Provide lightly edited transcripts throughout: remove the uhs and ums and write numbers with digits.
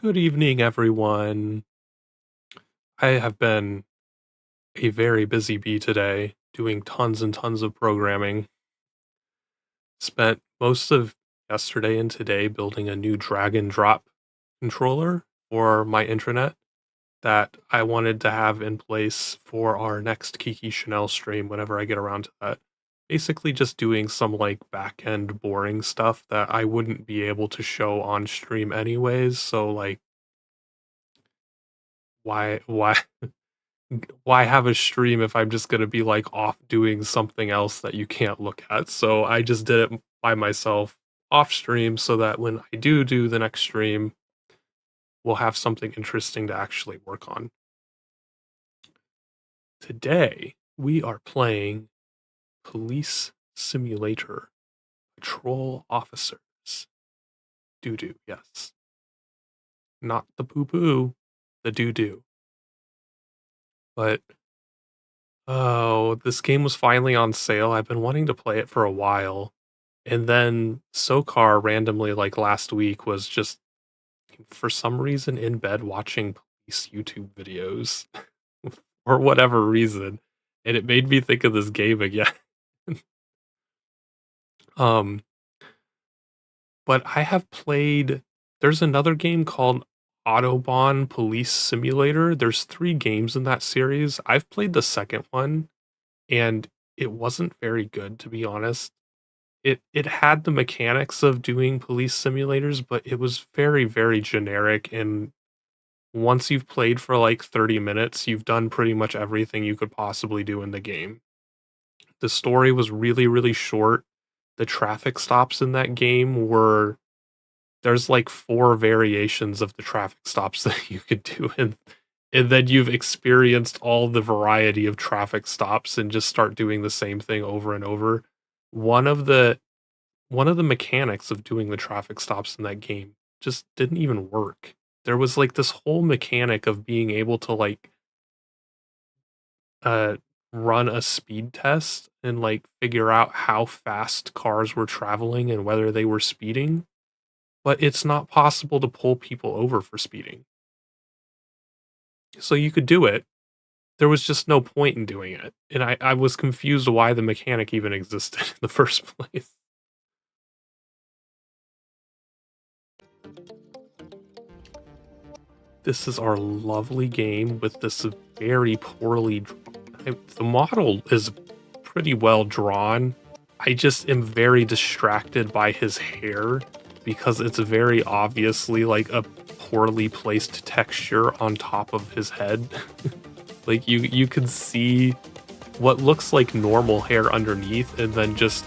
Good evening, everyone. I have been a very busy bee today, doing tons and tons of programming. Spent most of yesterday and today building a new drag and drop controller for my intranet that I wanted to have in place for our next Kiki Chanel stream whenever I get around to that. Basically, just doing some like back end boring stuff that I wouldn't be able to show on stream anyways. So, like, why why have a stream if I'm just gonna be like off doing something else that you can't look at? So I just did it by myself off stream so that when I do the next stream, we'll have something interesting to actually work on. Today, we are playing Police Simulator Patrol Officers. Doo doo, yes. Not the poo poo, the doo doo. But oh, this game was finally on sale. I've been wanting to play it for a while. And then Sokar randomly, like last week, was just for some reason in bed watching police YouTube videos for whatever reason. And it made me think of this game again. um, but I have played there's another game called Autobahn Police Simulator. There's 3 games in that series. I've played the second one and it wasn't very good, to be honest. It had the mechanics of doing police simulators, but it was very, very generic, and once you've played for, like, 30 minutes, you've done pretty much everything you could possibly do in the game. The story was really, really short. The traffic stops in that game were there's, like, 4 variations of the traffic stops that you could do, and then you've experienced all the variety of traffic stops and just start doing the same thing over and over. One of the one of the mechanics of doing the traffic stops in that game just didn't even work. There was, like, this whole mechanic of being able to, like, uh, run a speed test and, like, figure out how fast cars were traveling and whether they were speeding, but it's not possible to pull people over for speeding. So you could do it, there was just no point in doing it, and I was confused why the mechanic even existed in the first place. This is our lovely game with this very poorly the model is pretty well drawn. I just am very distracted by his hair because it's very obviously like a poorly placed texture on top of his head. Like you can see what looks like normal hair underneath and then just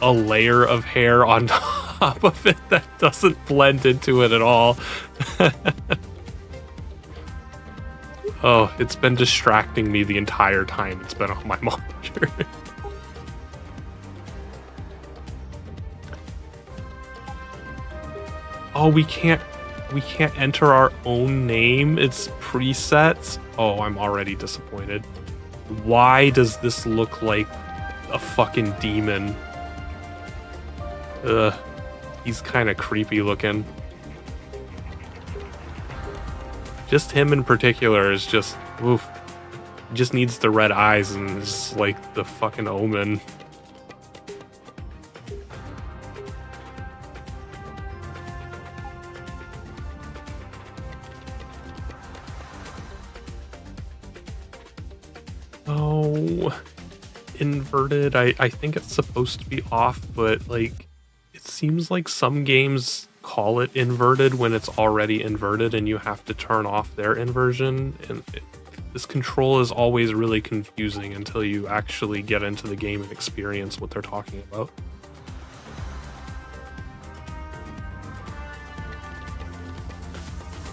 a layer of hair on top of it that doesn't blend into it at all. Oh, it's been distracting me the entire time it's been on my monitor. Oh, we can't enter our own name. It's presets. Oh, I'm already disappointed. Why does this look like a fucking demon? Ugh. He's kind of creepy looking. Just him in particular is just, oof. He just needs the red eyes and is like the fucking Omen. Oh, inverted. I think it's supposed to be off, but like, it seems like some games call it inverted when it's already inverted and you have to turn off their inversion. And this control is always really confusing until you actually get into the game and experience what they're talking about.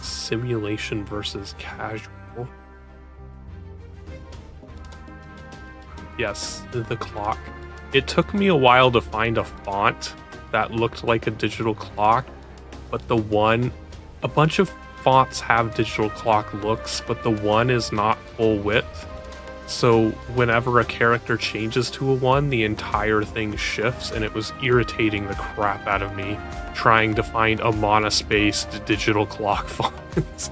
Simulation versus casual. Yes, the clock. It took me a while to find a font that looked like a digital clock, but a bunch of fonts have digital clock looks, but the one is not full width. So whenever a character changes to a 1, the entire thing shifts, and it was irritating the crap out of me trying to find a monospaced digital clock font.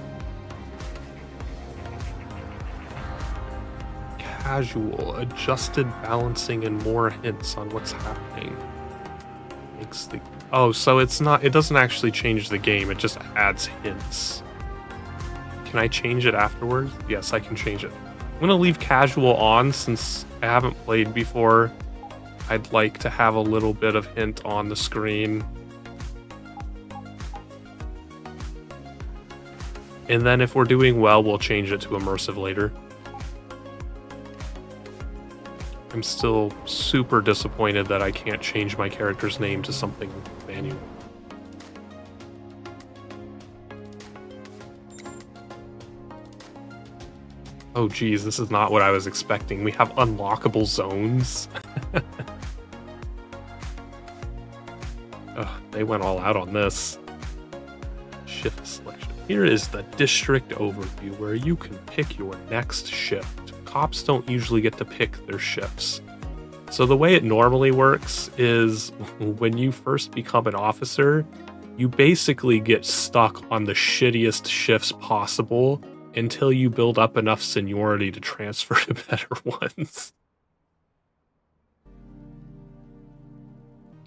Casual, adjusted balancing and more hints on what's happening. Makes the so it doesn't actually change the game, it just adds hints. Can I change it afterwards? Yes, I can change it. I'm gonna leave casual on since I haven't played before. I'd like to have a little bit of hint on the screen. And then if we're doing well, we'll change it to immersive later. I'm still super disappointed that I can't change my character's name to something manual. Oh geez, this is not what I was expecting. We have unlockable zones. Ugh, they went all out on this. Shift selection. Here is the district overview where you can pick your next shift. Cops don't usually get to pick their shifts. So the way it normally works is when you first become an officer, you basically get stuck on the shittiest shifts possible until you build up enough seniority to transfer to better ones.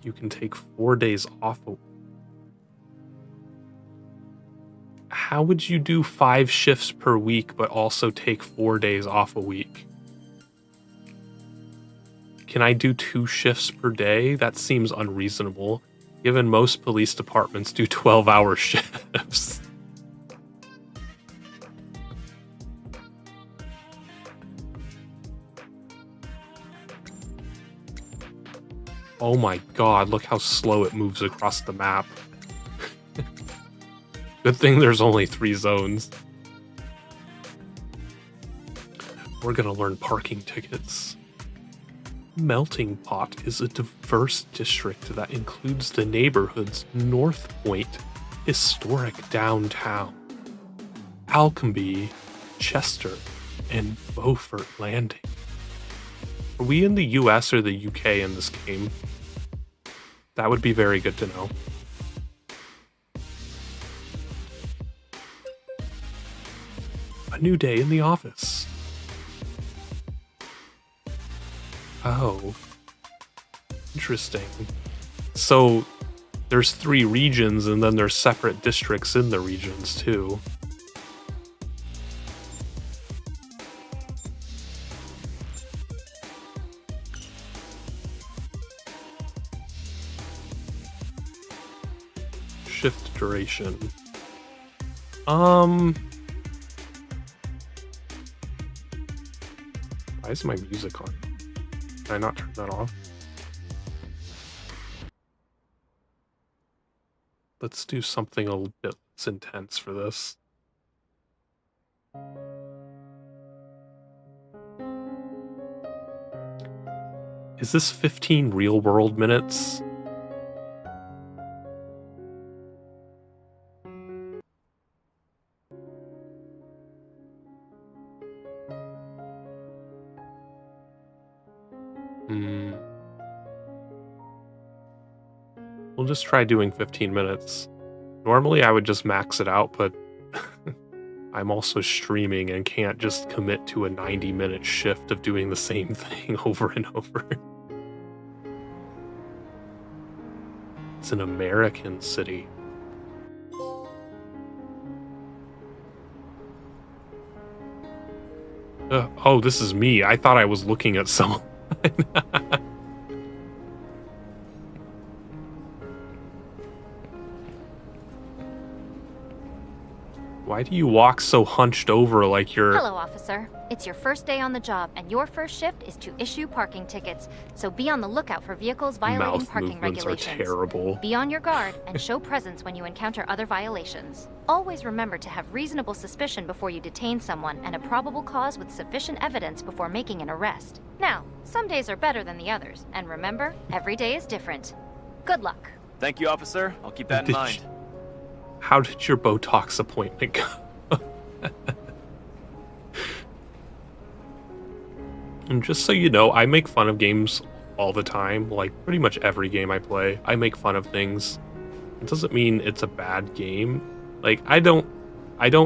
You can take 4 days off. How would you do 5 shifts per week but also take 4 days off a week? Can I do 2 shifts per day? That seems unreasonable, given most police departments do 12-hour shifts. Oh my god, look how slow it moves across the map. Good thing there's only 3 zones. We're gonna learn parking tickets. Melting Pot is a diverse district that includes the neighborhoods North Point, historic downtown, Alcombe, Chester, and Beaufort Landing. Are we in the US or the UK in this game? That would be very good to know. A new day in the office. Oh. Interesting. So, there's 3 regions and then there's separate districts in the regions too. Shift duration. Why is my music on? Can I not turn that off? Let's do something a little bit less intense for this. Is this 15 real world minutes? We'll just try doing 15 minutes. Normally I would just max it out, but I'm also streaming and can't just commit to a 90-minute shift of doing the same thing over and over. It's an American city. Oh, this is me. I thought I was looking at someone. Why do you walk so hunched over like you're... Hello, officer. It's your first day on the job, and your first shift is to issue parking tickets. So be on the lookout for vehicles violating parking regulations. Are terrible. Be on your guard and show presence when you encounter other violations. Always remember to have reasonable suspicion before you detain someone and a probable cause with sufficient evidence before making an arrest. Now, some days are better than the others, and remember, every day is different. Good luck. Thank you, officer. I'll keep that in mind. How did your Botox appointment go? And just so you know, I make fun of games all the time. Like, pretty much every game I play, I make fun of things. It doesn't mean it's a bad game. Like, I don't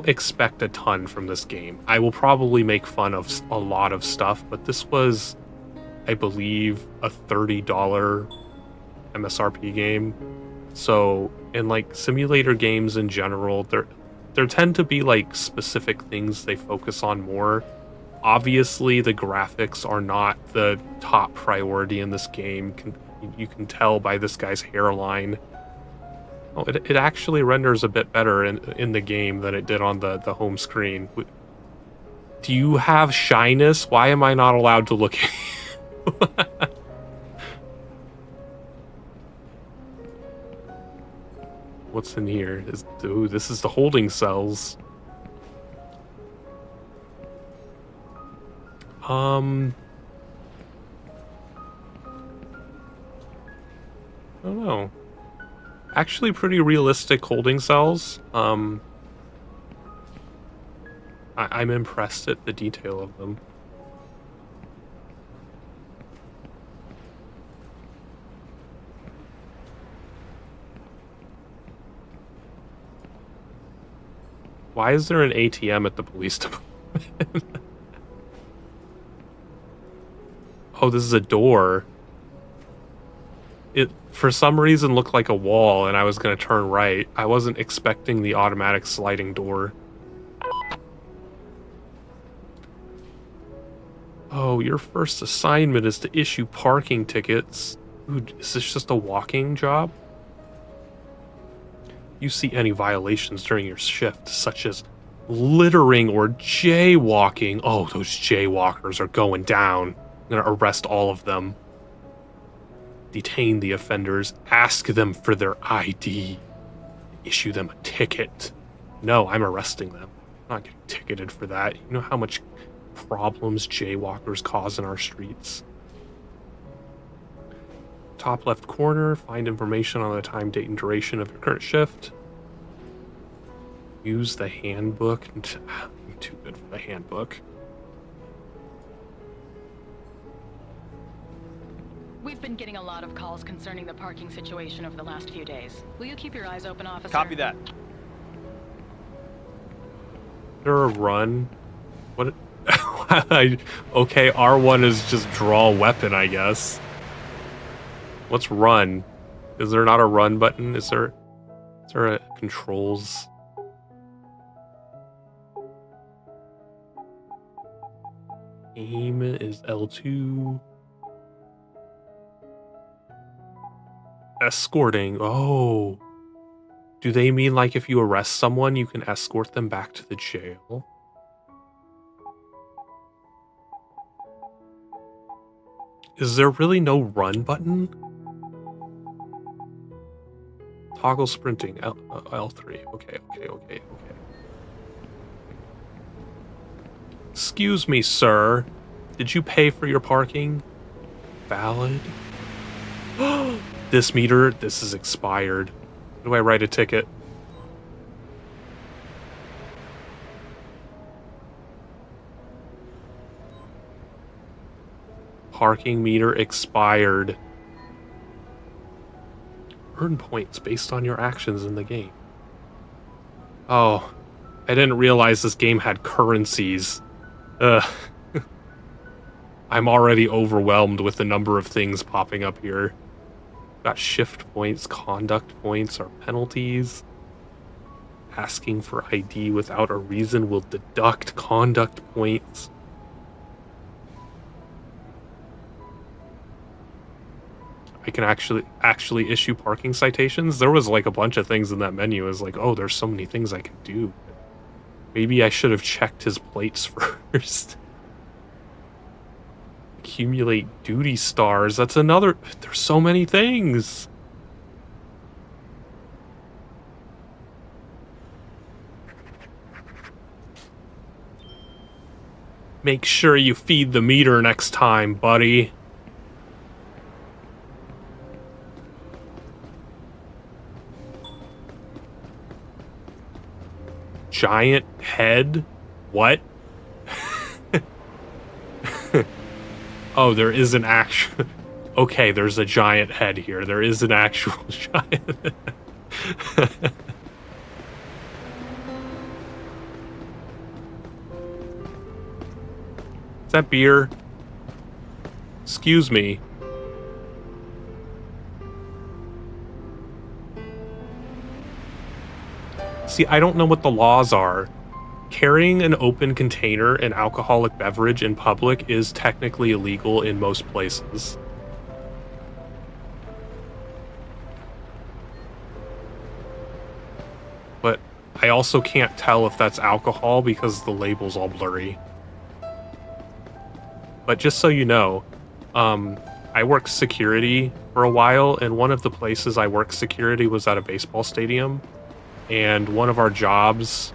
expect a ton from this game. I will probably make fun of a lot of stuff, but this was, I believe, a $30 MSRP game. So, in like simulator games in general, there tend to be like specific things they focus on more. Obviously, the graphics are not the top priority in this game. You can tell by this guy's hairline. Oh, it actually renders a bit better in the game than it did on the home screen. Do you have shyness? Why am I not allowed to look at you? What's in here? Ooh, this is the holding cells. I don't know. Actually pretty realistic holding cells. I'm impressed at the detail of them. Why is there an ATM at the police department? Oh, this is a door. It, for some reason, looked like a wall, and I was going to turn right. I wasn't expecting the automatic sliding door. Oh, your first assignment is to issue parking tickets. Ooh, is this just a walking job? You see any violations during your shift, such as littering or jaywalking. Oh, those jaywalkers are going down. I'm gonna arrest all of them. Detain the offenders, ask them for their ID, issue them a ticket. No, I'm arresting them. I'm not getting ticketed for that. You know how much problems jaywalkers cause in our streets. Top left corner, find information on the time, date, and duration of your current shift. Use the handbook. I'm too good for the handbook. We've been getting a lot of calls concerning the parking situation over the last few days. Will you keep your eyes open, officer? Copy that. Is there a run? What? Okay, R1 is just draw weapon, I guess. What's run? Is there not a run button? Is there a controls? Aim is L2. Escorting. Oh. Do they mean like if you arrest someone, you can escort them back to the jail? Is there really no run button? Toggle sprinting. L3. Okay. Excuse me, sir. Did you pay for your parking? Valid. This meter, this is expired. How do I write a ticket? Parking meter expired. Earn points based on your actions in the game. Oh, I didn't realize this game had currencies. Ugh. I'm already overwhelmed with the number of things popping up here. Got shift points, conduct points are penalties. Asking for ID without a reason will deduct conduct points. I can actually issue parking citations. There was like a bunch of things in that menu. It was like, oh, there's so many things I can do. Maybe I should have checked his plates first. Accumulate duty stars. That's another. There's so many things. Make sure you feed the meter next time, buddy. Giant head? What? Oh, there is an actual... Okay, there's a giant head here. There is an actual giant... Is that beer? Excuse me. See, I don't know what the laws are. Carrying an open container, an alcoholic beverage in public is technically illegal in most places. But I also can't tell if that's alcohol because the label's all blurry. But just so you know, I worked security for a while, and one of the places I worked security was at a baseball stadium. And one of our jobs...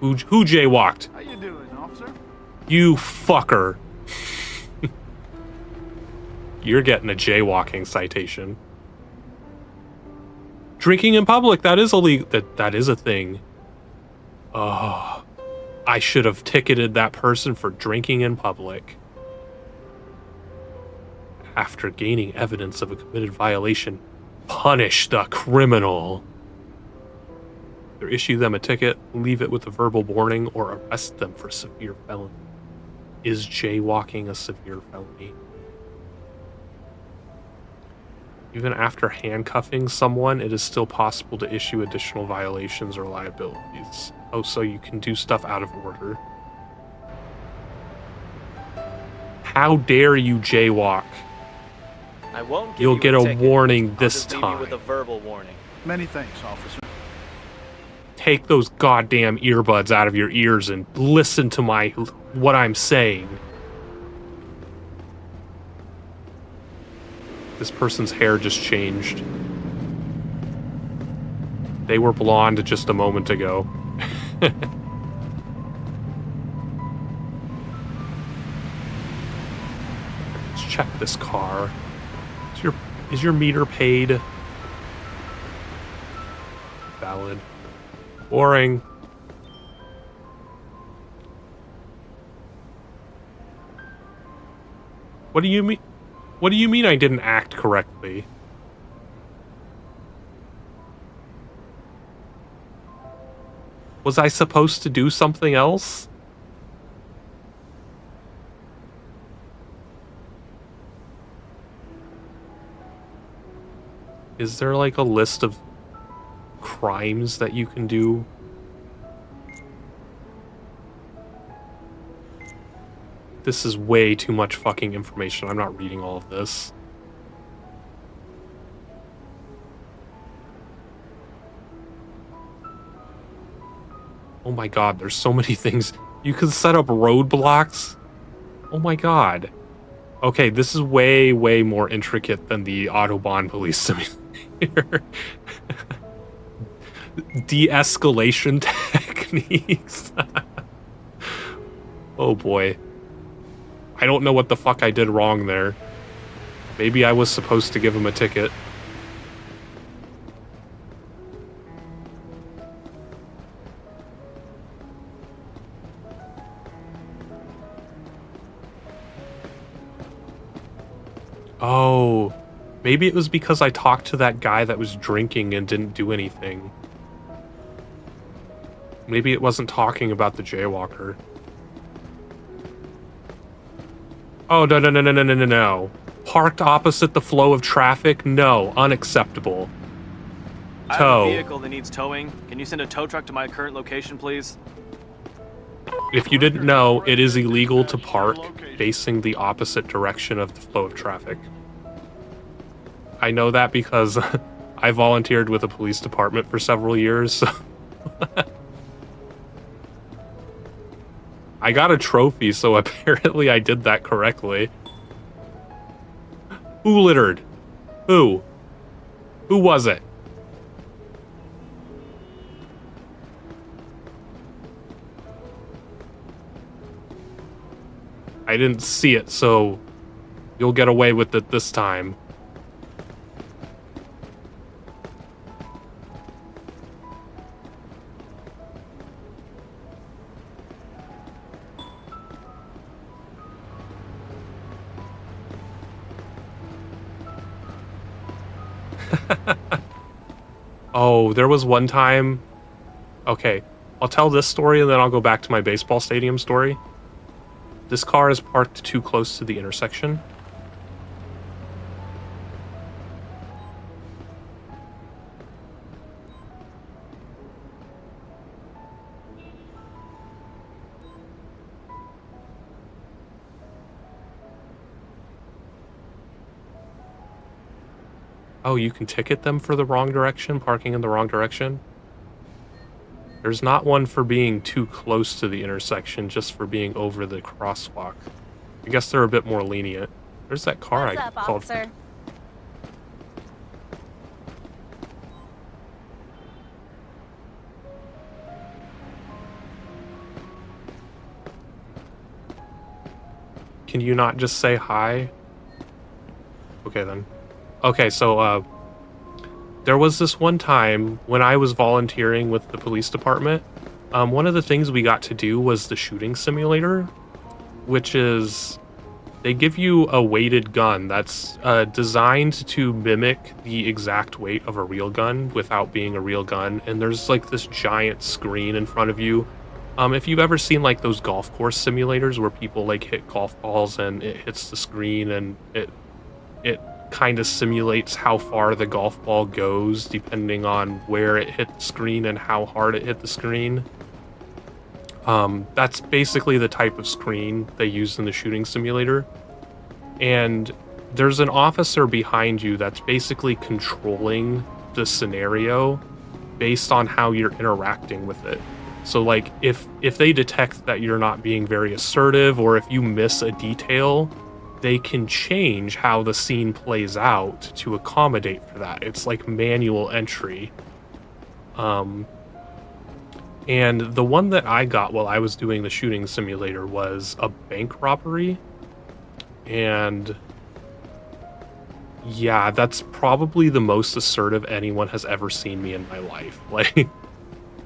Who jaywalked? How you doing, officer? You fucker. You're getting a jaywalking citation. Drinking in public, that is illegal. That is a thing. Oh, I should have ticketed that person for drinking in public. After gaining evidence of a committed violation, punish the criminal. Either issue them a ticket, leave it with a verbal warning, or arrest them for severe felony. Is jaywalking a severe felony? Even after handcuffing someone, it is still possible to issue additional violations or liabilities. Oh, so you can do stuff out of order. How dare you jaywalk? I won't give You'll you get a ticket. warning this I'll just leave time. you with a verbal warning. Many thanks, officer. Take those goddamn earbuds out of your ears and listen to what I'm saying. This person's hair just changed. They were blonde just a moment ago. Let's check this car. Is your meter paid? Valid. Boring. What do you mean? What do you mean I didn't act correctly? Was I supposed to do something else? Is there like a list of crimes that you can do? This is way too much fucking information. I'm not reading all of this. Oh my god, there's so many things. You can set up roadblocks. Oh my god. Okay, this is way, way more intricate than the Autobahn police simulator. De-escalation techniques. Oh boy. I don't know what the fuck I did wrong there. Maybe I was supposed to give him a ticket. Oh, maybe it was because I talked to that guy that was drinking and didn't do anything. Maybe it wasn't talking about the jaywalker. Oh, no. Parked opposite the flow of traffic? No, unacceptable. I have Tow. a vehicle that needs towing. Can you send a tow truck to my current location, please? If you didn't know, it is illegal to park facing the opposite direction of the flow of traffic. I know that because I volunteered with a police department for several years, so I got a trophy, so apparently I did that correctly. Who littered? Who? Who was it? I didn't see it, so you'll get away with it this time. Oh, there was one time. Okay, I'll tell this story and then I'll go back to my baseball stadium story. This car is parked too close to the intersection. Oh, you can ticket them for the wrong direction, parking in the wrong direction? There's not one for being too close to the intersection, just for being over the crosswalk. I guess they're a bit more lenient. There's that car What's I up, called. officer? Can you not just say hi? Okay, then. Okay, so, there was this one time when I was volunteering with the police department. One of the things we got to do was the shooting simulator, which is they give you a weighted gun that's designed to mimic the exact weight of a real gun without being a real gun. And there's like this giant screen in front of you. If you've ever seen like those golf course simulators where people like hit golf balls and it hits the screen and it kind of simulates how far the golf ball goes depending on where it hit the screen and how hard it hit the screen. That's basically the type of screen they use in the shooting simulator. And there's an officer behind you that's basically controlling the scenario based on how you're interacting with it. So like if they detect that you're not being very assertive or if you miss a detail, they can change how the scene plays out to accommodate for that. It's like manual entry. And the one that I got while I was doing the shooting simulator was a bank robbery. And yeah, that's probably the most assertive anyone has ever seen me in my life. Like,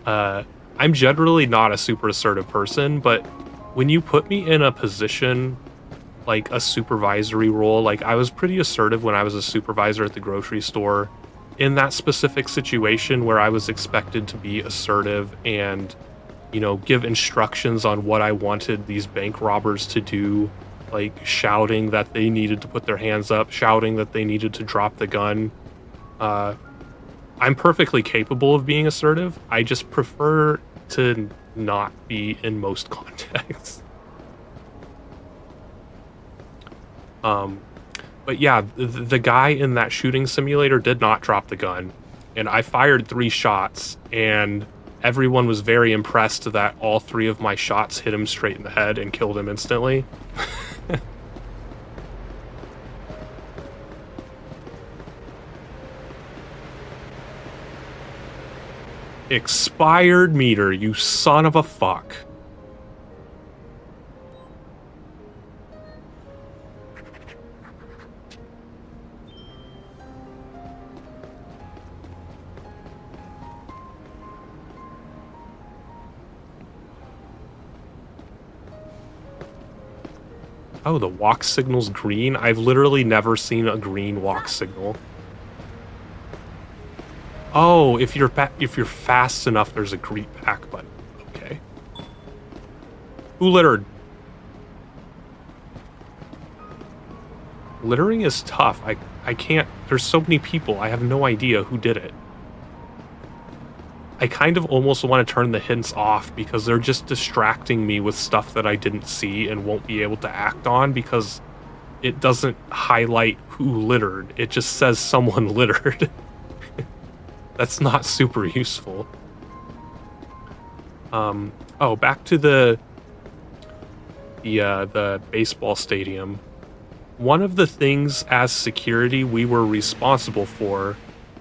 I'm generally not a super assertive person, but when you put me in a position like a supervisory role, like I was pretty assertive when I was a supervisor at the grocery store in that specific situation where I was expected to be assertive and, you know, give instructions on what I wanted these bank robbers to do, like shouting that they needed to put their hands up, shouting that they needed to drop the gun. I'm perfectly capable of being assertive. I just prefer to not be in most contexts. But yeah, the guy in that shooting simulator did not drop the gun, and I fired 3 shots, and everyone was very impressed that all 3 of my shots hit him straight in the head and killed him instantly. Expired meter, you son of a fuck. Oh, the walk signal's green? I've literally never seen a green walk signal. Oh, if you're fast enough, there's a green back button. Okay. Who littered? Littering is tough. I can't... There's so many people. I have no idea who did it. I kind of almost want to turn the hints off because they're just distracting me with stuff that I didn't see and won't be able to act on because it doesn't highlight who littered. It just says someone littered. That's not super useful. Oh, back to the baseball stadium. One of the things as security we were responsible for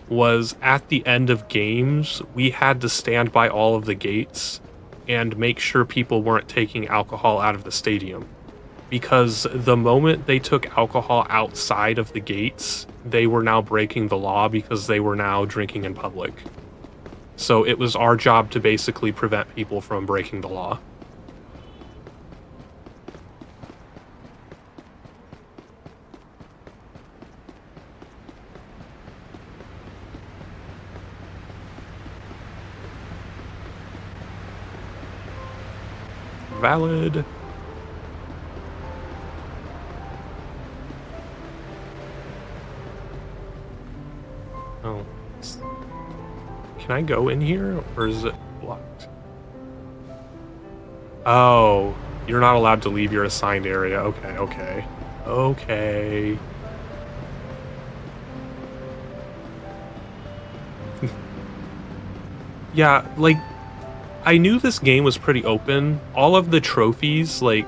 was at the end of games, we had to stand by all of the gates and make sure people weren't taking alcohol out of the stadium. Because the moment they took alcohol outside of the gates, they were now breaking the law because they were now drinking in public. So it was our job to basically prevent people from breaking the law. Valid. Oh. Can I go in here, or is it blocked? Oh, you're not allowed to leave your assigned area. Okay, okay. Okay. Yeah, like, I knew this game was pretty open. All of the trophies, like,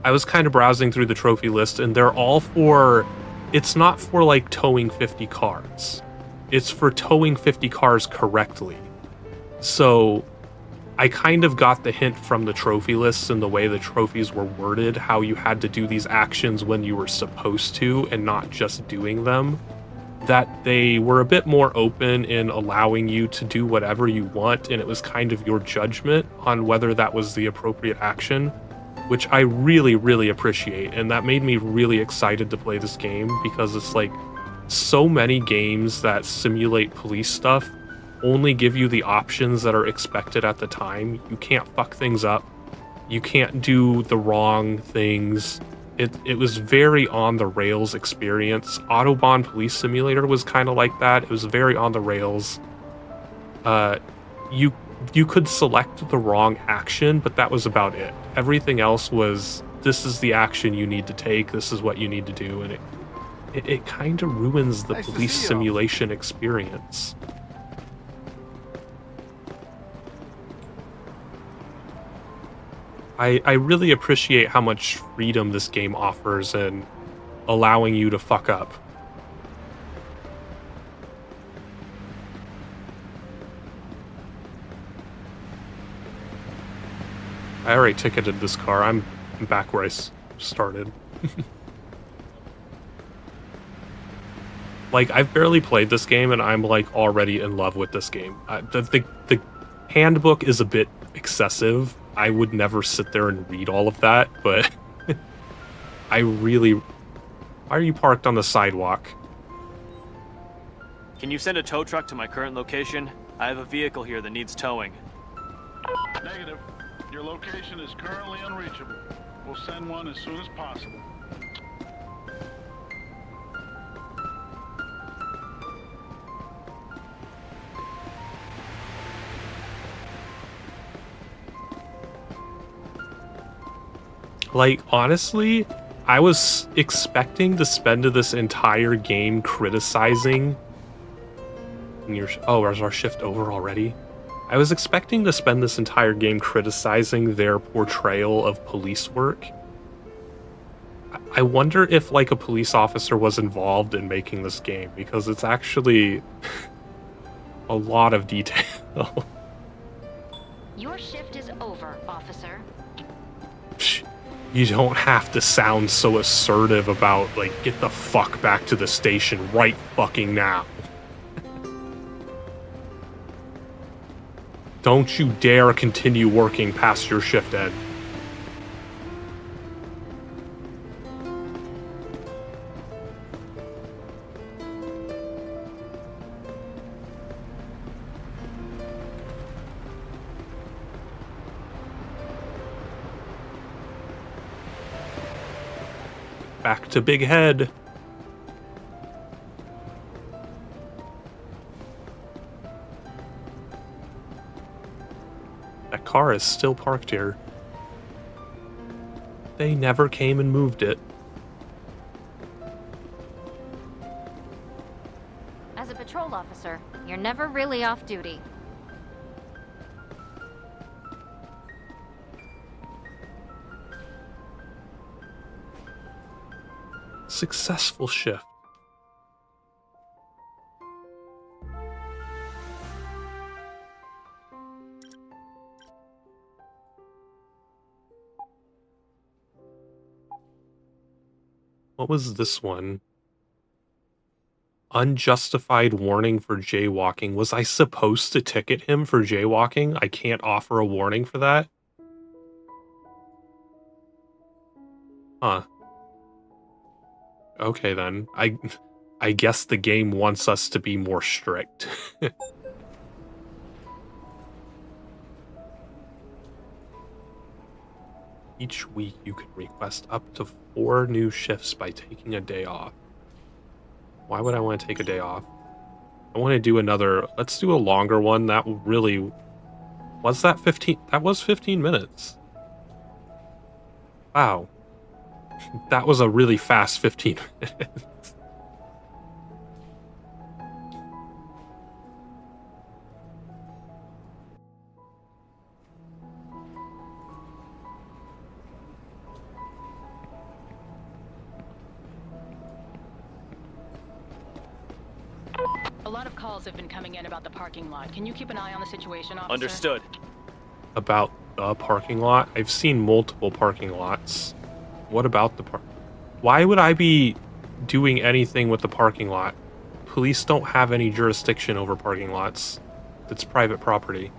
I was kind of browsing through the trophy list, and they're all for, it's not for, like, towing 50 cars. It's for towing 50 cars correctly. So, I kind of got the hint from the trophy lists and the way the trophies were worded, how you had to do these actions when you were supposed to and not just doing them, that they were a bit more open in allowing you to do whatever you want, and it was kind of your judgment on whether that was the appropriate action, which I really, really appreciate, and that made me really excited to play this game, because it's like, so many games that simulate police stuff only give you the options that are expected at the time. You can't fuck things up. You can't do the wrong things. It was very on the rails experience. Autobahn Police Simulator was kind of like that. It was very on the rails. You could select the wrong action, but that was about it. Everything else was, this is the action you need to take, this is what you need to do, and it kind of ruins the police simulation experience. I really appreciate how much freedom this game offers and allowing you to fuck up. I already ticketed this car. I'm back where I started. Like, I've barely played this game, and I'm, like, already in love with this game. The handbook is a bit excessive. I would never sit there and read all of that, but I really... Why are you parked on the sidewalk? Can you send a tow truck to my current location? I have a vehicle here that needs towing. Negative. Your location is currently unreachable. We'll send one as soon as possible. Like, honestly, I was expecting to spend this entire game criticizing... Oh, is our shift over already? I was expecting to spend this entire game criticizing their portrayal of police work. I wonder if, like, a police officer was involved in making this game, because it's actually a lot of detail. Your shift is over, officer. You don't have to sound so assertive about, like, get the fuck back to the station right fucking now. Don't you dare continue working past your shift end. Back to Big Head. That car is still parked here. They never came and moved it. As a patrol officer, you're never really off duty. Successful shift. What was this one? Unjustified warning for jaywalking. Was I supposed to ticket him for jaywalking? I can't offer a warning for that? Huh. Okay then. I guess the game wants us to be more strict. Each week, you can request up to 4 new shifts by taking a day off. Why would I want to take a day off? I want to do another... Let's do a longer one. That really... Was that 15? That was 15 minutes. Wow. That was a really fast 15 minutes. A lot of calls have been coming in about the parking lot. Can you keep an eye on the situation, officer? Understood. About the parking lot? I've seen multiple parking lots. What about the park? Why would I be doing anything with the parking lot? Police don't have any jurisdiction over parking lots. It's private property.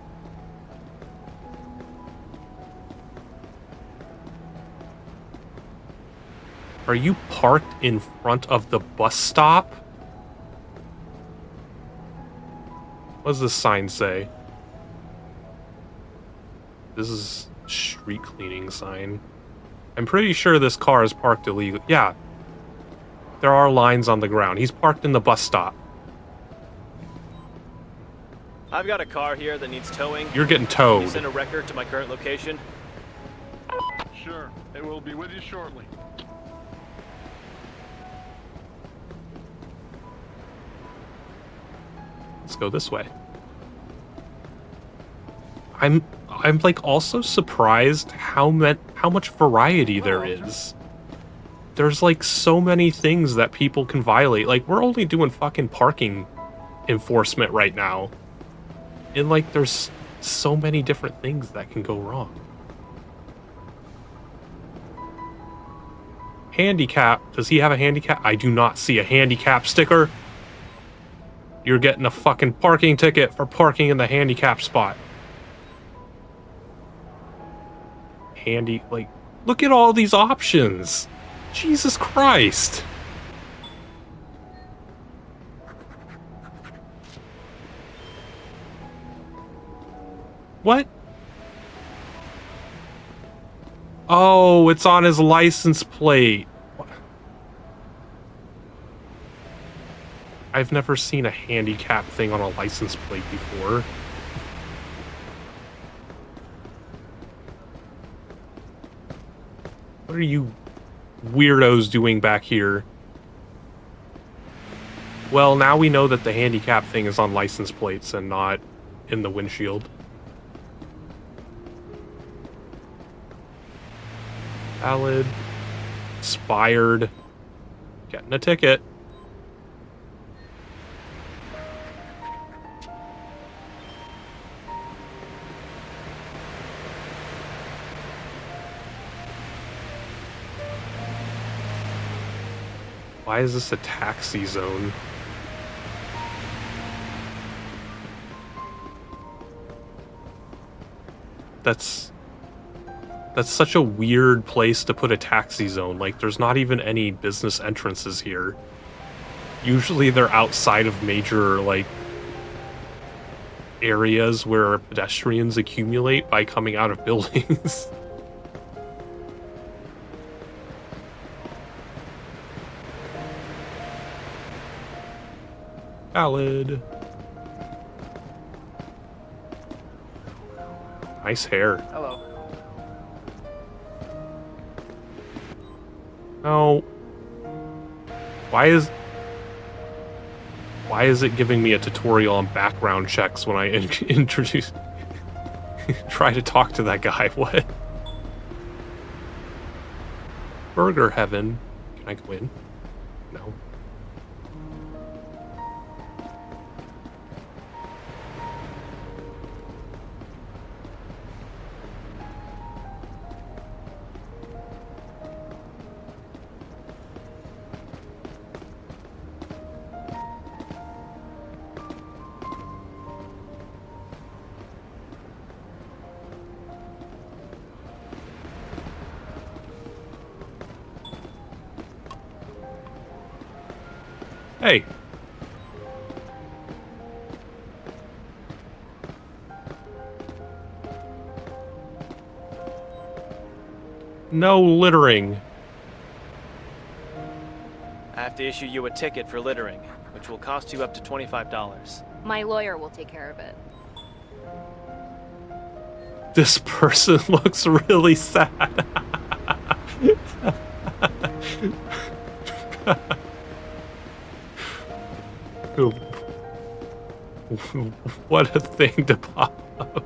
Are you parked in front of the bus stop? What does this sign say? This is street cleaning sign. I'm pretty sure this car is parked illegally. Yeah. There are lines on the ground. He's parked in the bus stop. I've got a car here that needs towing. You're getting Can towed. you send a record to my current location? Sure, it will be with you shortly. Let's go this way. I'm like also surprised how much variety there is. There's like so many things that people can violate. Like we're only doing fucking parking enforcement right now. And like there's so many different things that can go wrong. Handicap. Does he have a handicap? I do not see a handicap sticker. You're getting a fucking parking ticket for parking in the handicap spot. Like, look at all these options. Jesus Christ. What? Oh, it's on his license plate. I've never seen a handicap thing on a license plate before. What are you weirdos doing back here? Well, now we know that the handicap thing is on license plates and not in the windshield. Valid. Expired. Getting a ticket. Why is this a taxi zone? That's such a weird place to put a taxi zone. Like, there's not even any business entrances here. Usually they're outside of major, like, areas where pedestrians accumulate by coming out of buildings. Valid. Nice hair. Hello. No. Why is it giving me a tutorial on background checks when I introduce try to talk to that guy? What? Burger Heaven. Can I go in? No. Hey. No littering. I have to issue you a ticket for littering, which will cost you up to $25. My lawyer will take care of it. This person looks really sad. What a thing to pop up.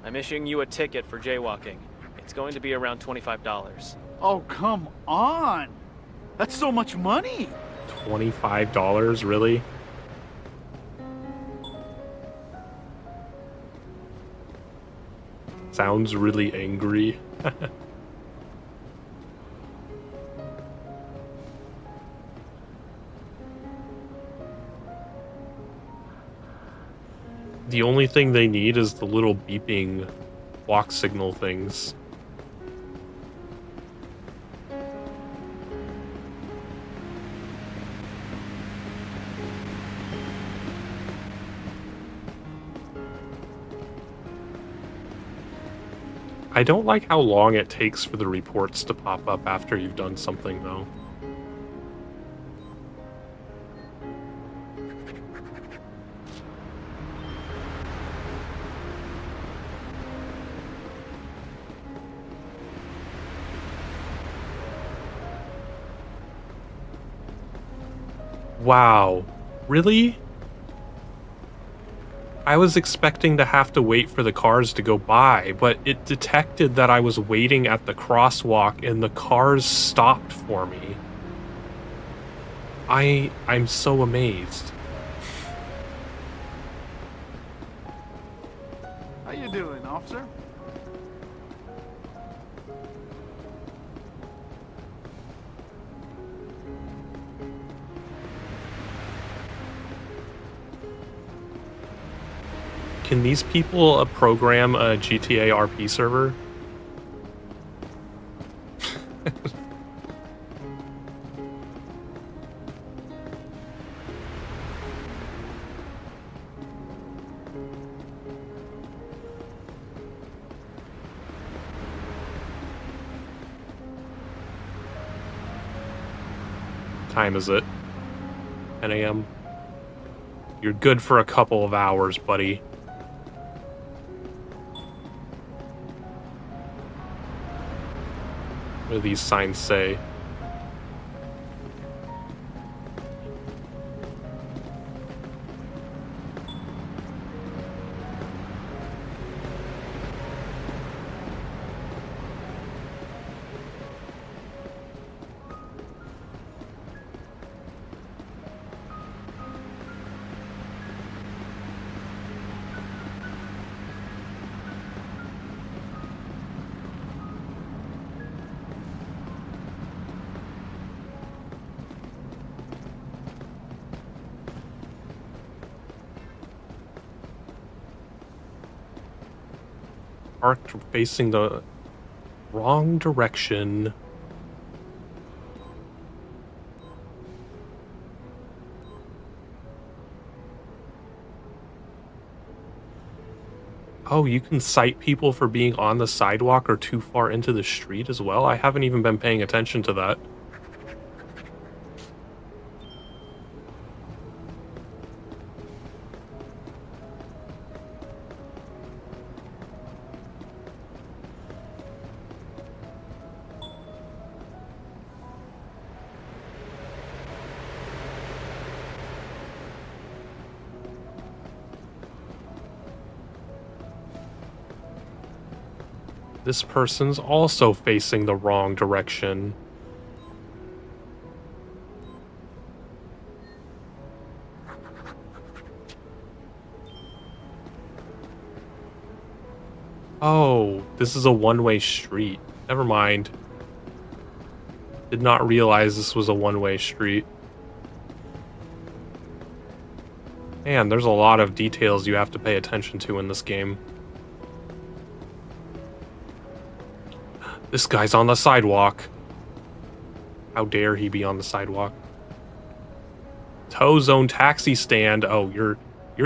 I'm issuing you a ticket for jaywalking. It's going to be around $25. Oh, come on! That's so much money! $25, really? Sounds really angry. The only thing they need is the little beeping walk signal things. I don't like how long it takes for the reports to pop up after you've done something, though. Wow. Really? I was expecting to have to wait for the cars to go by, but it detected that I was waiting at the crosswalk and the cars stopped for me. I'm so amazed. How you doing, officer? Can these people program a GTA RP server? Time is it? 10 a.m. You're good for a couple of hours, buddy. What do these signs say? Parked facing the wrong direction. Oh, you can cite people for being on the sidewalk or too far into the street as well? I haven't even been paying attention to that. This person's also facing the wrong direction. Oh, this is a one-way street. Never mind. Did not realize this was a one-way street. Man, there's a lot of details you have to pay attention to in this game. This guy's on the sidewalk. How dare he be on the sidewalk? Tow zone taxi stand. Oh, you're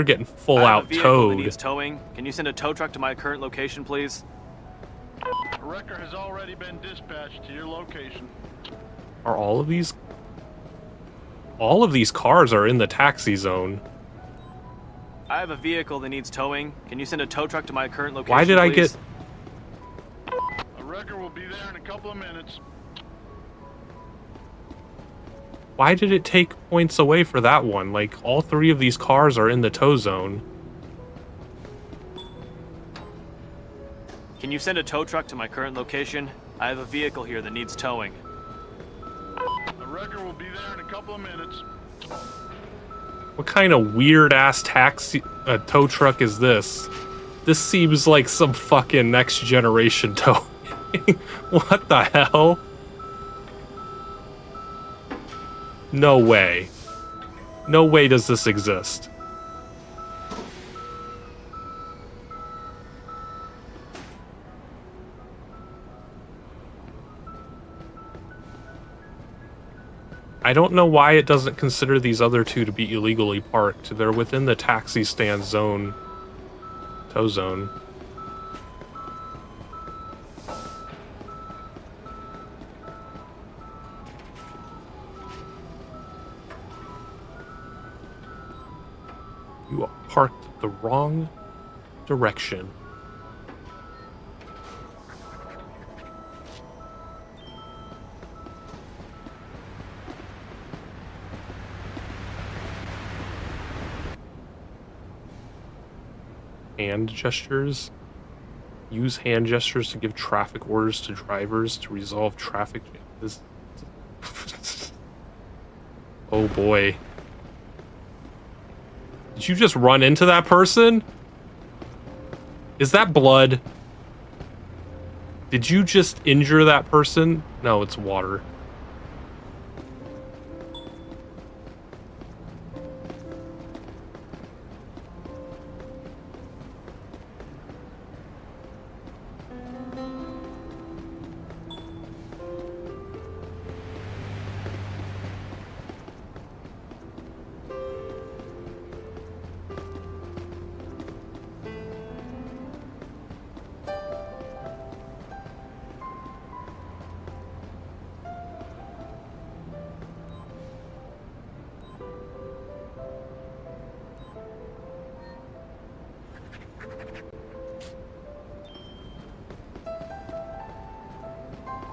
getting full I have out a vehicle that towed. needs towing. Can you send a tow truck to my current location, please? A wrecker has already been dispatched to your location. Are all of these cars are in the taxi zone? I have a vehicle that needs towing. Can you send a tow truck to my current location, Why did I please? get A wrecker will be there in a couple of minutes. Why did it take points away for that one? Like, all 3 of these cars are in the tow zone. Can you send a tow truck to my current location? I have a vehicle here that needs towing. A wrecker will be there in a couple of minutes. What kind of weird-ass tow truck is this? This seems like some fucking next-generation tow. What the hell? No way. No way does this exist. I don't know why it doesn't consider these other 2 to be illegally parked. They're within the taxi stand zone. Tow zone. You are parked the wrong direction. Hand gestures. Use hand gestures to give traffic orders to drivers to resolve traffic jams. Oh boy. Did you just run into that person? Is that blood? Did you just injure that person? No, it's water.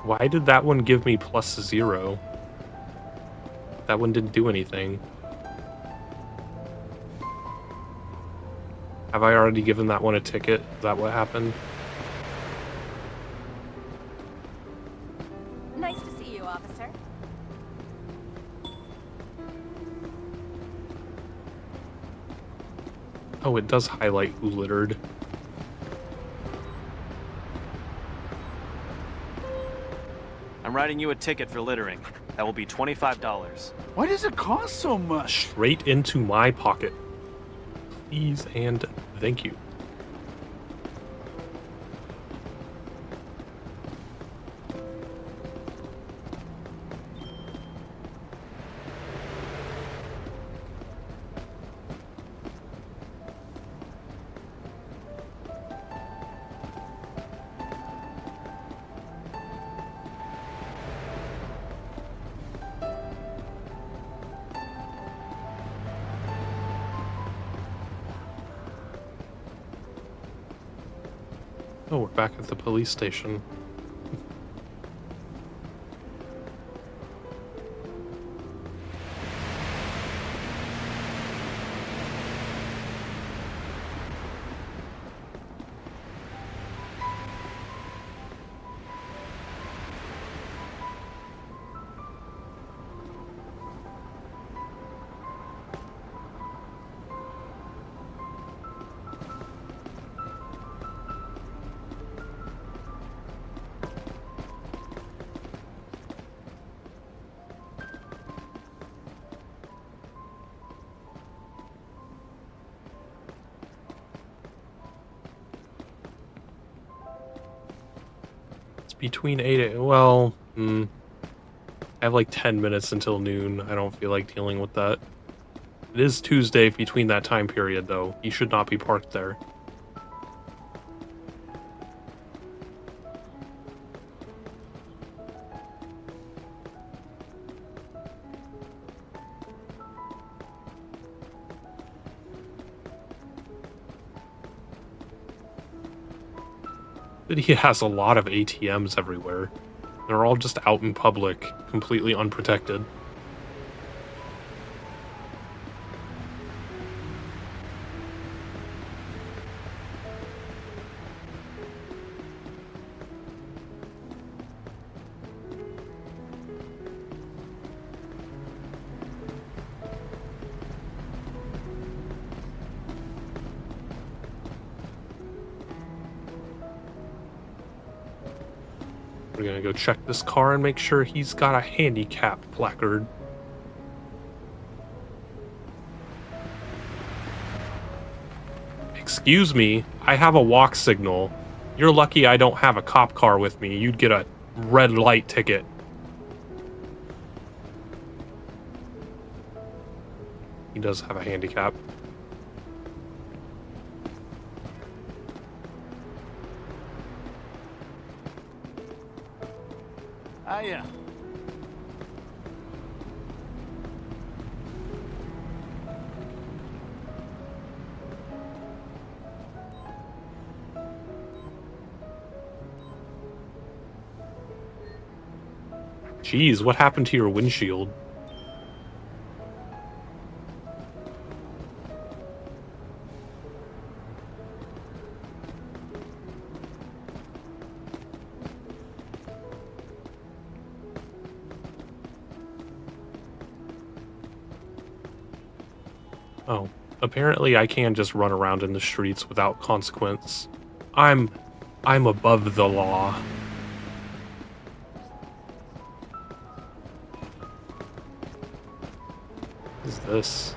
Why did that one give me +0? That one didn't do anything. Have I already given that one a ticket? Is that what happened? Nice to see you, officer. Oh, it does highlight who littered. I'm writing you a ticket for littering. That will be $25. Why does it cost so much? Straight into my pocket. Please and thank you. Oh, we're back at the police station. Between 8 I have like 10 minutes until noon. I don't feel like dealing with that. It is Tuesday between that time period, though. He should not be parked there. But he has a lot of ATMs everywhere. They're all just out in public, completely unprotected. We're gonna go check this car and make sure he's got a handicap placard. Excuse me, I have a walk signal. You're lucky I don't have a cop car with me. You'd get a red light ticket. He does have a handicap. Hiya. Jeez, what happened to your windshield? Oh, apparently I can just run around in the streets without consequence. I'm above the law. What is this?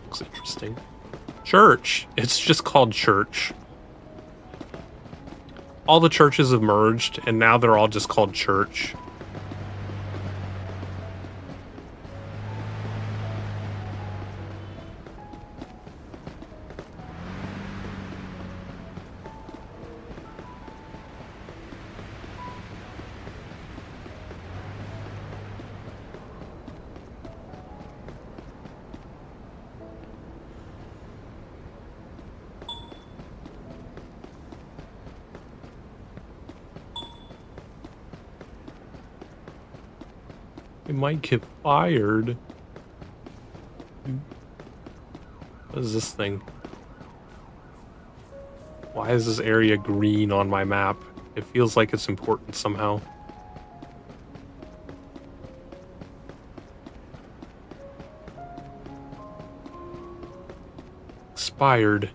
Looks interesting. Church! It's just called church. All the churches have merged, and now they're all just called church. It might get fired. What is this thing? Why is this area green on my map? It feels like it's important somehow. Expired.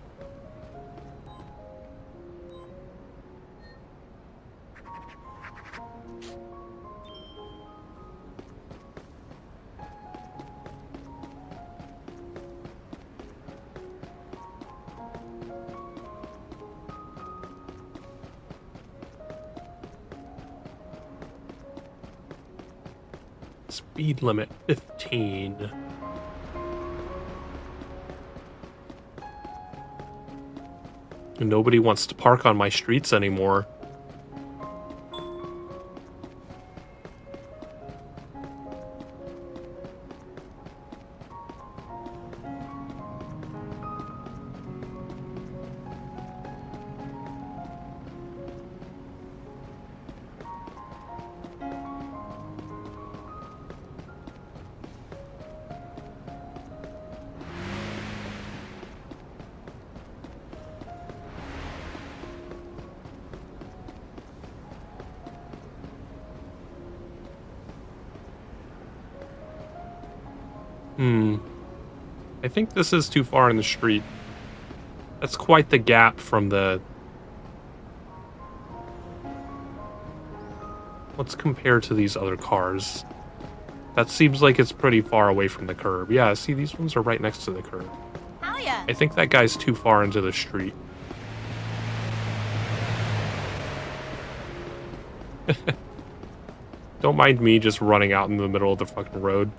Speed limit 15. And nobody wants to park on my streets anymore. I think this is too far in the street. That's quite the gap from the... Let's compare to these other cars. That seems like it's pretty far away from the curb. Yeah, see, these ones are right next to the curb. Hell yeah. I think that guy's too far into the street. Don't mind me just running out in the middle of the fucking road.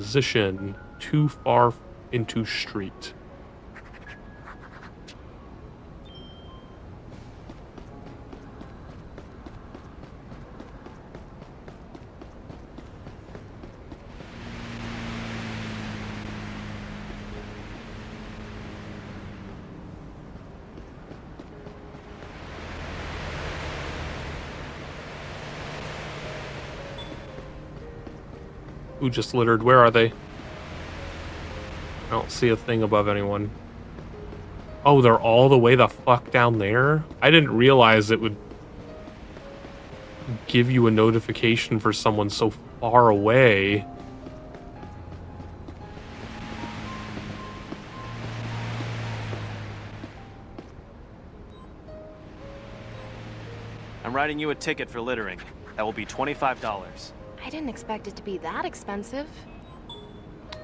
Position too far into street. Who just littered? Where are they? I don't see a thing above anyone. Oh, they're all the way the fuck down there? I didn't realize it would give you a notification for someone so far away. I'm writing you a ticket for littering. That will be $25. I didn't expect it to be that expensive.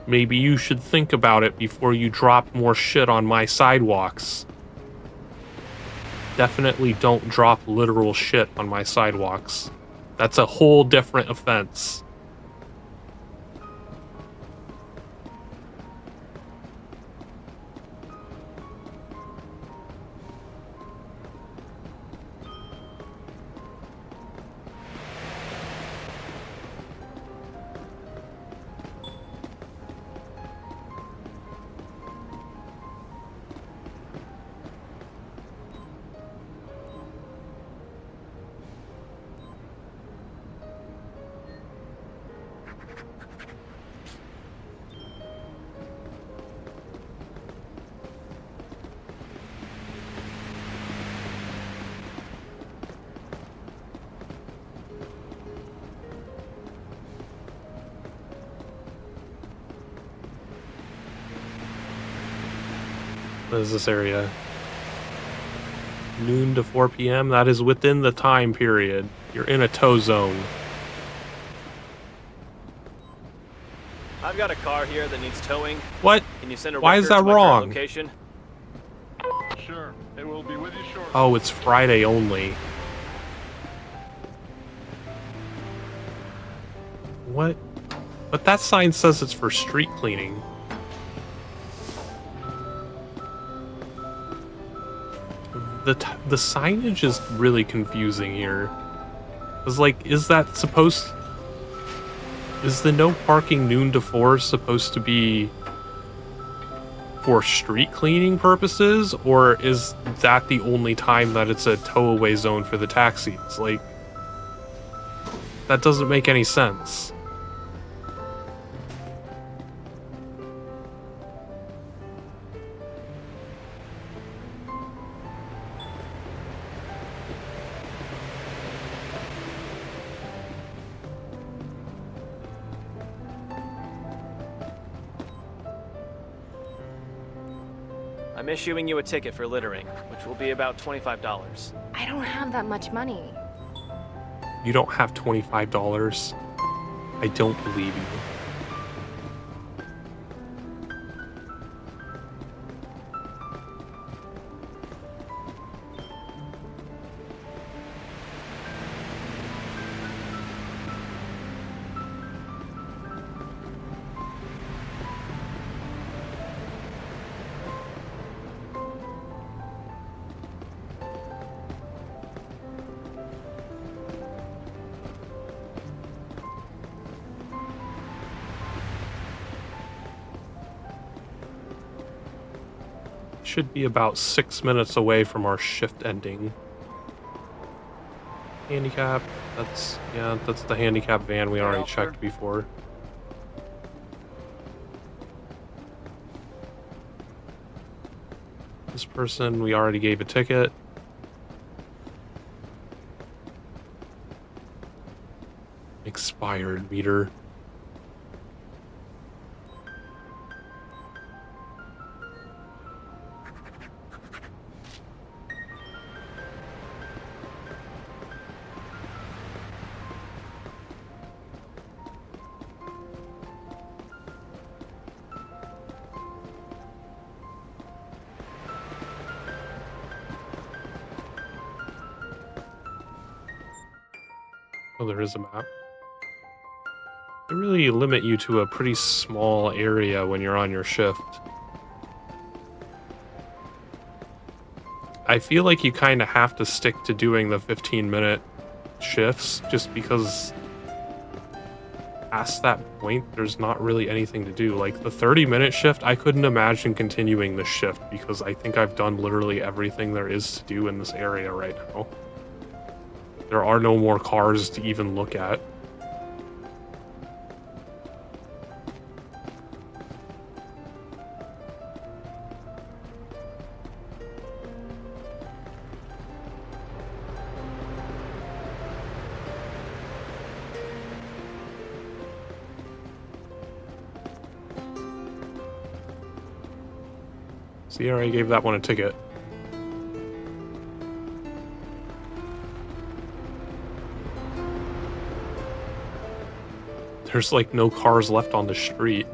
Maybe you should think about it before you drop more shit on my sidewalks. Definitely don't drop literal shit on my sidewalks. That's a whole different offense. What is this area? Noon to 4 p.m. That is within the time period. You're in a tow zone. I've got a car here that needs towing. What? Can you send a Why is record that to my current wrong? location? Sure, it will be with you shortly. Oh, it's Friday only. What? But that sign says it's for street cleaning. The signage is really confusing here. It's like, is that supposed... Is the no parking noon to 4 supposed to be for street cleaning purposes? Or is that the only time that it's a tow-away zone for the taxis? Like, that doesn't make any sense. I'm issuing you a ticket for littering, which will be about $25. I don't have that much money. You don't have $25. I don't believe you. Should be about 6 minutes away from our shift ending. Handicap. That's the handicap van we already checked before. This person, we already gave a ticket. Expired meter. Oh, there is a map. They really limit you to a pretty small area when you're on your shift. I feel like you kind of have to stick to doing the 15-minute shifts just because past that point, there's not really anything to do. Like the 30-minute shift, I couldn't imagine continuing the shift because I think I've done literally everything there is to do in this area right now. There are no more cars to even look at. See, I already gave that one a ticket. There's like no cars left on the street.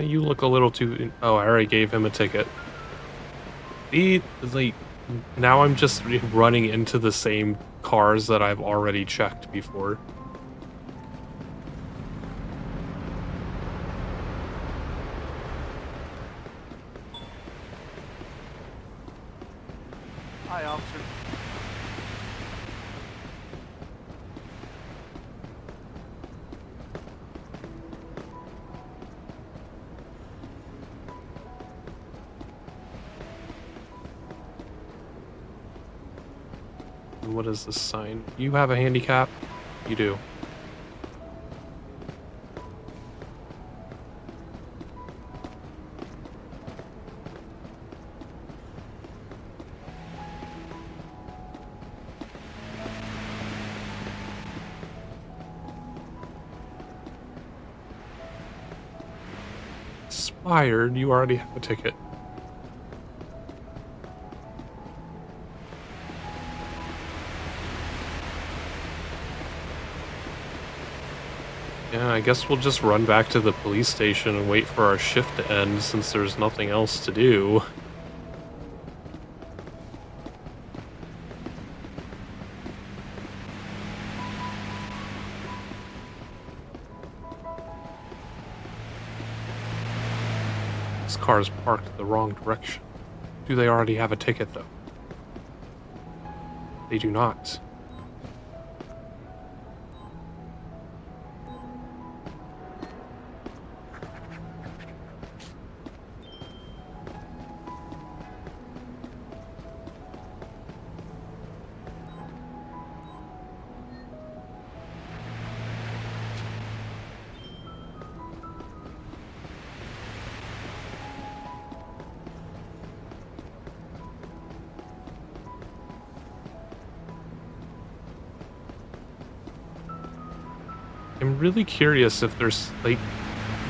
You look a little too... Oh, I already gave him a ticket. Like, now I'm just running into the same cars that I've already checked before. Hi, officer. And what is this sign? You have a handicap? You do. Expired? You already have a ticket. Yeah, I guess we'll just run back to the police station and wait for our shift to end since there's nothing else to do. This car is parked the wrong direction. Do they already have a ticket, though? They do not. I'm really curious if there's, like,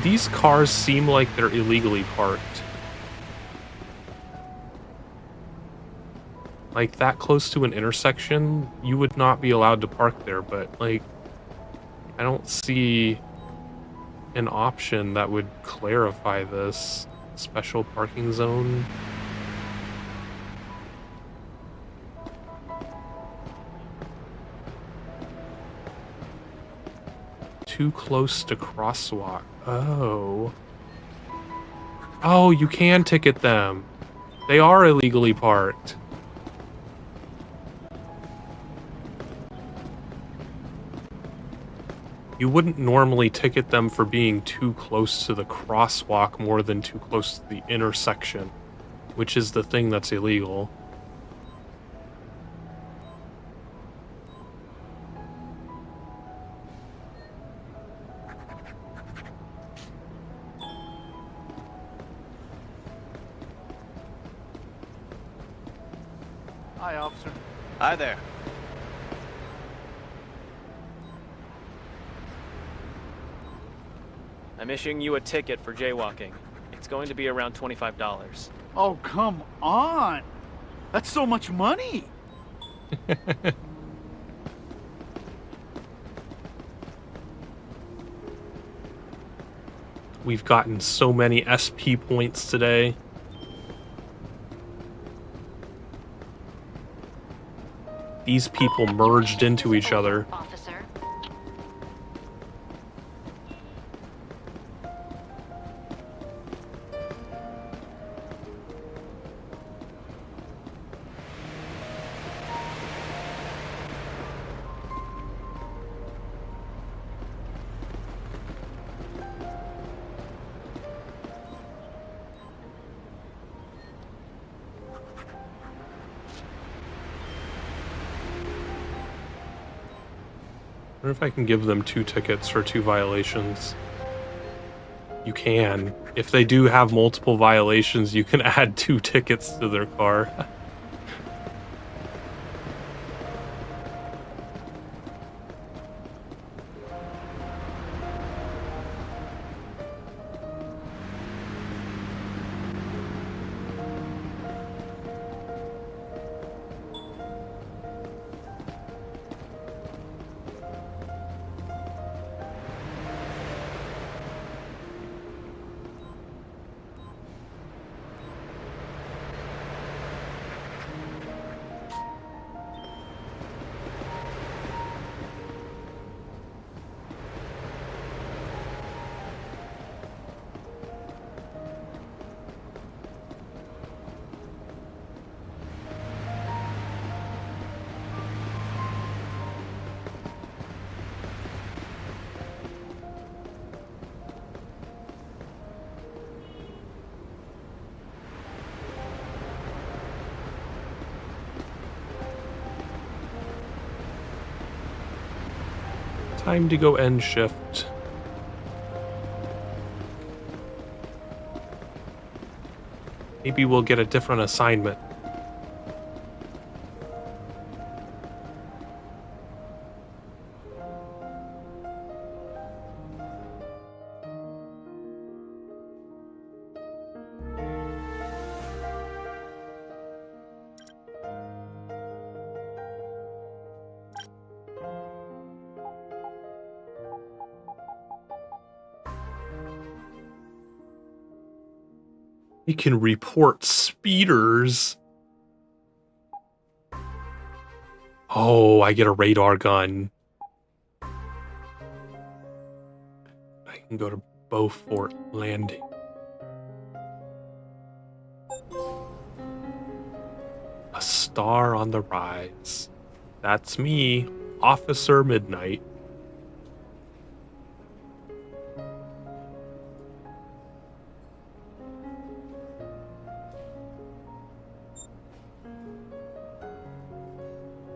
these cars seem like they're illegally parked. Like, that close to an intersection, you would not be allowed to park there, but, like, I don't see an option that would clarify this. Special parking zone. Too close to crosswalk. Oh. Oh, you can ticket them. They are illegally parked. You wouldn't normally ticket them for being too close to the crosswalk more than too close to the intersection, which is the thing that's illegal. Hi, officer. Hi there. I'm issuing you a ticket for jaywalking. It's going to be around $25. Oh, come on. That's so much money. We've gotten so many SP points today. These people merged into each other. Officer. I wonder if I can give them 2 tickets for 2 violations. You can. If they do have multiple violations, you can add 2 tickets to their car. Time to go end shift. Maybe we'll get a different assignment. We can report speeders. Oh, I get a radar gun. I can go to Beaufort Landing. A star on the rise. That's me, Officer Midnight.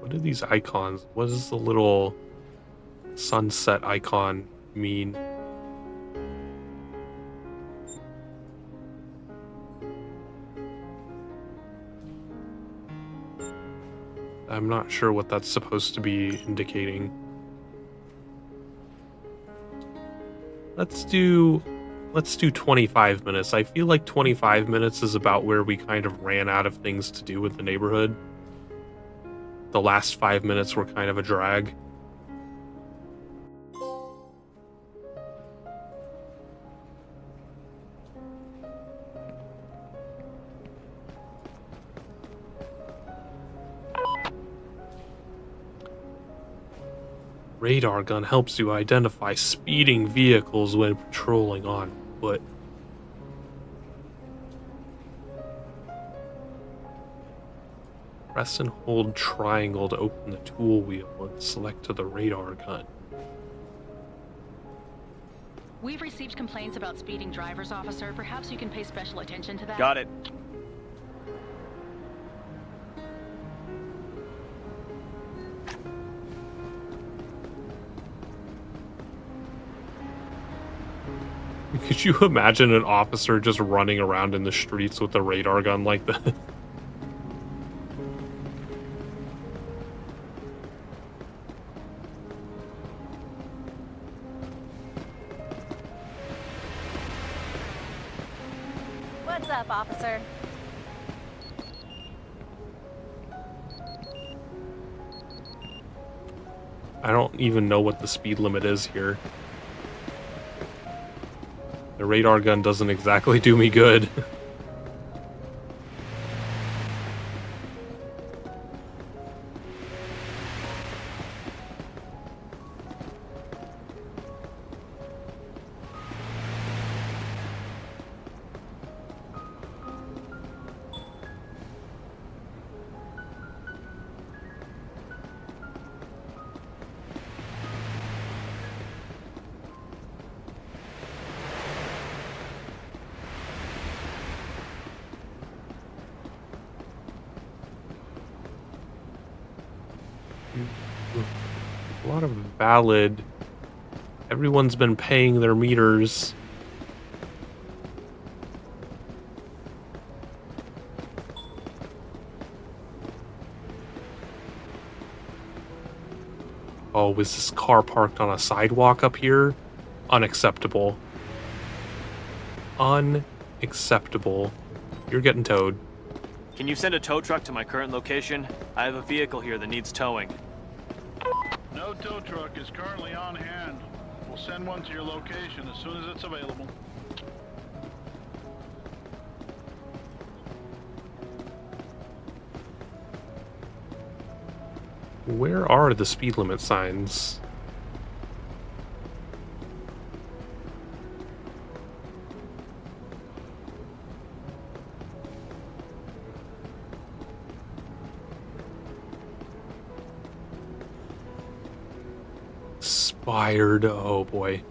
What are these icons? What does the little sunset icon mean? I'm not sure what that's supposed to be indicating. Let's do 25 minutes. I feel like 25 minutes is about where we kind of ran out of things to do with the neighborhood. The last 5 minutes were kind of a drag. Radar gun helps you identify speeding vehicles when patrolling on foot. Press and hold triangle to open the tool wheel and select to the radar gun. We've received complaints about speeding drivers, officer. Perhaps you can pay special attention to that. Got it. Could you imagine an officer just running around in the streets with a radar gun like that? up, officer. I don't even know what the speed limit is here. The radar gun doesn't exactly do me good. A lot of valid. Everyone's been paying their meters. Oh, was this car parked on a sidewalk up here? Unacceptable. Unacceptable. You're getting towed. Can you send a tow truck to my current location? I have a vehicle here that needs towing. No tow truck is currently on hand. We'll send one to your location as soon as it's available. Where are the speed limit signs? Expired. Oh boy.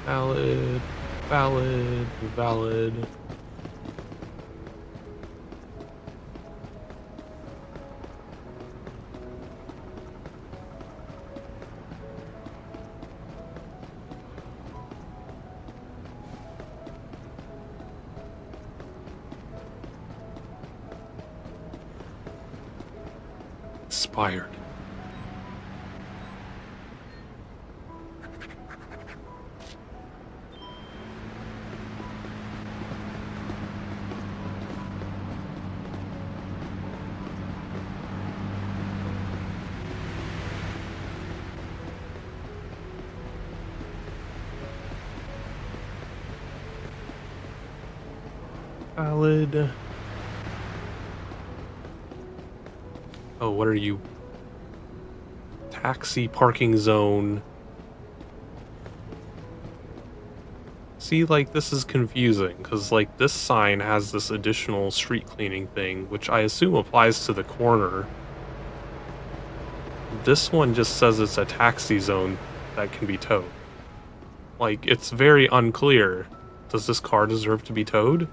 Valid, valid, valid. Expired. Valid. Oh, what are you? Taxi parking zone. See, like, this is confusing, because, like, this sign has this additional street cleaning thing, which I assume applies to the corner. This one just says it's a taxi zone that can be towed. Like, it's very unclear. Does this car deserve to be towed?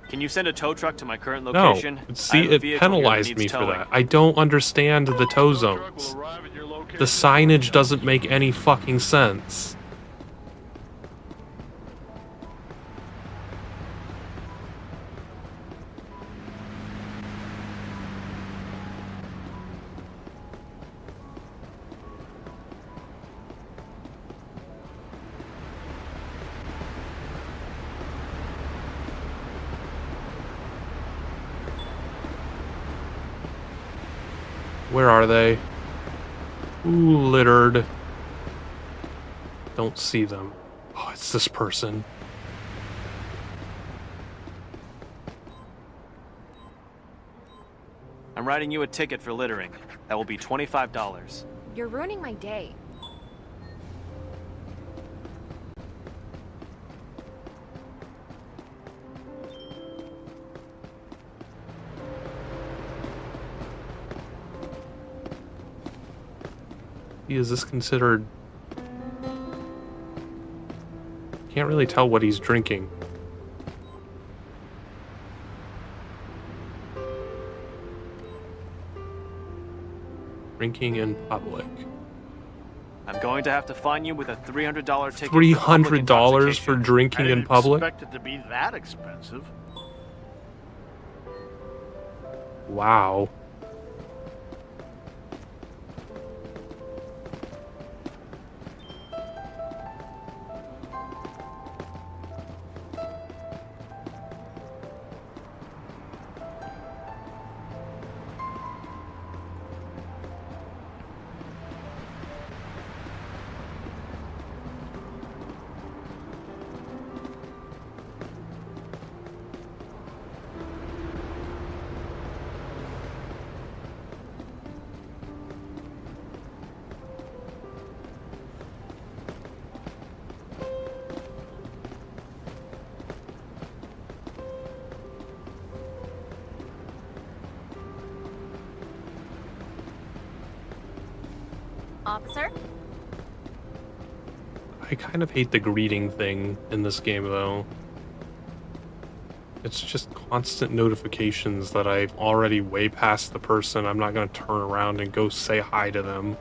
Can you send a tow truck to my current No. location? See, it penalized me for that. I don't understand the tow zones. The signage doesn't make any fucking sense. Where are they? Ooh, littered. Don't see them. Oh, it's this person. I'm writing you a ticket for littering. That will be $25. You're ruining my day. Is this considered... Can't really tell what he's drinking. Drinking in public. I'm going to have to fine you with a $300 ticket. $300 for I drinking didn't in public? expect it to be that expensive. Wow. Officer? I kind of hate the greeting thing in this game, though. It's just constant notifications that I'm already way past the person. I'm not going to turn around and go say hi to them.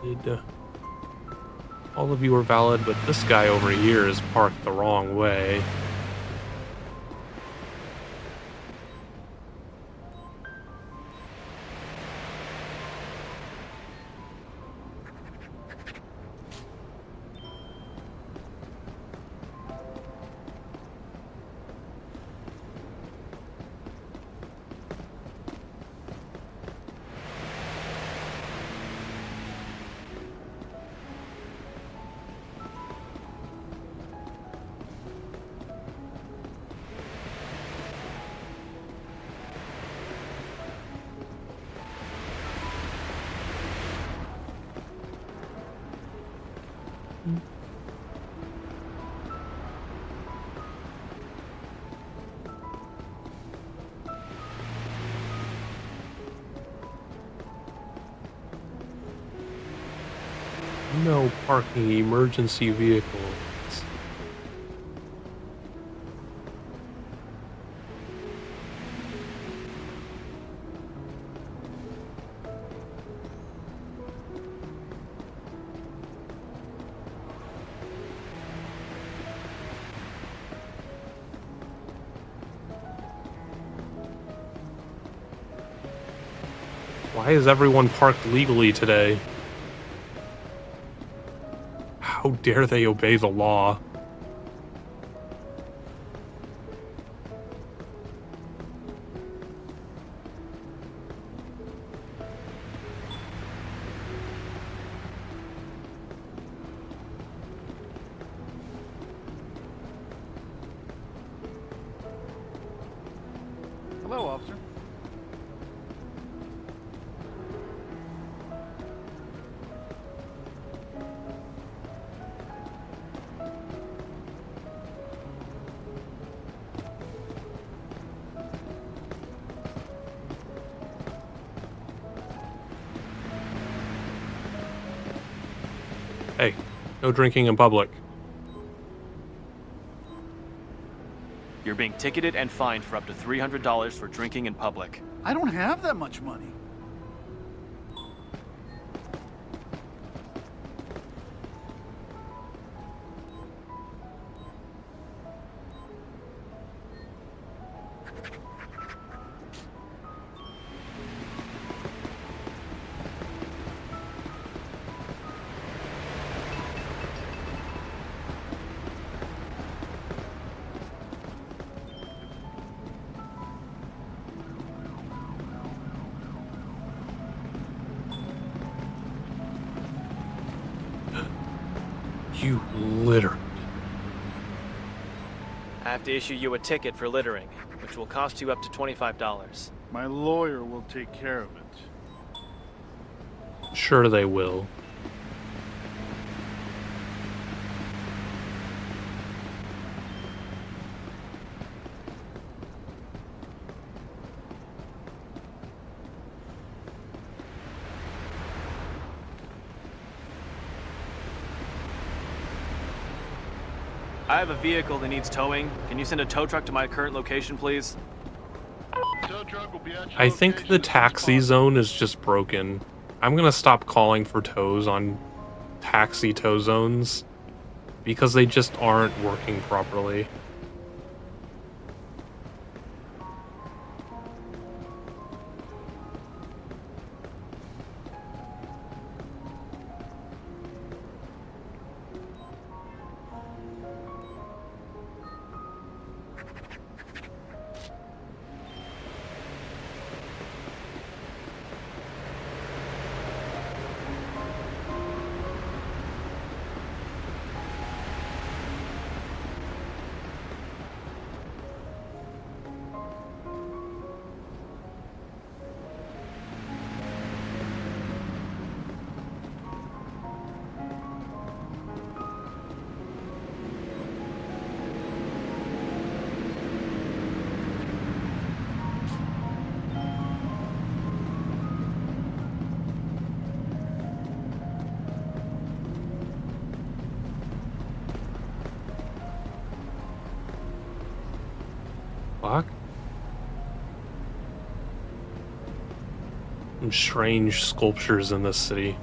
Valid. All of you are valid, but this guy over here is parked the wrong way. No parking emergency vehicles. Why is everyone parked legally today? How dare they obey the law? Hello, officer. Hey, no drinking in public. You're being ticketed and fined for up to $300 for drinking in public. I don't have that much money. You littered. I have to issue you a ticket for littering, which will cost you up to $25. My lawyer will take care of it. Sure they will. I have a vehicle that needs towing. Can you send a tow truck to my current location, please? Tow truck will be at your I think location the as soon as taxi possible. zone is just broken. I'm gonna stop calling for tows on taxi tow zones because they just aren't working properly. Fuck. Some strange sculptures in this city.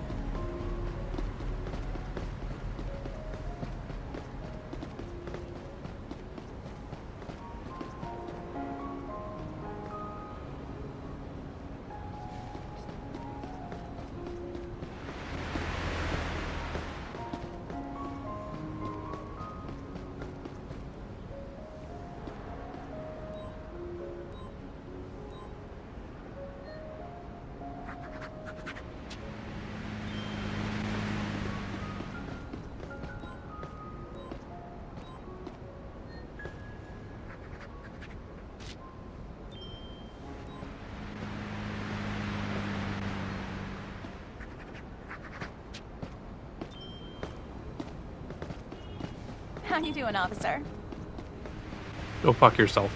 How you doing, officer? Go fuck yourself.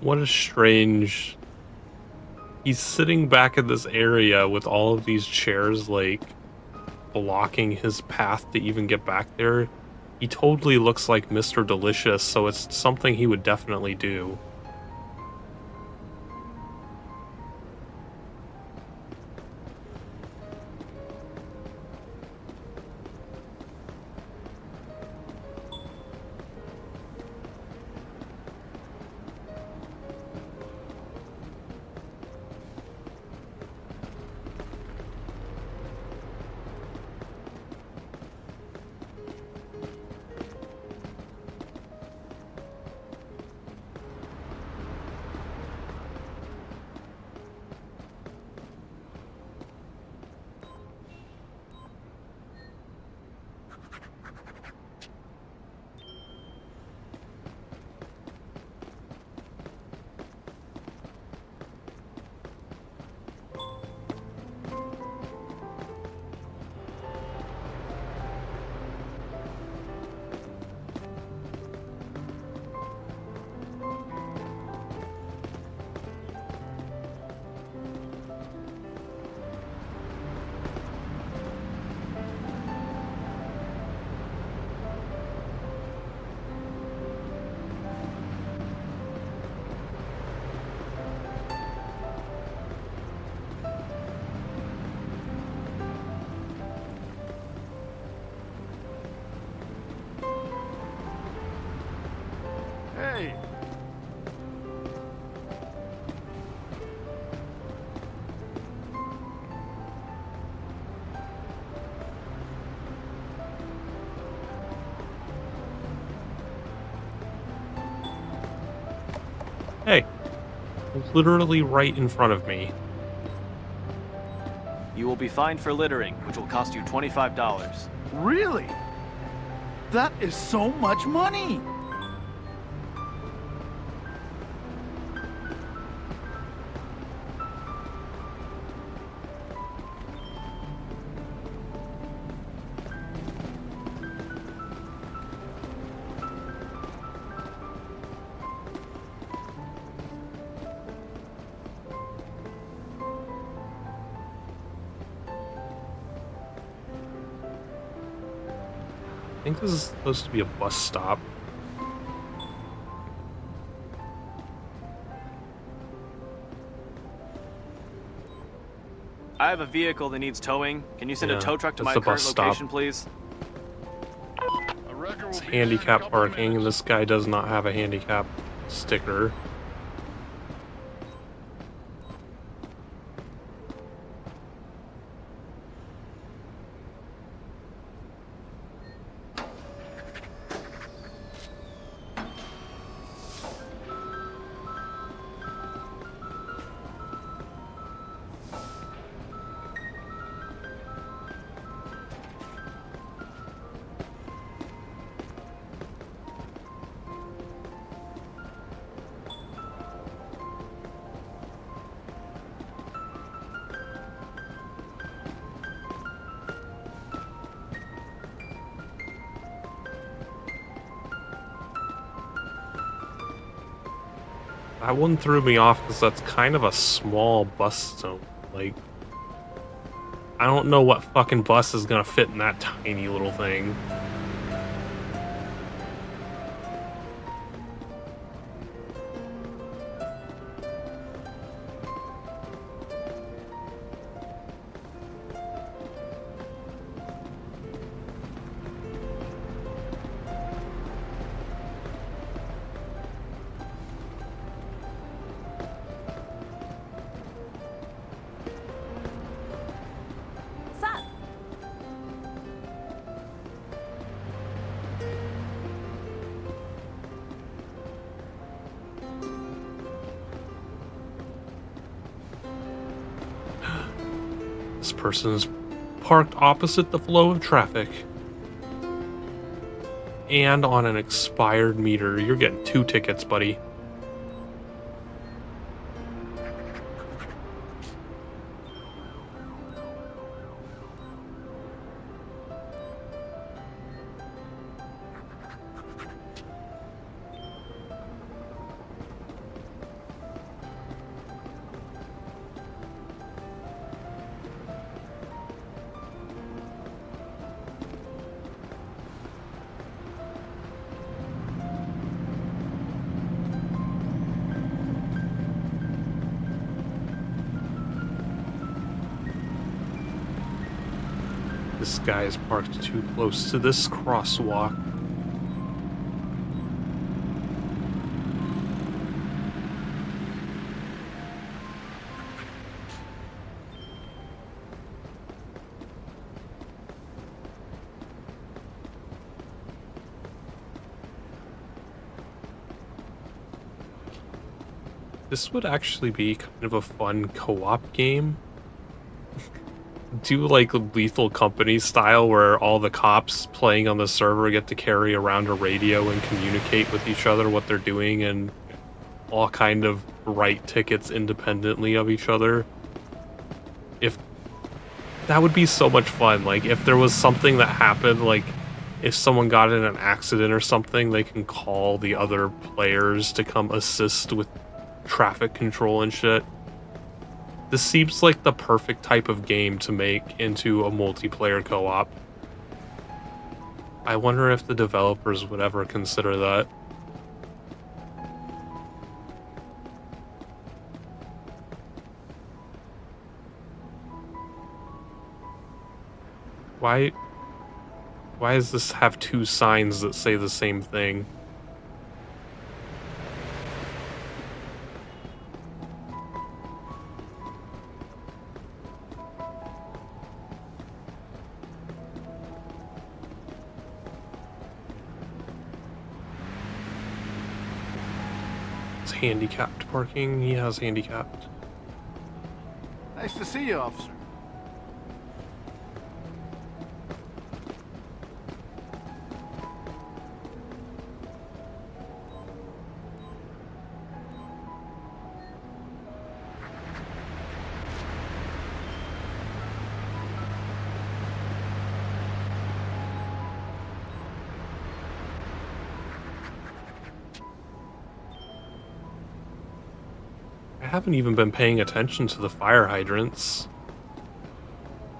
What a strange... He's sitting back in this area with all of these chairs, like, blocking his path to even get back there. He totally looks like Mr. Delicious, so it's something he would definitely do. Really? Hey, literally right in front of me. You will be fined for littering, which will cost you $25. Really? That is so much money! I think this is supposed to be a bus stop. I have a vehicle that needs towing. Can you send Yeah, a tow truck to that's my the current bus stop. location, please? A wrecker will It's be there in a handicap couple of parking, and minutes. this guy does not have a handicap sticker. That one threw me off because that's kind of a small bus zone. Like, I don't know what fucking bus is gonna fit in that tiny little thing. Sup? This person is parked opposite the flow of traffic. And on an expired meter. You're getting 2 tickets, buddy. This guy is parked too close to this crosswalk. This would actually be kind of a fun co-op game. Do like Lethal Company style where all the cops playing on the server get to carry around a radio and communicate with each other what they're doing and all kind of write tickets independently of each other. If that would be so much fun. Like if there was something that happened, like if someone got in an accident or something, they can call the other players to come assist with traffic control and shit. This seems like the perfect type of game to make into a multiplayer co-op. I wonder if the developers would ever consider that. Why does this have 2 signs that say the same thing? It's handicapped parking. He has handicapped. Nice to see you, officer. I haven't even been paying attention to the fire hydrants.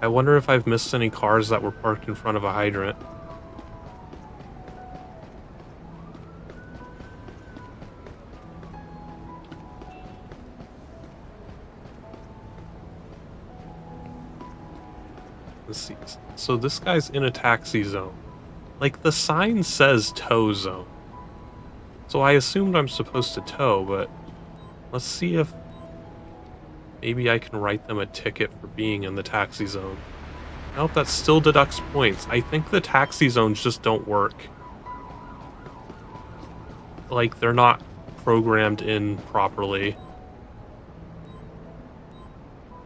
I wonder if I've missed any cars that were parked in front of a hydrant. Let's see. So this guy's in a taxi zone. Like, the sign says tow zone. So I assumed I'm supposed to tow, but let's see if maybe I can write them a ticket for being in the taxi zone. Nope, that still deducts points. I think the taxi zones just don't work. Like, they're not programmed in properly.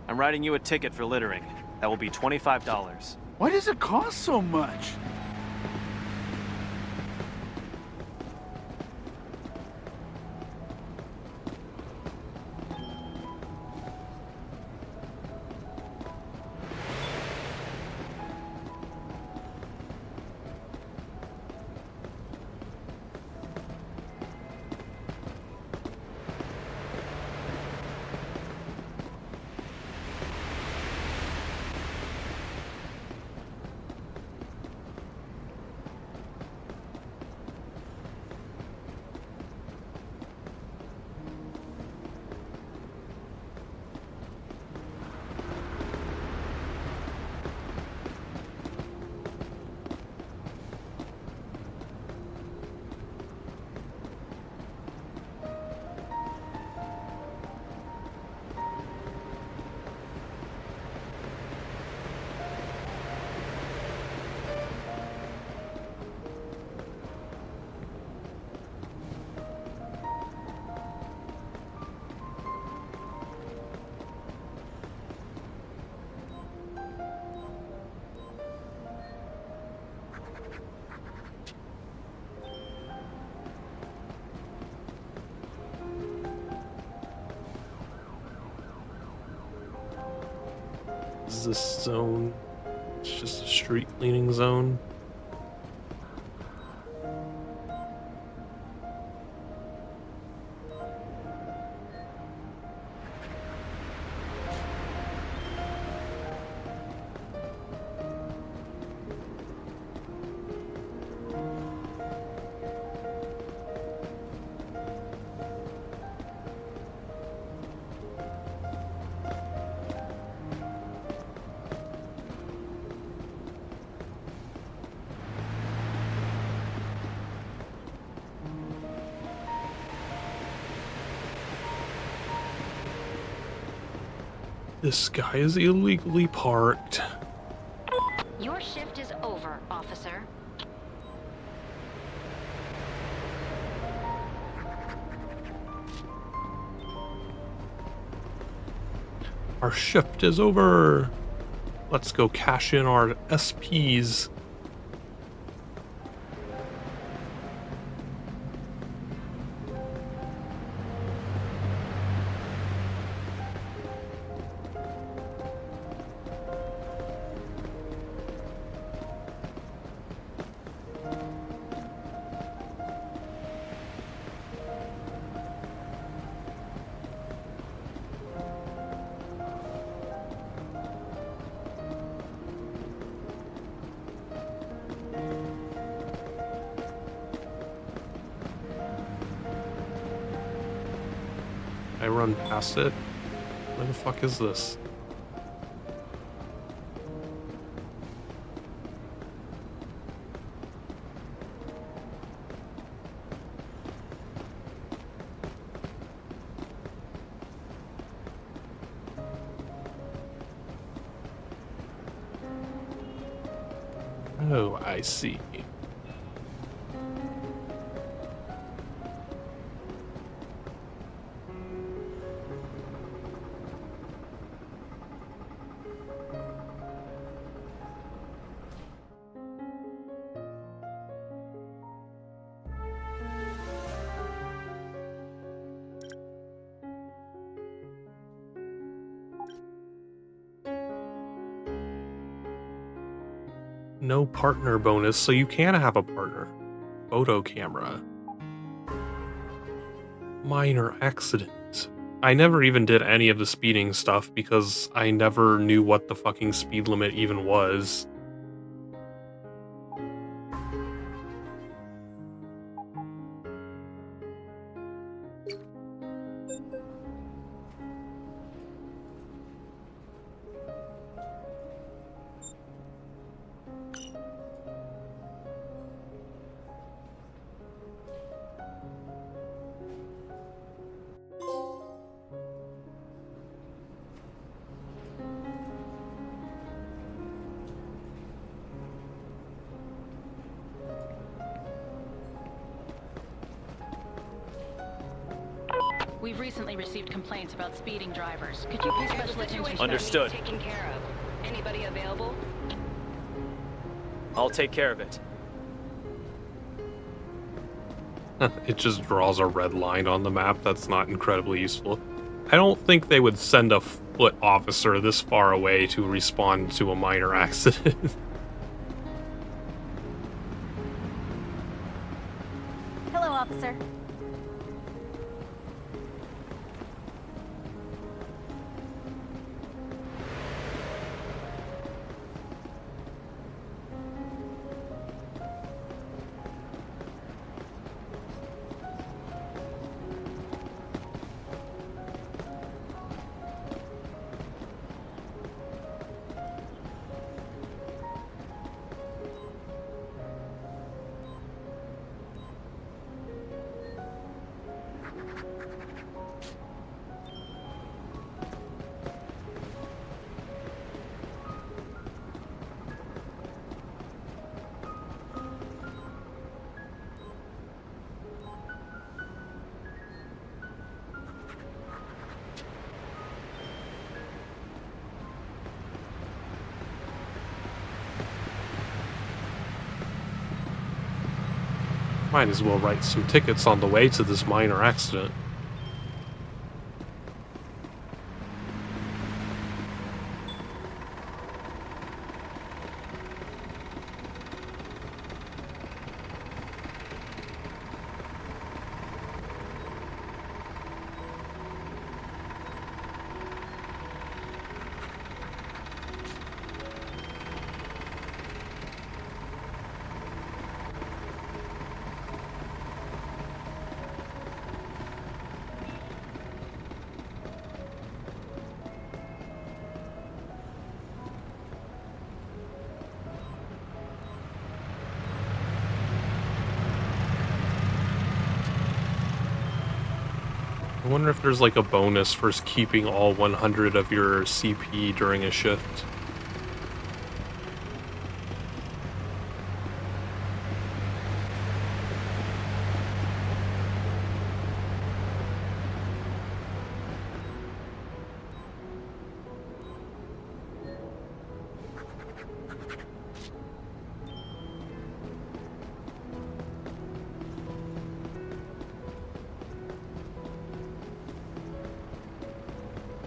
I'm writing you a ticket for littering. That will be $25. Why does it cost so much? Is this zone? It's just a street cleaning zone. This guy is illegally parked. Your shift is over, officer. Our shift is over. Let's go cash in our SPs. I run past it. Where the fuck is this? Oh, I see. No partner bonus, so you can have a partner. Photo camera. Minor accident. I never even did any of the speeding stuff because I never knew what the fucking speed limit even was. We've recently received complaints about speeding drivers. Could you pay special attention? Understood. Taken care of. Anybody available? I'll take care of it. It just draws a red line on the map. That's not incredibly useful. I don't think they would send a foot officer this far away to respond to a minor accident. Hello, officer. Might as well write some tickets on the way to this minor accident. I wonder if there's like a bonus for keeping all 100 of your CP during a shift.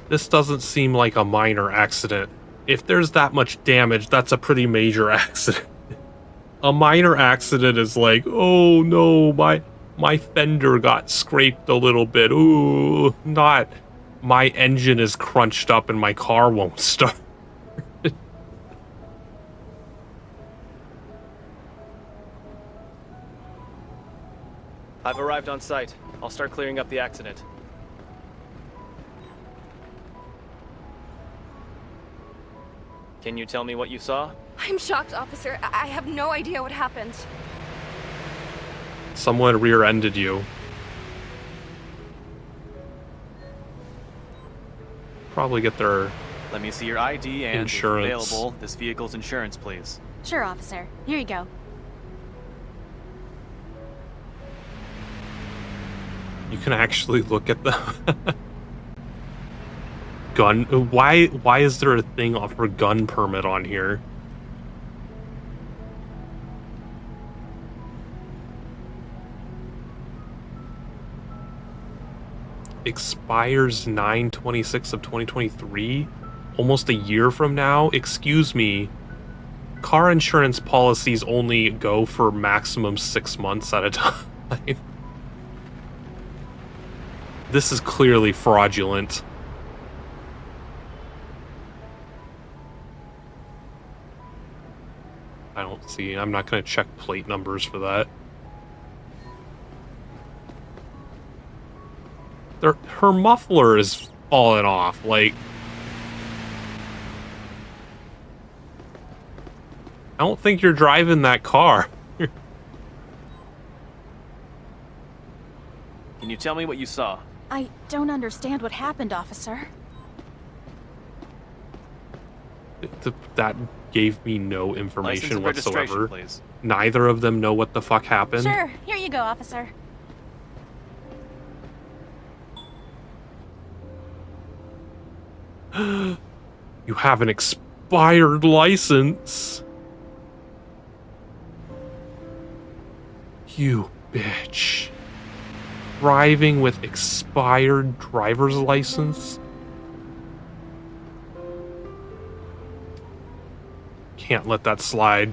This doesn't seem like a minor accident. If there's that much damage, that's a pretty major accident. A minor accident is like, oh no, my fender got scraped a little bit. Ooh, not my engine is crunched up and my car won't start. I've arrived on site. I'll start clearing up the accident. Can you tell me what you saw? I'm shocked, officer. I have no idea what happened. Someone rear-ended you. Probably get their Let me see your ID and, insurance. if available, this vehicle's insurance, please. Sure, officer. Here you go. You can actually look at them. Gun. Why is there a thing for gun permit on here? Expires 9/26 of 2023, almost a year from now. Excuse me, car insurance policies only go for maximum 6 months at a time. This is clearly fraudulent. I don't see. I'm not going to check plate numbers for that. Her muffler is falling off. Like, I don't think you're driving that car. Can you tell me what you saw? I don't understand what happened, officer. That gave me no License information and registration, whatsoever. please. Neither of them know what the fuck happened. Sure, here you go, officer. You have an expired license. You bitch. Driving with expired driver's license? Can't let that slide.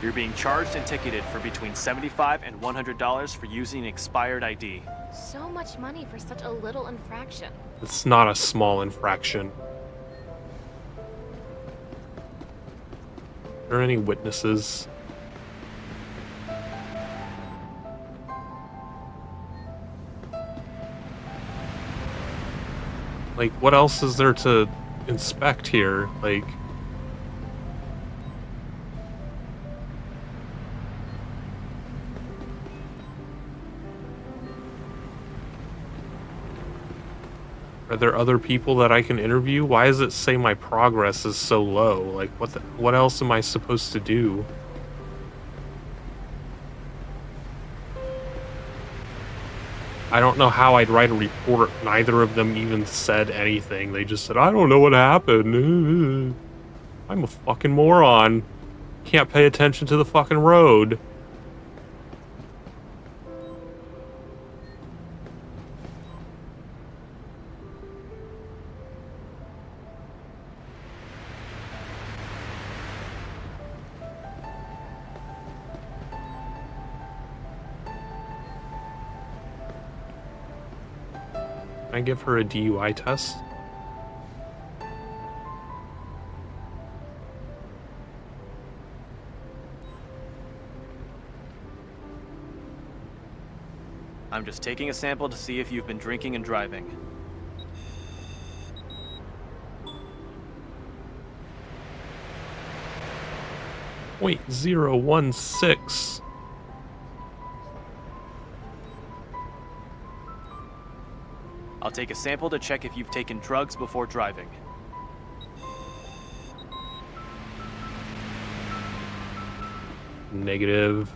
You're being charged and ticketed for between $75 and $100 for using an expired ID. So much money for such a little infraction. It's not a small infraction. Are there any witnesses? Like, what else is there to inspect here? Like, are there other people that I can interview? Why does it say my progress is so low? Like, what else am I supposed to do? I don't know how I'd write a report. Neither of them even said anything. They just said, I don't know what happened. I'm a fucking moron. Can't pay attention to the fucking road. Can I give her a DUI test? I'm just taking a sample to see if you've been drinking and driving. .016. I'll take a sample to check if you've taken drugs before driving. Negative.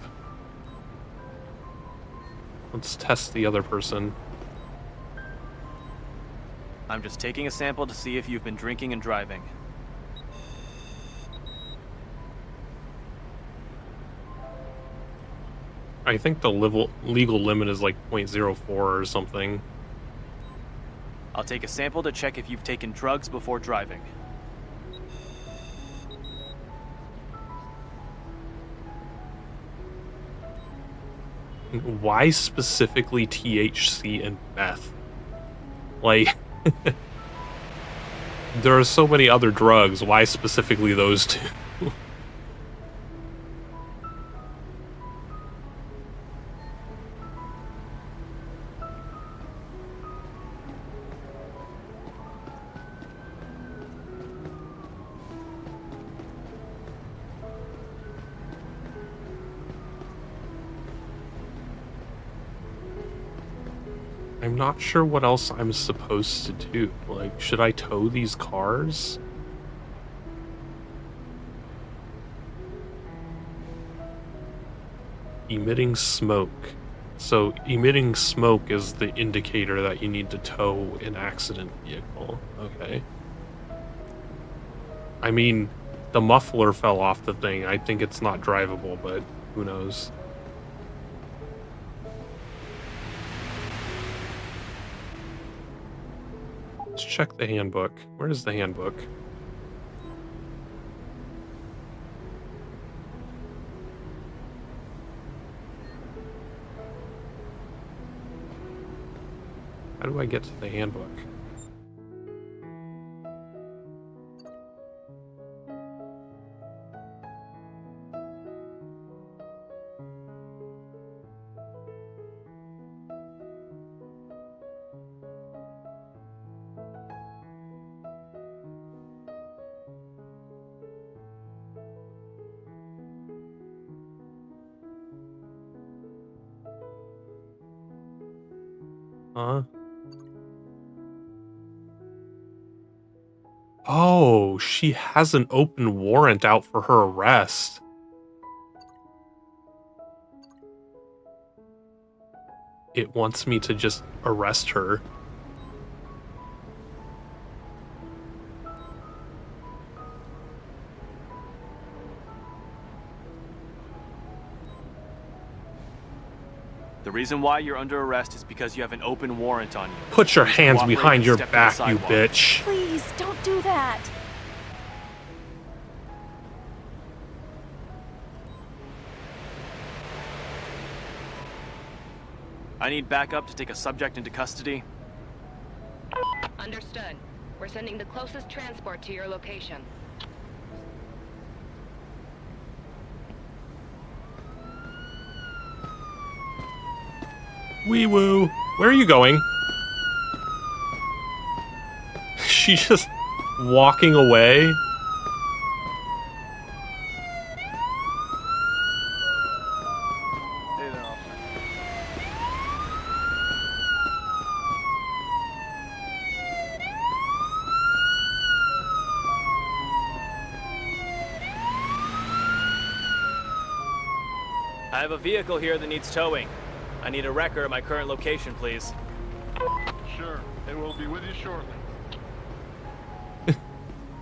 Let's test the other person. I'm just taking a sample to see if you've been drinking and driving. I think the legal limit is like .04 or something. I'll take a sample to check if you've taken drugs before driving. Why specifically THC and meth? Like, there are so many other drugs. Why specifically those two? I'm not sure what else I'm supposed to do. Like, should I tow these cars? Emitting smoke. So, emitting smoke is the indicator that you need to tow an accident vehicle. Okay. I mean, the muffler fell off the thing. I think it's not drivable, but who knows? check the handbook. Where is the handbook? How do I get to the handbook? Huh? Oh, she has an open warrant out for her arrest. It wants me to just arrest her. The reason why you're under arrest is because you have an open warrant on you. Put your Please hands cooperate behind and your step to the back, you sidewalk. bitch. Please, don't do that. I need backup to take a subject into custody. Understood. We're sending the closest transport to your location. Wee woo. Where are you going? She's just walking away. Hey there, officer. I have a vehicle here that needs towing. I need a record of my current location, please. Sure, it will be with you shortly.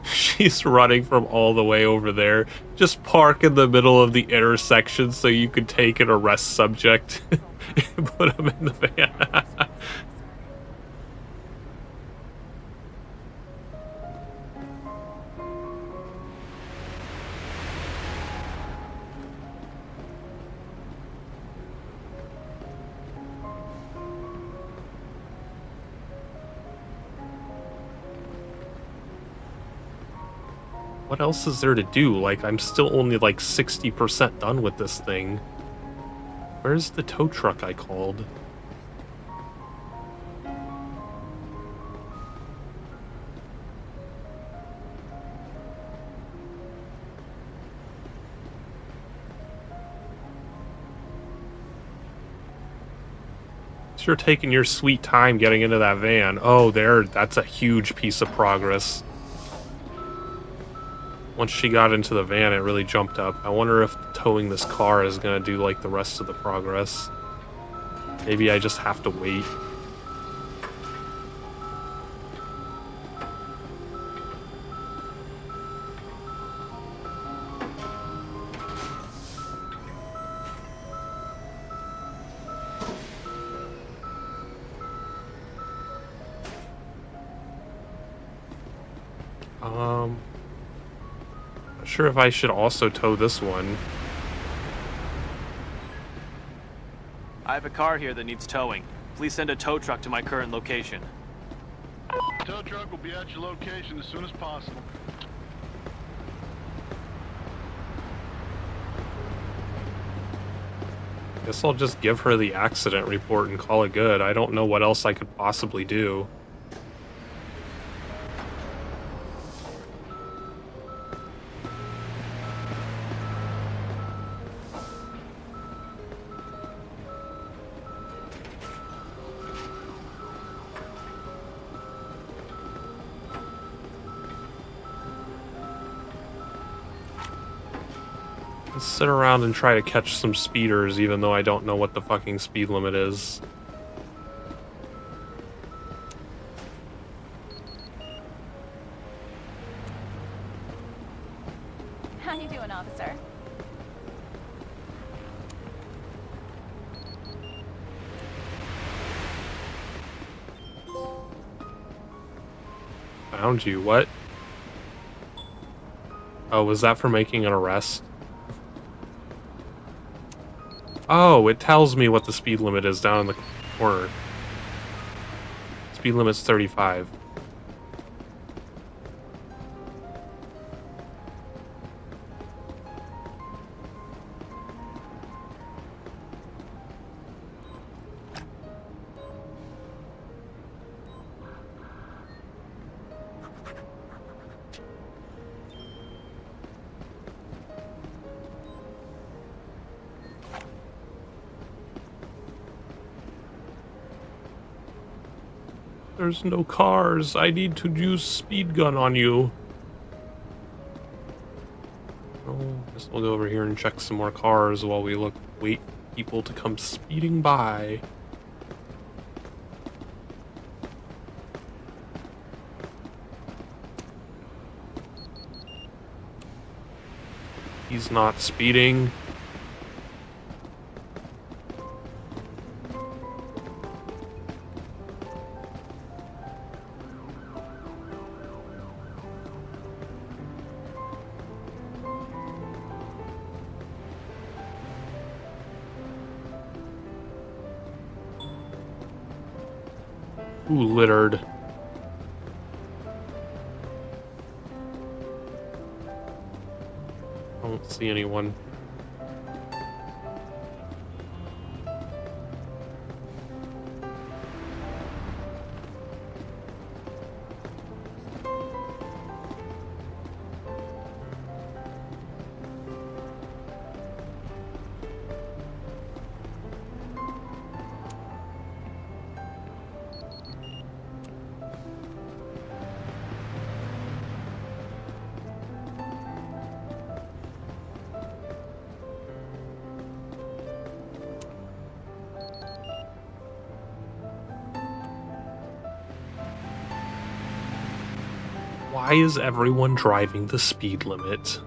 She's running from all the way over there. Just park in the middle of the intersection so you could take an arrest subject and put him in the van. What else is there to do? Like, I'm still only like 60% done with this thing. Where's the tow truck I called? You're taking your sweet time getting into that van. Oh, that's a huge piece of progress. Once she got into the van, it really jumped up. I wonder if towing this car is gonna do like the rest of the progress. Maybe I just have to wait. Not sure if I should also tow this one. I have a car here that needs towing. Please send a tow truck to my current location. Tow truck will be at your location as soon as possible. Guess I'll just give her the accident report and call it good. I don't know what else I could possibly do. Let's sit around and try to catch some speeders, even though I don't know what the fucking speed limit is. How you doing, officer? found you. What? Oh, was that for making an arrest? Oh, it tells me what the speed limit is down in the corner. Speed limit's 35. There's no cars. I need to use speed gun on you. Oh, guess we'll go over here and check some more cars while we wait for people to come speeding by. He's not speeding. Ooh, littered. I don't see anyone. Why is everyone driving the speed limit?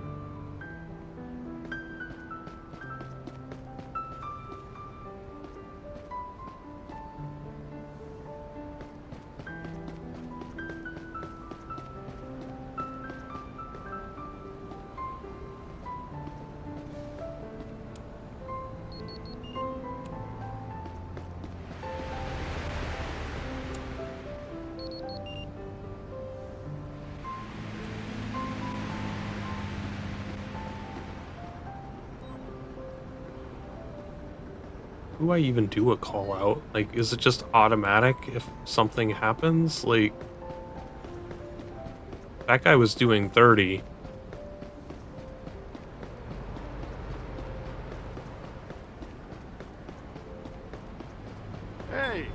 Do I even do a call out? Like, is it just automatic if something happens? Like, that guy was doing 30. Hey!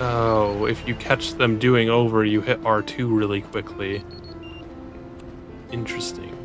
Oh, if you catch them doing over, you hit R2 really quickly. Interesting.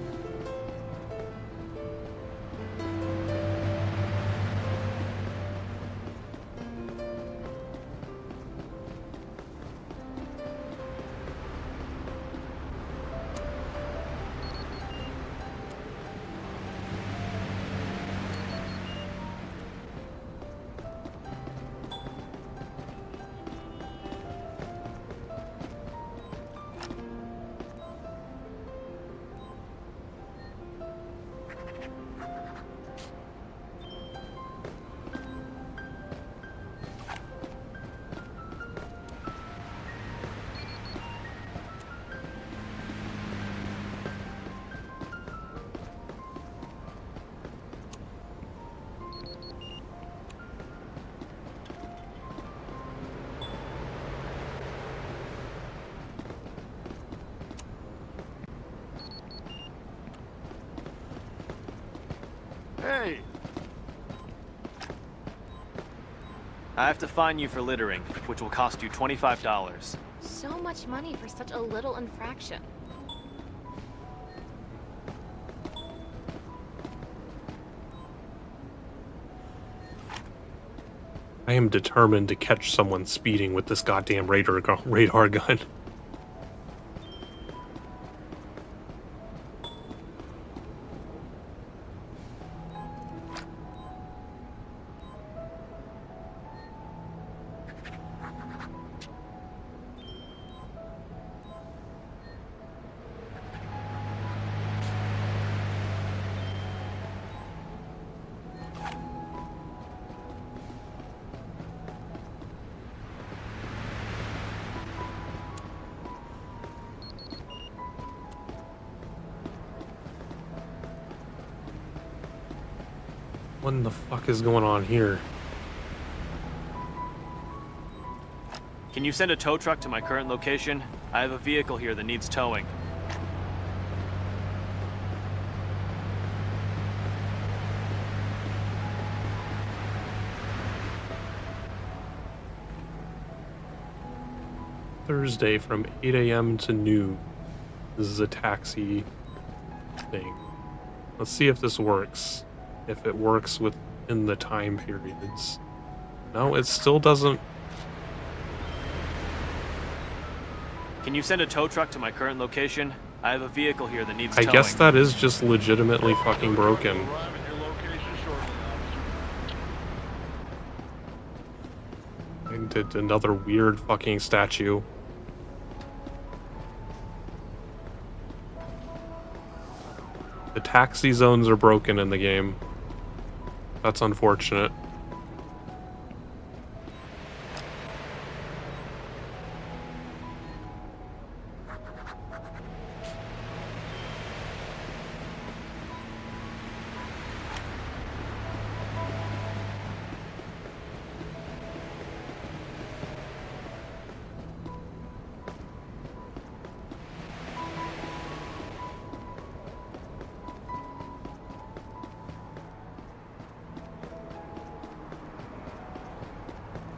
Hey, I have to fine you for littering, which will cost you $25. So much money for such a little infraction. I am determined to catch someone speeding with this goddamn radar gun. What in the fuck is going on here? Can you send a tow truck to my current location? I have a vehicle here that needs towing. Thursday from 8 a.m. to noon. This is a taxi thing. Let's see if this works. If it works within the time periods. No, it still doesn't. Can you send a tow truck to my current location? I have a vehicle here that needs I towing. guess that is just legitimately fucking broken. arrive at your location shortly, officer. And did another weird fucking statue. The taxi zones are broken in the game. That's unfortunate.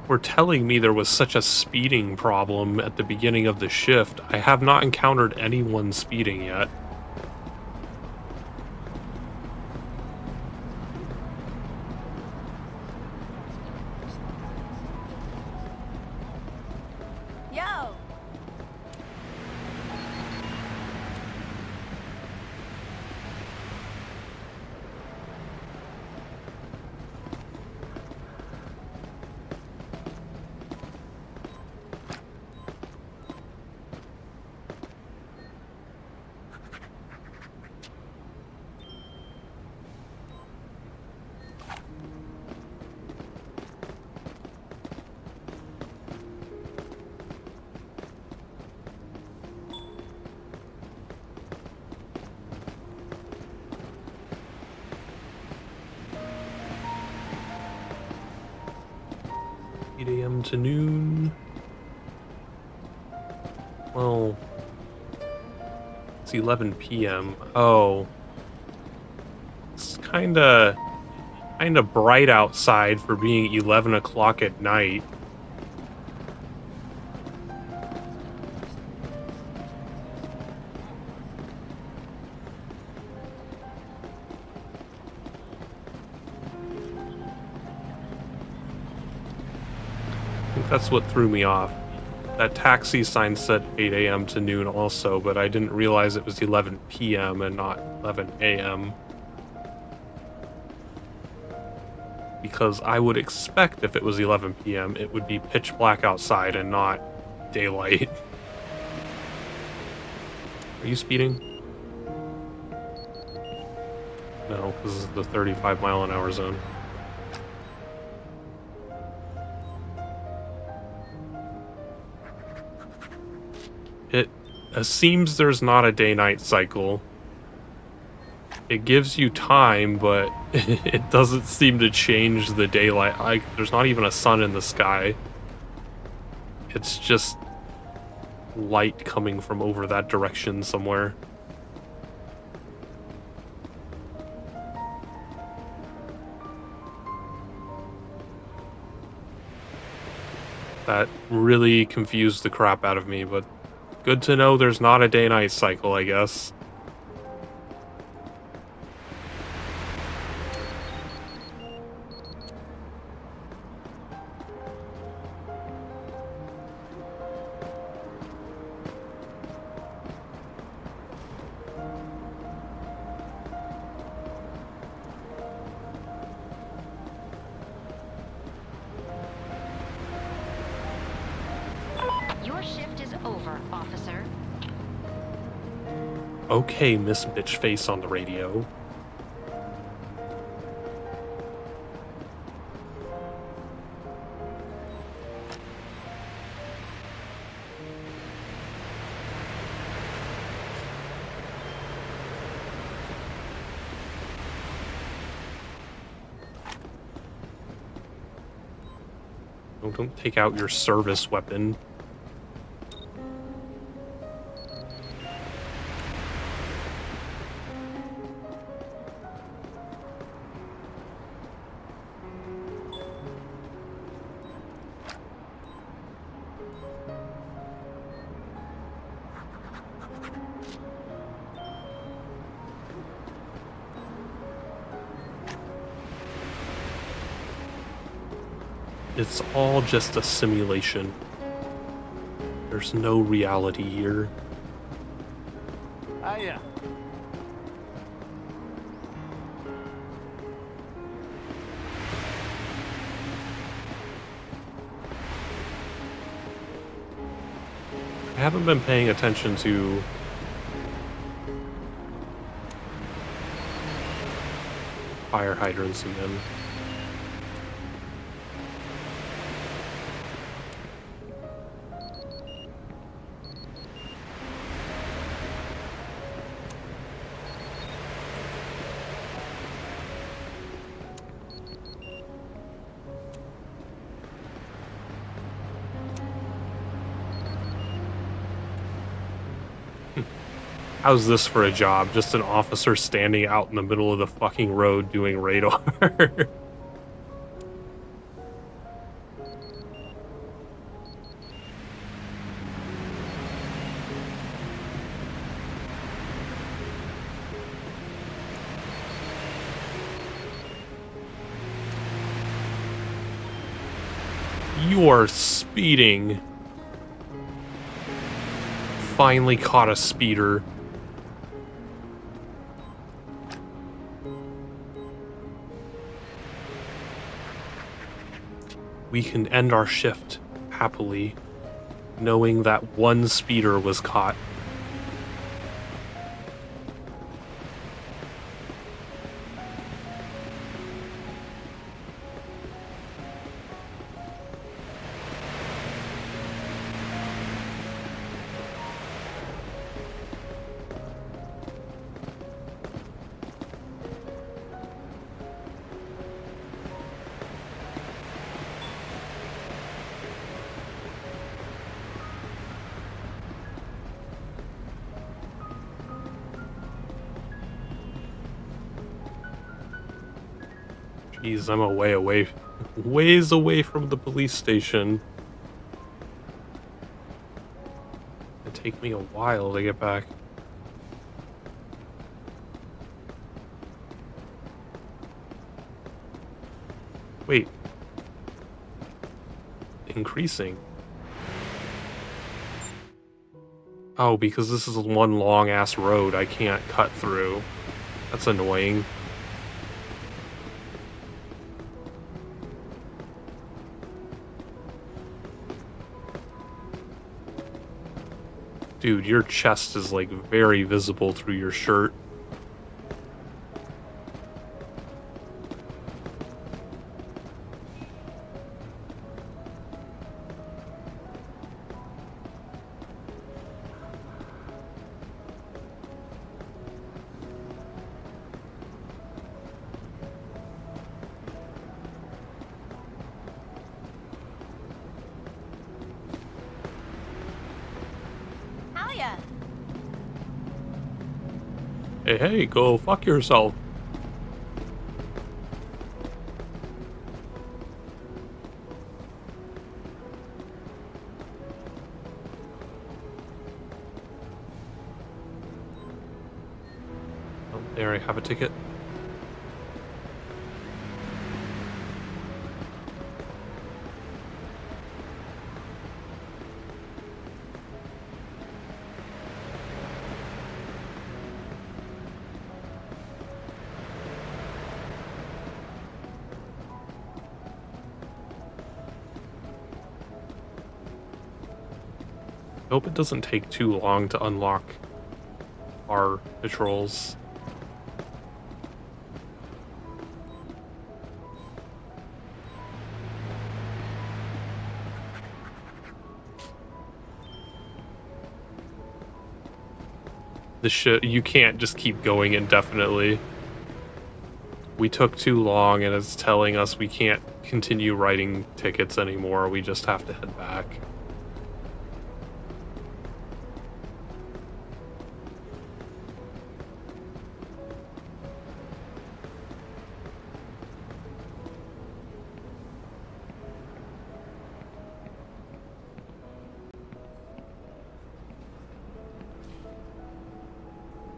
Were telling me there was such a speeding problem at the beginning of the shift. I have not encountered anyone speeding yet. Yo! To noon. Well, it's 11 p.m. Oh, it's kind of bright outside for being 11 o'clock at night. That's what threw me off. That taxi sign said 8 a.m. to noon also, but I didn't realize it was 11 p.m. and not 11 a.m. Because I would expect if it was 11 p.m., it would be pitch black outside and not daylight. Are you speeding? No, because this is the 35-mile-an-hour zone. It seems there's not a day-night cycle. It gives you time, but it doesn't seem to change the daylight. Like, there's not even a sun in the sky. It's just light coming from over that direction somewhere. That really confused the crap out of me, but good to know there's not a day-night cycle, I guess. Your shift is over, officer. Okay, Miss Bitchface on the radio. Oh, don't take out your service weapon. It's all just a simulation. There's no reality here. Hiya. I haven't been paying attention to fire hydrants again. How's this for a job? Just an officer standing out in the middle of the fucking road doing radar. You are speeding. Finally caught a speeder. We can end our shift happily, knowing that one speeder was caught. Jeez, I'm ways away from the police station. It'll take me a while to get back. Wait. Increasing. Oh, because this is one long-ass road I can't cut through. That's annoying. Dude, your chest is like very visible through your shirt. Hey, go fuck yourself. There, I have a ticket. Hope it doesn't take too long to unlock our patrols. You can't just keep going indefinitely. We took too long and it's telling us we can't continue writing tickets anymore. We just have to head back.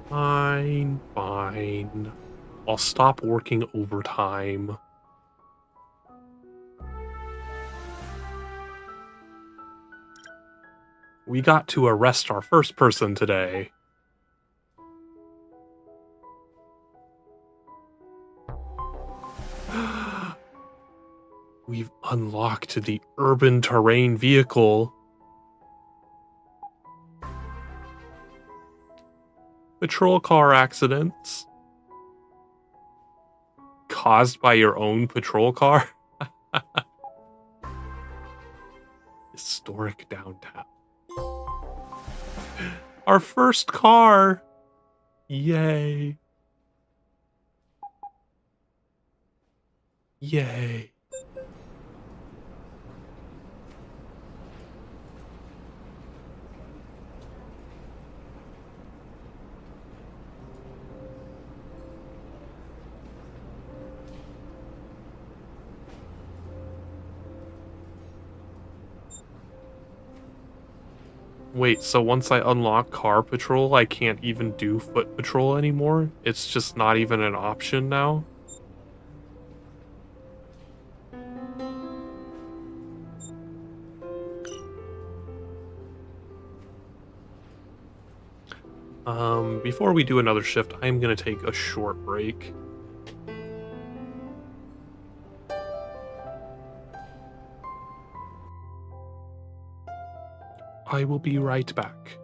Fine, fine. I'll stop working overtime. We got to arrest our first person today. We've unlocked the urban terrain vehicle. Patrol car accidents caused by your own patrol car. Historic downtown. Our first car. Yay. Yay. Wait, so once I unlock car patrol, I can't even do foot patrol anymore? It's just not even an option now? Before we do another shift, I'm gonna take a short break. I will be right back.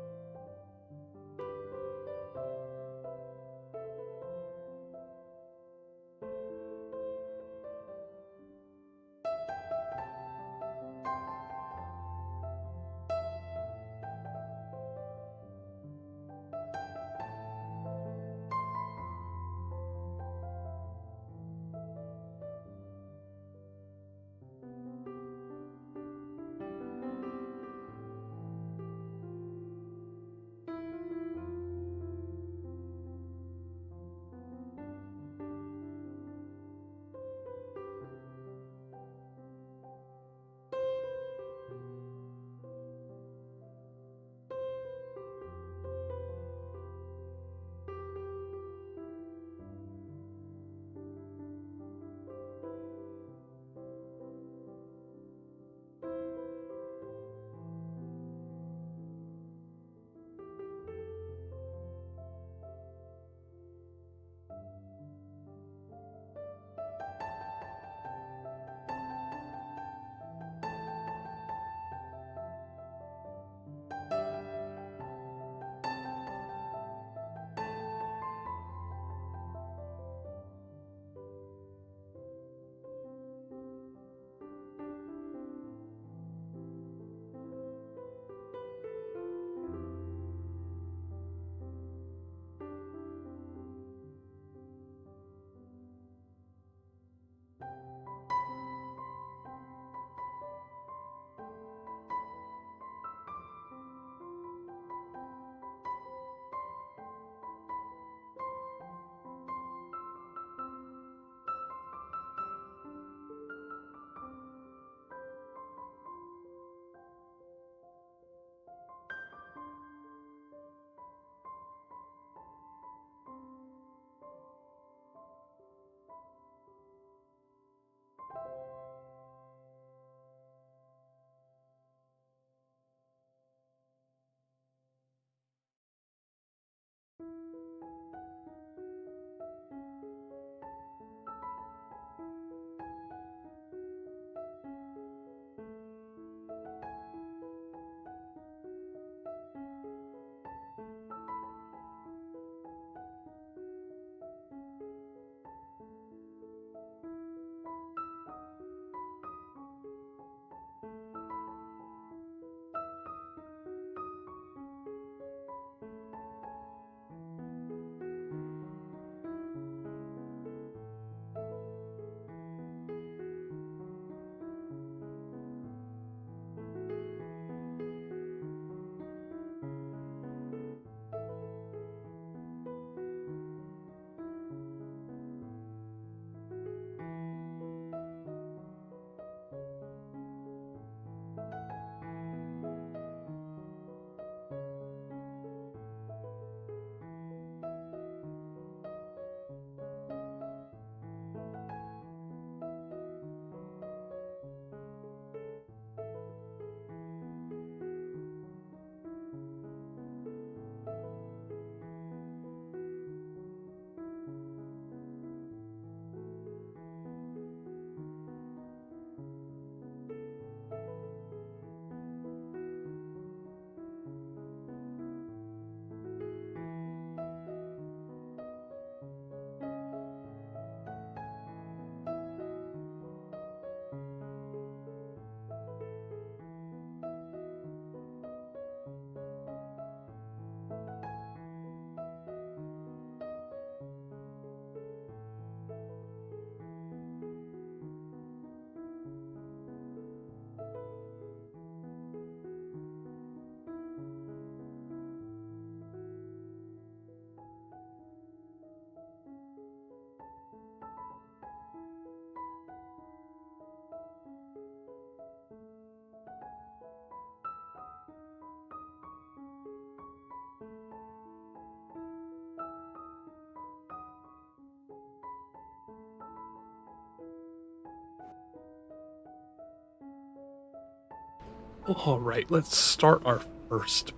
All right, let's start our first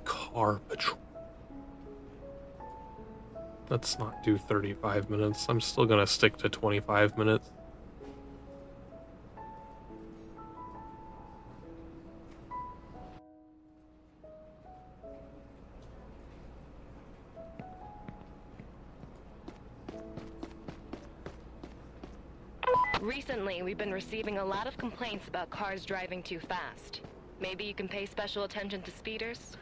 car patrol. Let's not do 35 minutes. I'm still gonna stick to 25 minutes. Recently, we've been receiving a lot of complaints about cars driving too fast. Maybe you can pay special attention to speeders?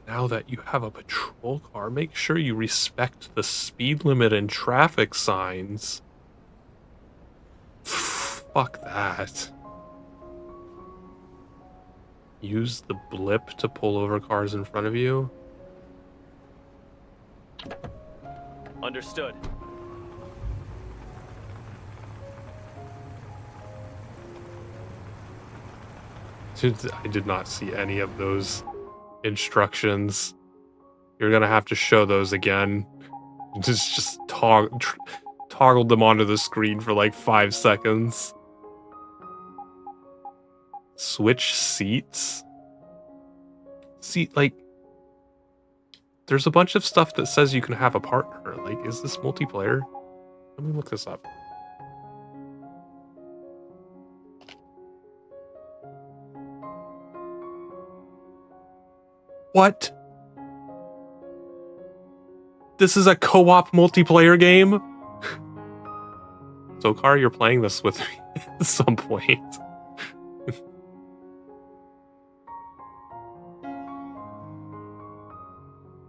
Now that you have a patrol car, make sure you respect the speed limit and traffic signs. Fuck that. Use the blip to pull over cars in front of you. Understood. I did not see any of those instructions. You're gonna have to show those again. Just toggle them onto the screen for like 5 seconds. Switch seats? See, like, there's a bunch of stuff that says you can have a partner. Like, is this multiplayer? Let me look this up. What? This is a co-op multiplayer game? So, Car, you're playing this with me at some point.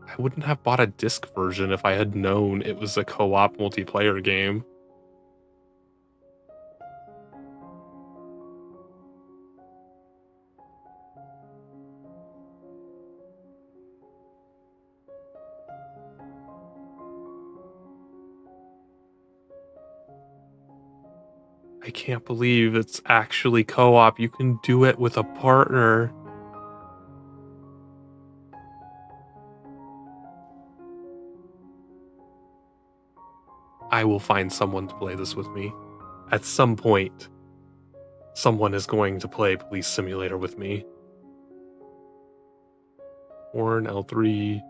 I wouldn't have bought a disc version if I had known it was a co-op multiplayer game. I can't believe it's actually co-op. You can do it with a partner. I will find someone to play this with me. At some point, someone is going to play Police Simulator with me. Horn, L3,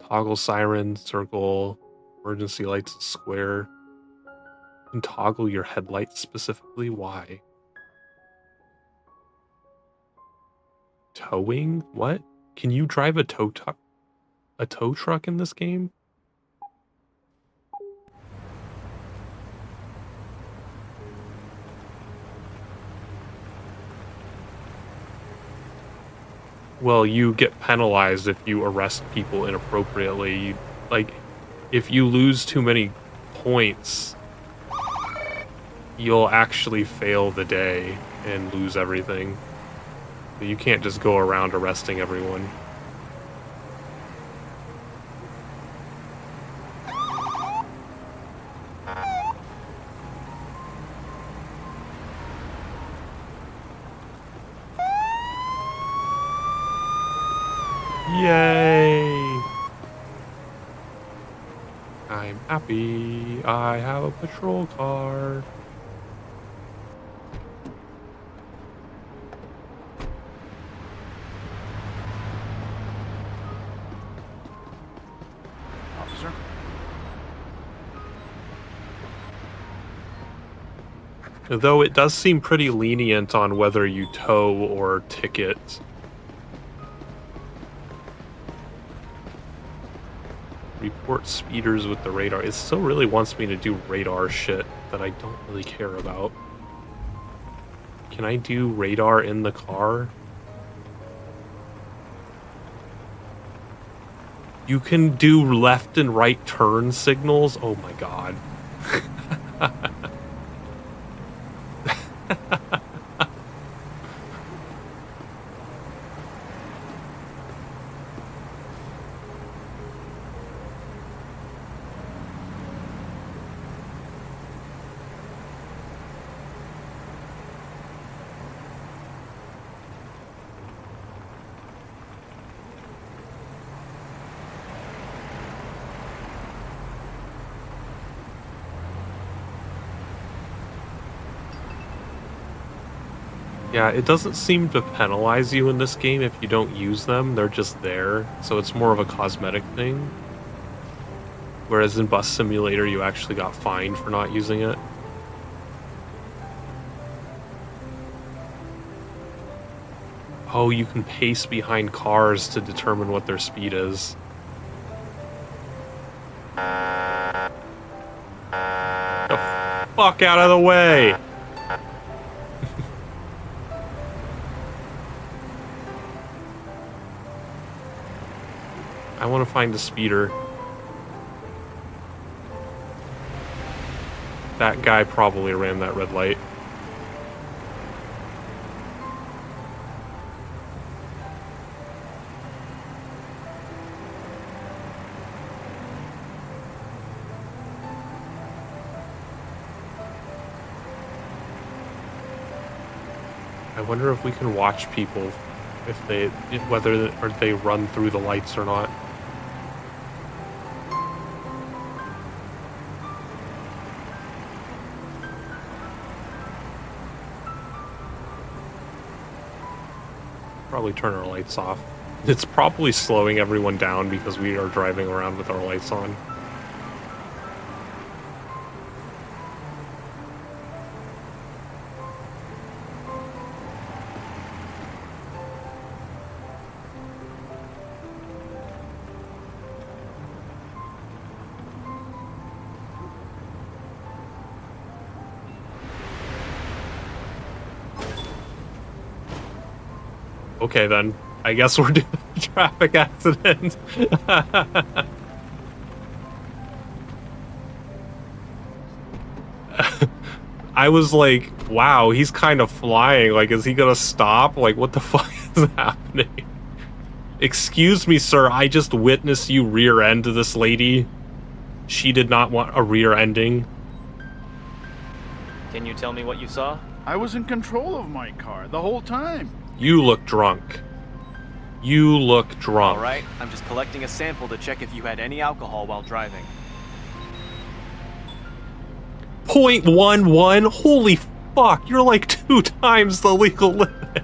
toggle siren, circle, emergency lights, square. You can toggle your headlights specifically. Why? Towing? What? Can you drive a tow truck in this game? Well, you get penalized if you arrest people inappropriately. Like, if you lose too many points, you'll actually fail the day and lose everything. You can't just go around arresting everyone. Yay! I'm happy. I have a patrol car. Officer? Though it does seem pretty lenient on whether you tow or ticket. Report speeders with the radar. It still really wants me to do radar shit that I don't really care about. Can I do radar in the car? You can do left and right turn signals? Oh my god. Yeah, it doesn't seem to penalize you in this game if you don't use them. They're just there, so it's more of a cosmetic thing. Whereas in Bus Simulator, you actually got fined for not using it. Oh, you can pace behind cars to determine what their speed is. The fuck out of the way! I want to find a speeder. That guy probably ran that red light. I wonder if we can watch people, if they, whether or they run through the lights or not. Probably turn our lights off. It's probably slowing everyone down because we are driving around with our lights on. Okay, then. I guess we're doing a traffic accident. I was like, wow, he's kind of flying. Like, is he gonna stop? Like, what the fuck is happening? Excuse me, sir. I just witnessed you rear-end this lady. She did not want a rear ending. Can you tell me what you saw? I was in control of my car the whole time. You look drunk. You look drunk. All right, I'm just collecting a sample to check if you had any alcohol while driving. 0.11? Holy fuck, you're like 2 times the legal limit.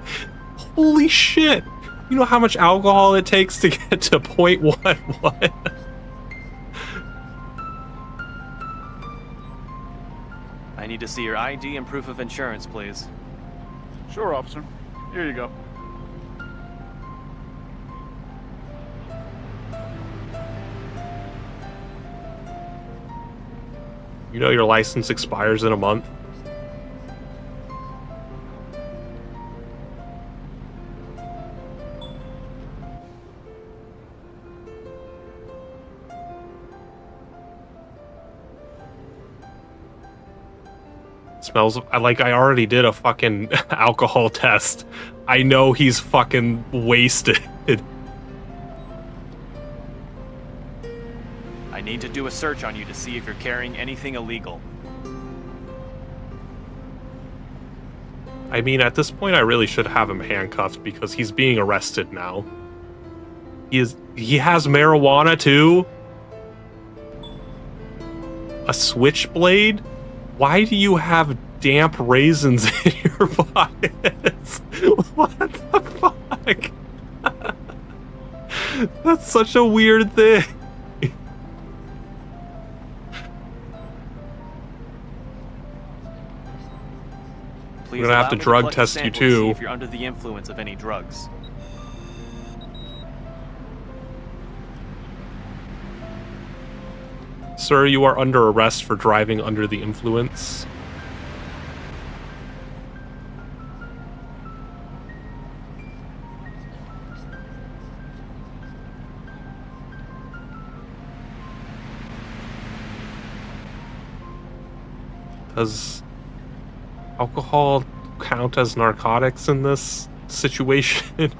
Holy shit. You know how much alcohol it takes to get to 0.11? I need to see your ID and proof of insurance, please. Sure, officer. Here you go. You know your license expires in a month? Smells like I already did a fucking alcohol test. I know he's fucking wasted. I need to do a search on you to see if you're carrying anything illegal. I mean, at this point, I really should have him handcuffed because he's being arrested now. He has marijuana too? A switchblade? Why do you have damp raisins in your pockets? What the fuck? That's such a weird thing. Please We're gonna have allow to me drug collect a test you sample to too. see if you're under the influence of any drugs. Sir, you are under arrest for driving under the influence. Does alcohol count as narcotics in this situation?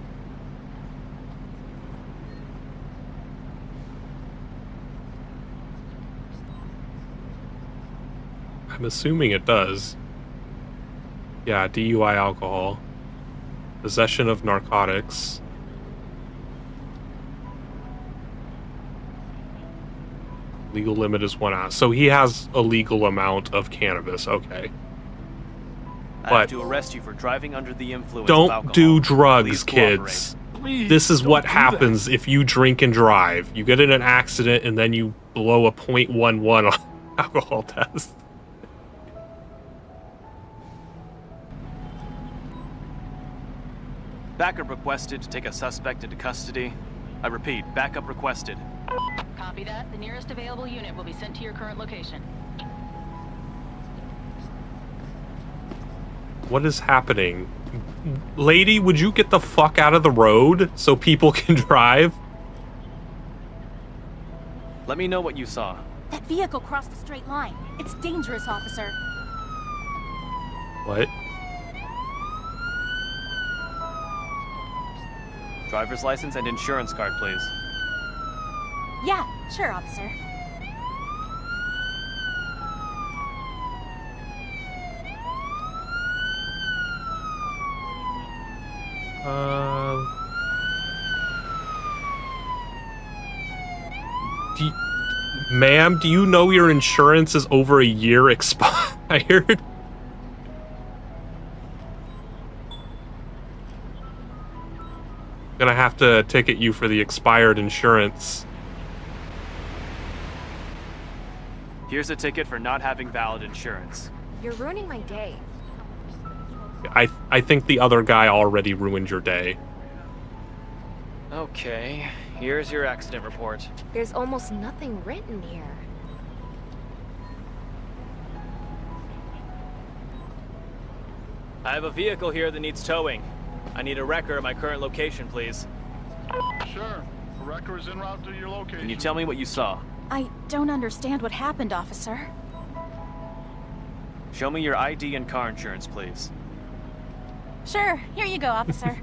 I'm assuming it does. Yeah, DUI alcohol. Possession of narcotics. Legal limit is 1 ounce. So he has a legal amount of cannabis. Okay. I But have to arrest you for driving under the influence of don't alcohol. do drugs, Please cooperate. kids. Please, This is don't what do happens if you drink and drive. You get in an accident and then you blow a .11 on alcohol test. Backup requested to take a suspect into custody. I repeat, backup requested. Copy that. The nearest available unit will be sent to your current location. What is happening? Lady, would you get the fuck out of the road so people can drive? Let me know what you saw. That vehicle crossed a straight line. It's dangerous, officer. What? Driver's license and insurance card, please. Yeah, sure, officer. Ma'am, do you know your insurance is over a year expired? Gonna have to ticket you for the expired insurance. Here's a ticket for not having valid insurance. You're ruining my day. I think the other guy already ruined your day. Okay, here's your accident report. There's almost nothing written here. I have a vehicle here that needs towing. I need a record of my current location, please. Sure. The wrecker is en route to your location. Can you tell me what you saw? I don't understand what happened, officer. Show me your ID and car insurance, please. Sure, here you go, officer.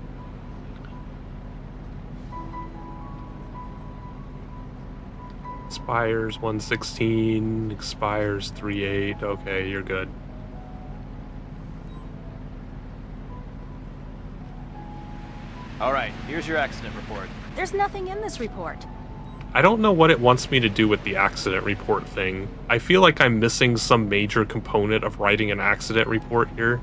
Expires 116, expires 38. Okay, you're good. All right, here's your accident report. There's nothing in this report. I don't know what it wants me to do with the accident report thing. I feel like I'm missing some major component of writing an accident report here.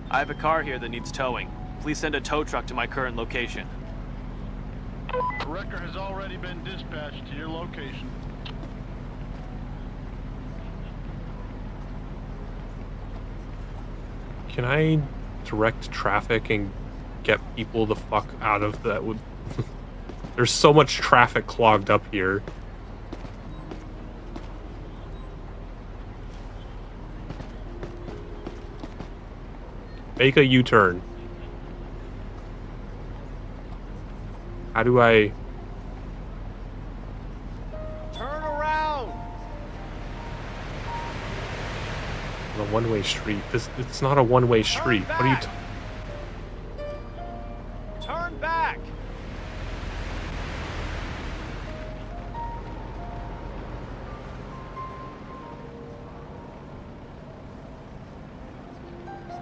I have a car here that needs towing. Please send a tow truck to my current location. The wrecker has already been dispatched to your location. Can I direct traffic and get people the fuck out of that? There's so much traffic clogged up here. Make a U-turn. How do I... Turn around! On a one-way street. It's not a one-way street. What are you... Turn back!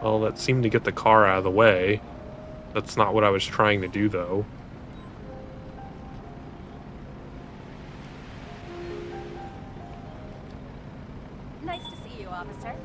Well, that seemed to get the car out of the way. That's not what I was trying to do, though. Nice to see you, officer.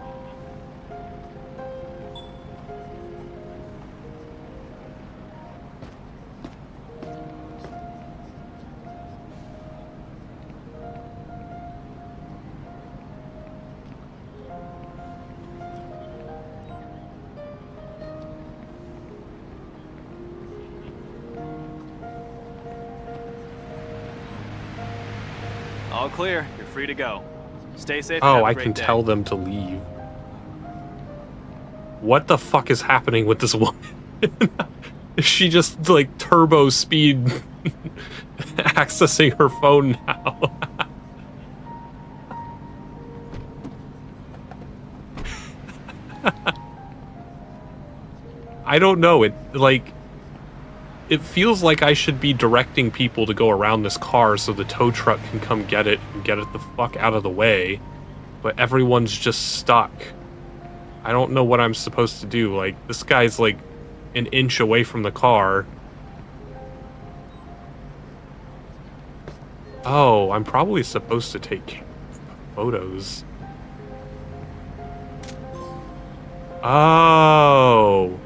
All clear. You're free to go. Stay safe. and Oh, have a I great can day. tell them to leave. What the fuck is happening with this woman? Is she just, like, turbo speed accessing her phone now? I don't know. It feels like I should be directing people to go around this car so the tow truck can come get it and get it the fuck out of the way. But everyone's just stuck. I don't know what I'm supposed to do. Like, this guy's like an inch away from the car. Oh, I'm probably supposed to take photos. Oh.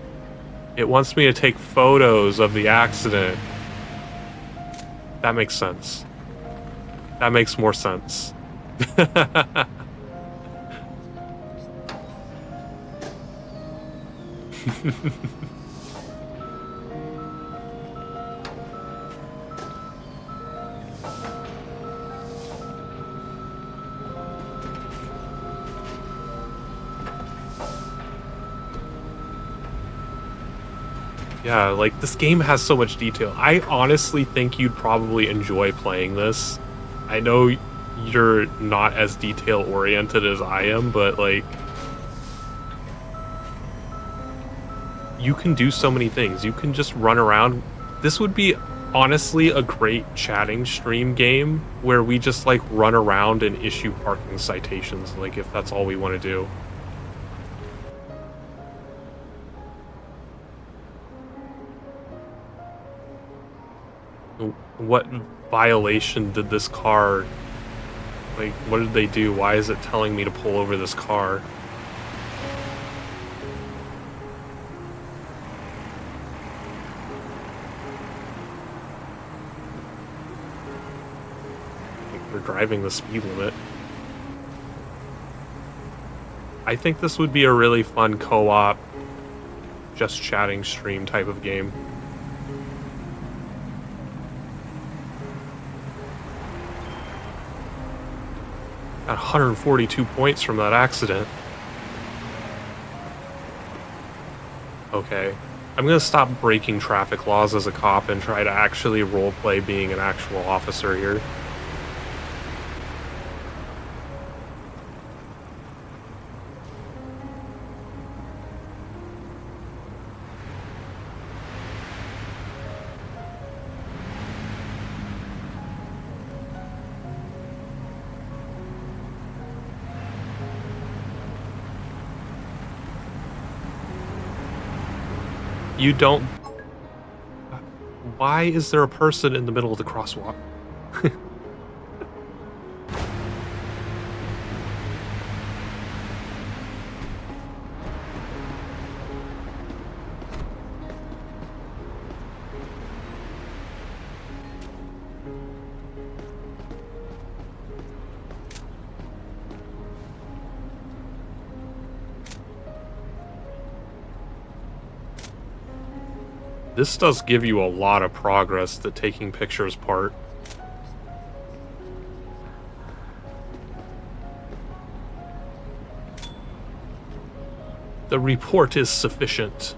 It wants me to take photos of the accident. That makes sense. That makes more sense. Yeah, like, this game has so much detail. I honestly think you'd probably enjoy playing this. I know you're not as detail-oriented as I am, but, like, you can do so many things. You can just run around. This would be, honestly, a great chatting stream game where we just, like, run around and issue parking citations, like, if that's all we want to do. What violation did this car, like, what did they do? Why is it telling me to pull over this car? Like, they're driving the speed limit. I think this would be a really fun co-op, just chatting stream type of game. Got 142 points from that accident. Okay. I'm gonna stop breaking traffic laws as a cop and try to actually roleplay being an actual officer here. You don't... Why is there a person in the middle of the crosswalk? This does give you a lot of progress, the taking pictures part. The report is sufficient.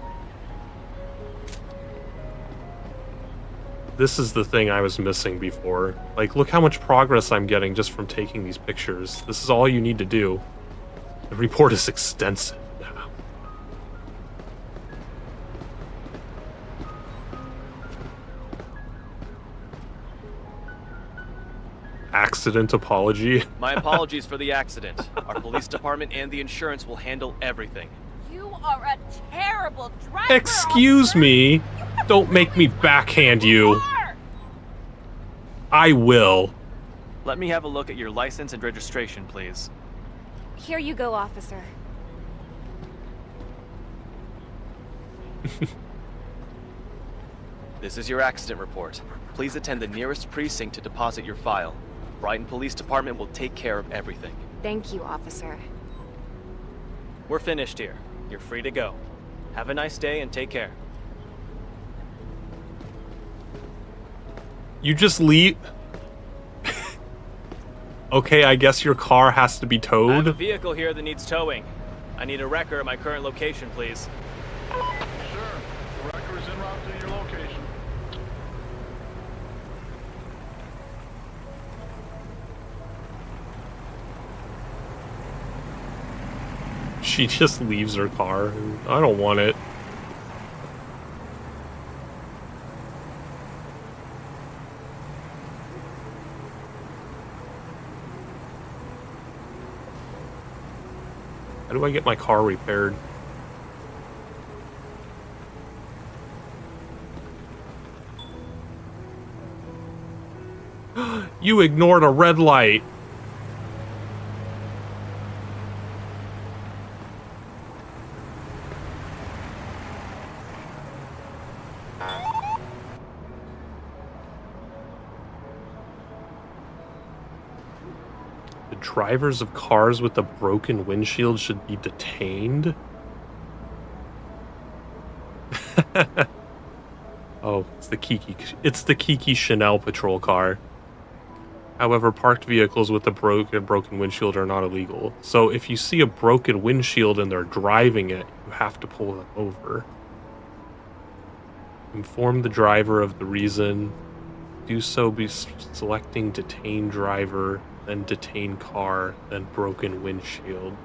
This is the thing I was missing before. Like, look how much progress I'm getting just from taking these pictures. This is all you need to do. The report is extensive now. Accident apology. My apologies for the accident. Our police department and the insurance will handle everything. You are a terrible driver. Excuse officer. me. Don't make me backhand you. I will. Let me have a look at your license and registration, please. Here you go, officer. This is your accident report. Please attend the nearest precinct to deposit your file. Brighton Police Department will take care of everything. Thank you, officer. We're finished here. You're free to go. Have a nice day and take care. You just leave... Okay, I guess your car has to be I have a towed. vehicle here that needs towing. I need a record of my current location, please. Sure. The wrecker is en route to your location. She just leaves her car. I don't want it. How do I get my car repaired? You ignored a red light. drivers of cars with a broken windshield should be detained. Oh, it's the Kiki Chanel patrol car. However, parked vehicles with a broken windshield are not illegal. So if you see a broken windshield and they're driving it, you have to pull them over. Inform the driver of the reason. Do so by selecting detain driver, then detain car, then broken windshield.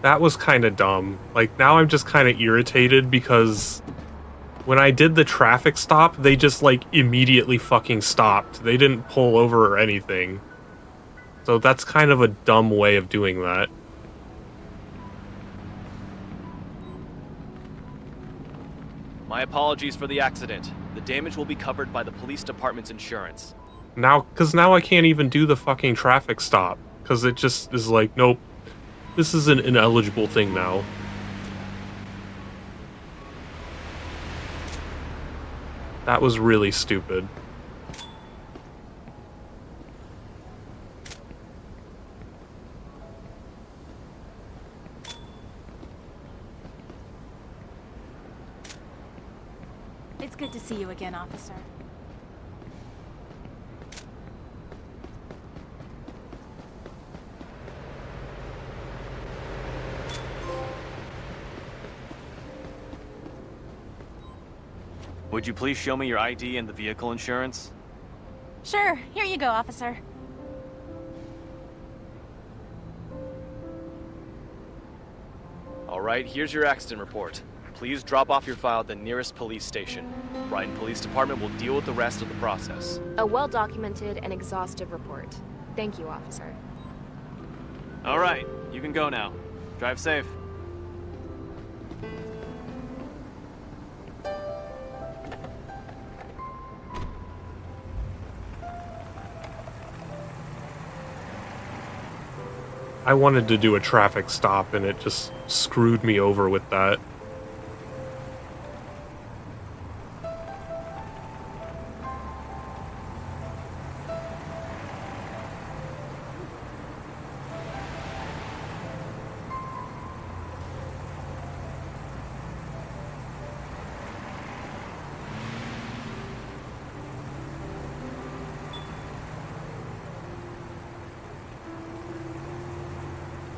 That was kind of dumb. Like, now I'm just kind of irritated because when I did the traffic stop, they just, like, immediately fucking stopped. They didn't pull over or anything. So that's kind of a dumb way of doing that. My apologies for the accident. The damage will be covered by the police department's insurance. Now, because now I can't even do the fucking traffic stop. Because it just is like, nope. This is an ineligible thing now. That was really stupid. It's good to see you again, officer. Would you please show me your ID and the vehicle insurance? Sure, here you go, officer. All right, here's your accident report. Please drop off your file at the nearest police station. Brighton Police Department will deal with the rest of the process. A well-documented and exhaustive report. Thank you, officer. All right, you can go now. Drive safe. I wanted to do a traffic stop and it just screwed me over with that.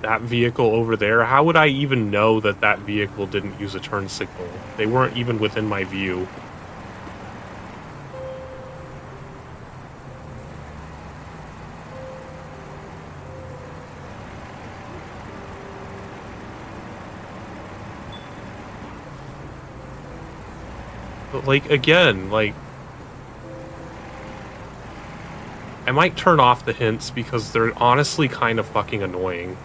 That vehicle over there, how would I even know that that vehicle didn't use a turn signal? They weren't even within my view. But, like, again, like, I might turn off the hints because they're honestly kind of fucking annoying.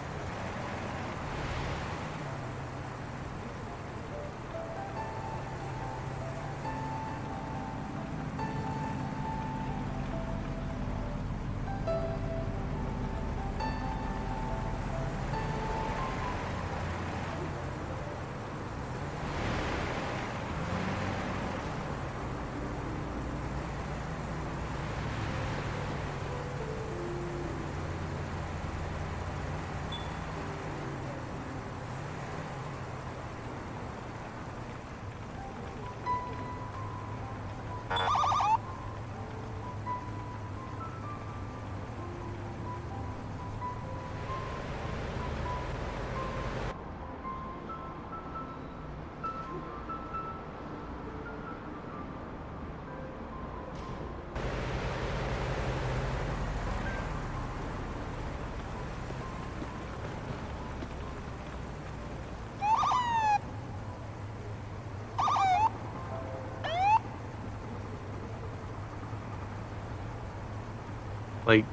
Like,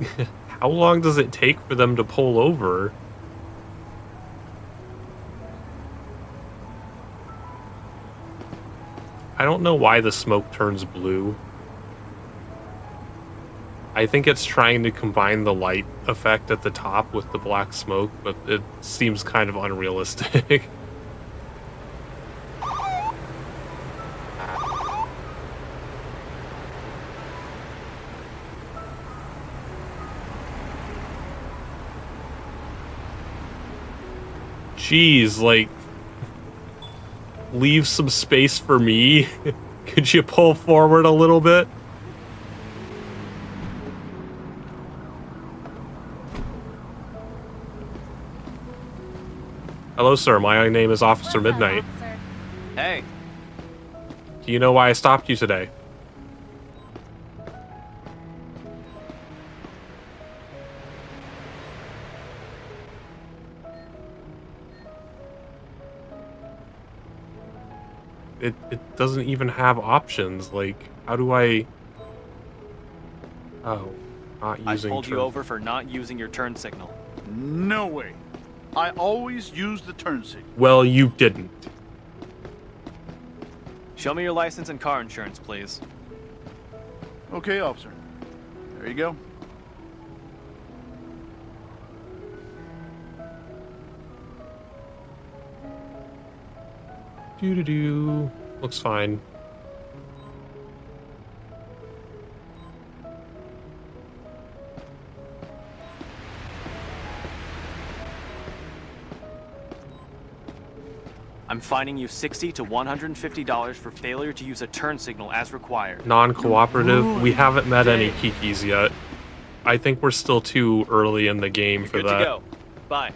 how long does it take for them to pull over? I don't know why the smoke turns blue. I think it's trying to combine the light effect at the top with the black smoke, but it seems kind of unrealistic. Jeez, like, leave some space for me. Could you pull forward a little bit? Hello, sir. My name is Officer Midnight. Hey, Do you know why I stopped you today? It doesn't even have options. Like, how do I... Oh, not I using pulled you turn- over for not using your turn signal. No way. I always use the turn signal. Well, you didn't. Show me your license and car insurance, please. Okay, officer. There you go. Doo-doo-doo. Looks fine. I'm fining you $60 to $150 for failure to use a turn signal as required. Non-cooperative. We haven't met any Dave. Kikis yet. I think we're still too early in the game You're for good that. to go. Bye.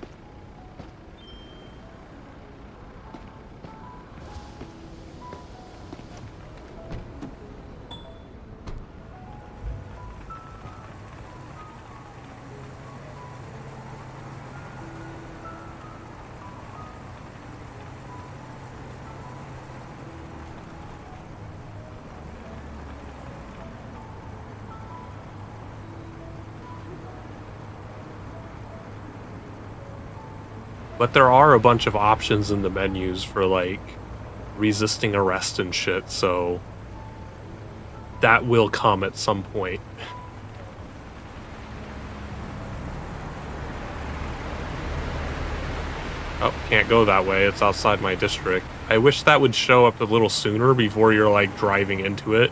But there are a bunch of options in the menus for, like, resisting arrest and shit, so that will come at some point. Oh, can't go that way. It's outside my district. I wish that would show up a little sooner before you're, like, driving into it.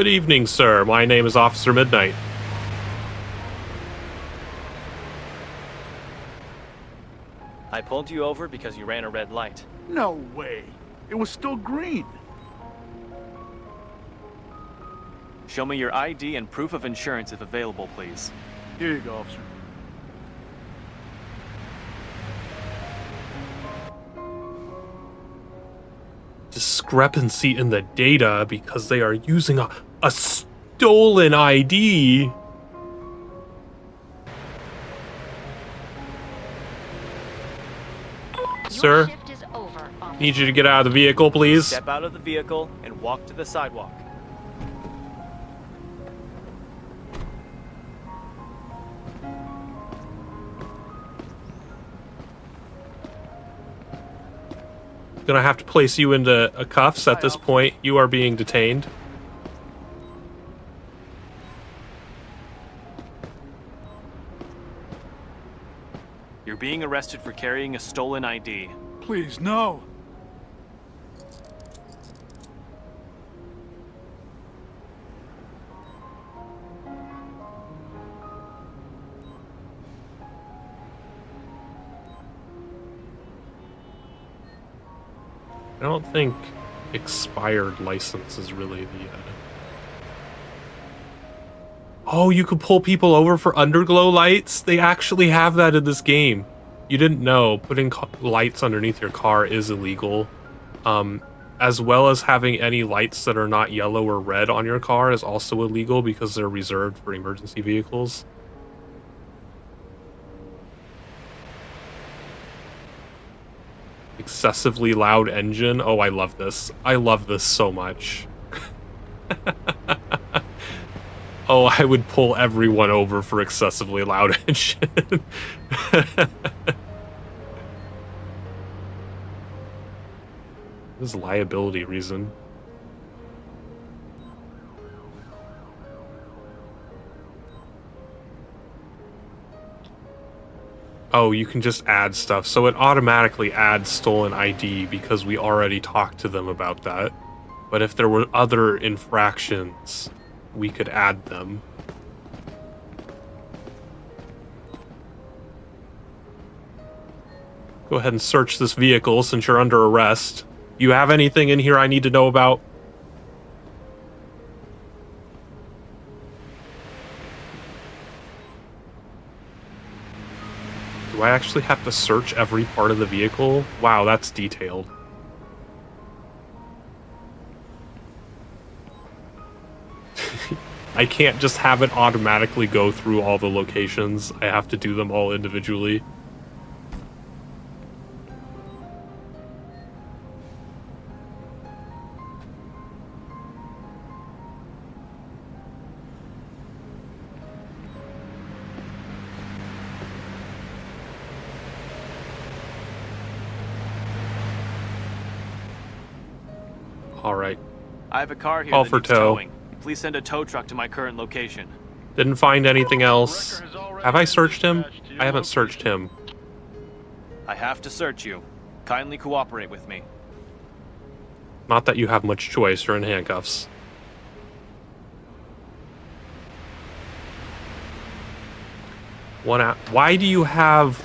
Good evening, sir. My name is Officer Midnight. I pulled you over because you ran a red light. No way. It was still green. Show me your ID and proof of insurance if available, please. Here you go, officer. Discrepancy in the data because they are using a stolen ID. Sir, Your shift is over, officer. need you to get out of the vehicle, please. Step out of the vehicle and walk to the sidewalk. Gonna have to place you into cuffs at this point. You are being detained. You're being arrested for carrying a stolen ID. Please, no. I don't think expired license is really the... Oh, you could pull people over for underglow lights? They actually have that in this game. You didn't know putting lights underneath your car is illegal. as well as having any lights that are not yellow or red on your car is also illegal because they're reserved for emergency vehicles. Excessively loud engine. Oh, I love this. I love this so much. Oh, I would pull everyone over for excessively loud engine. This is liability reason. Oh, you can just add stuff. So it automatically adds stolen ID because we already talked to them about that. But if there were other infractions, we could add them. Go ahead and search this vehicle since you're under arrest. You have anything in here I need to know about? Do I actually have to search every part of the vehicle? Wow, that's detailed. I can't just have it automatically go through all the locations. I have to do them all individually. All right. I have a car here Call that for needs tow. towing. Please send a tow truck to my current location. Didn't find anything else. Have I searched him? I haven't searched him. I have to search you. Kindly cooperate with me. Not that you have much choice. You're in handcuffs. Why do you have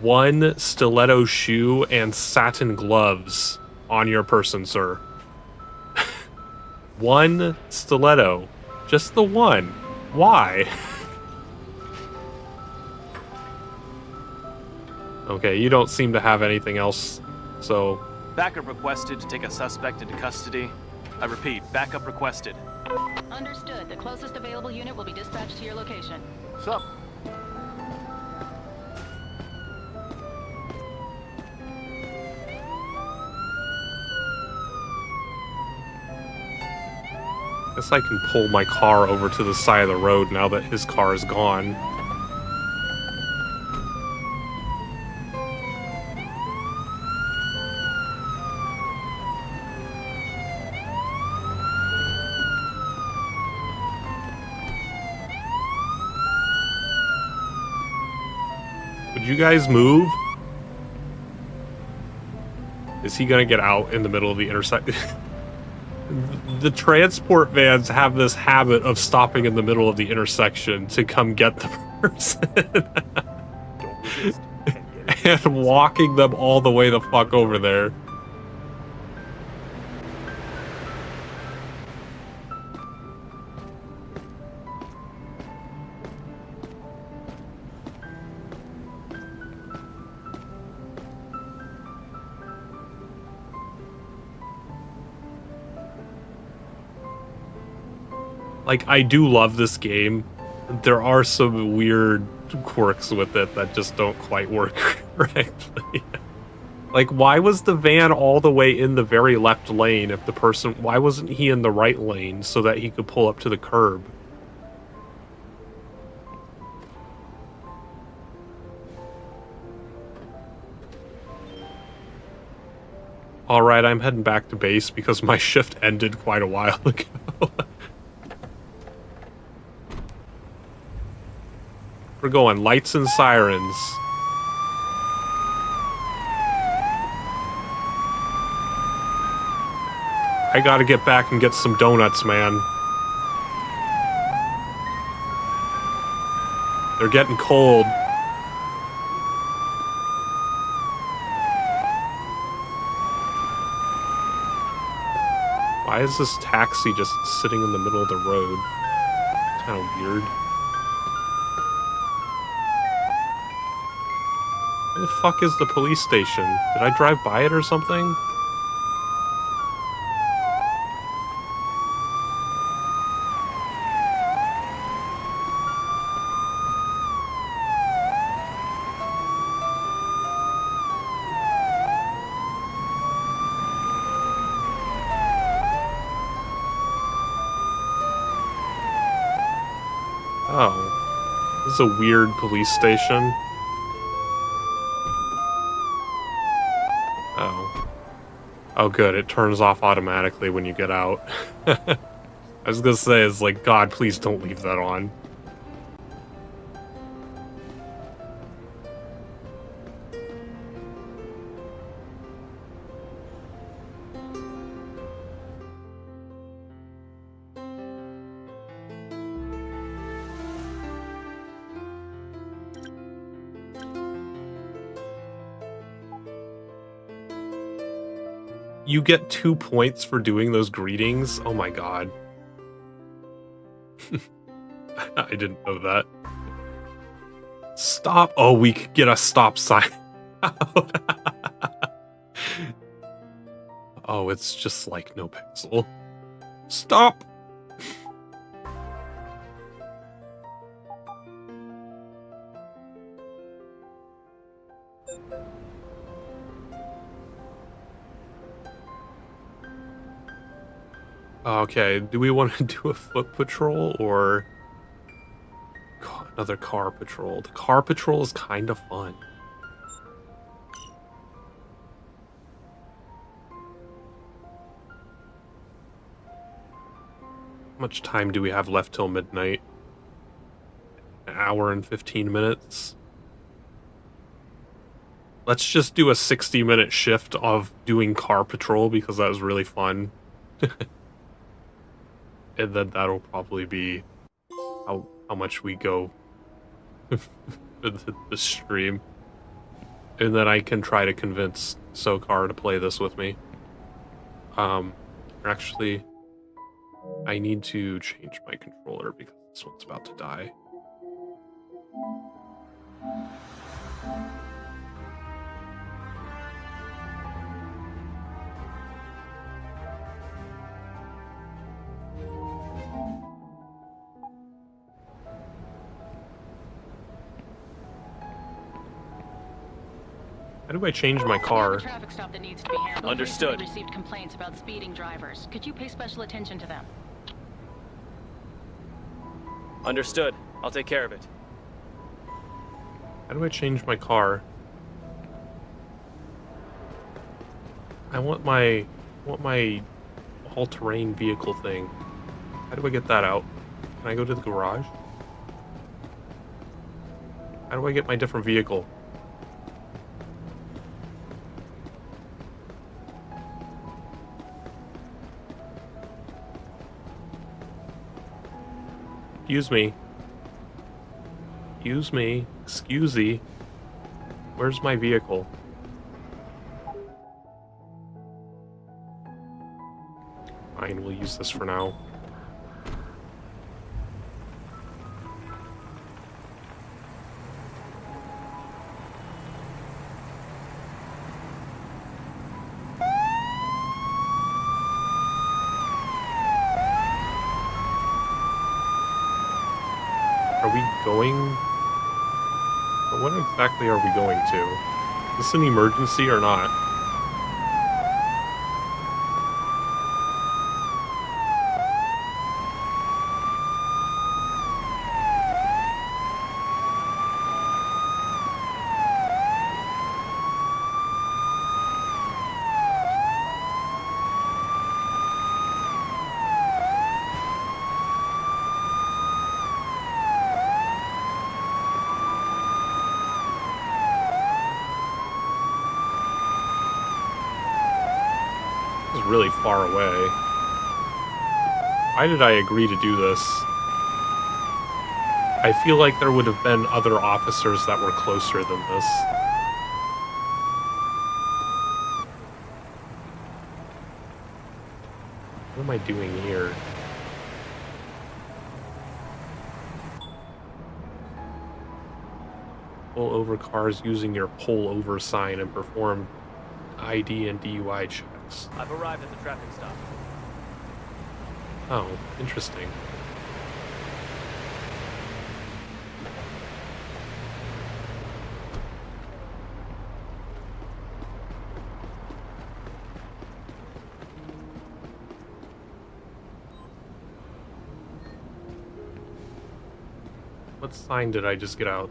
one stiletto shoe and satin gloves on your person, sir? One stiletto. Just the one. Why? Okay, you don't seem to have anything else, so... Backup requested to take a suspect into custody. I repeat, backup requested. Understood. The closest available unit will be dispatched to your location. Sup? Guess I can pull my car over to the side of the road now that his car is gone. Would you guys move? Is he gonna get out in the middle of the intersection? The transport vans have this habit of stopping in the middle of the intersection to come get the person. And walking them all the way the fuck over there. Like, I do love this game. There are some weird quirks with it that just don't quite work correctly. Like, why was the van all the way in the very left lane if the person... Why wasn't he in the right lane so that he could pull up to the curb? Alright, I'm heading back to base because my shift ended quite a while ago. We're going lights and sirens. I gotta get back and get some donuts, man. They're getting cold. Why is this taxi just sitting in the middle of the road? Kind of weird. Where the fuck is the police station? Did I drive by it or something? Oh. This is a weird police station. Oh. Oh, good. It turns off automatically when you get out. I was gonna say, it's like, God, please don't leave that on. You get 2 points for doing those greetings? Oh my god. I didn't know that. Stop! Oh, we could get a stop sign out. Oh, it's just like no pixel. Stop! Okay, do we want to do a foot patrol or another car patrol? The car patrol is kind of fun. How much time do we have left till midnight? An hour and 15 minutes? Let's just do a 60-minute shift of doing car patrol because that was really fun. And then that'll probably be how much we go with the stream. And then I can try to convince Sokar to play this with me. Actually, I need to change my controller because this one's about to die. How do I change my car? Traffic stop that needs to be handled. Understood. We received complaints about speeding drivers. Could you pay special attention to them? Understood. I'll take care of it. How do I change my car? I want my all-terrain vehicle thing. How do I get that out? Can I go to the garage? How do I get my different vehicle? Excuse me. Excuse me. Excusey. Where's my vehicle? Fine, we'll use this for now. Are we going? What exactly are we going to? Is this an emergency or not? Really far away. Why did I agree to do this? I feel like there would have been other officers that were closer than this. What am I doing here? Pull over cars using your pull over sign and perform ID and DUI checks. I've arrived at the traffic stop. Oh, interesting. What sign did I just get out?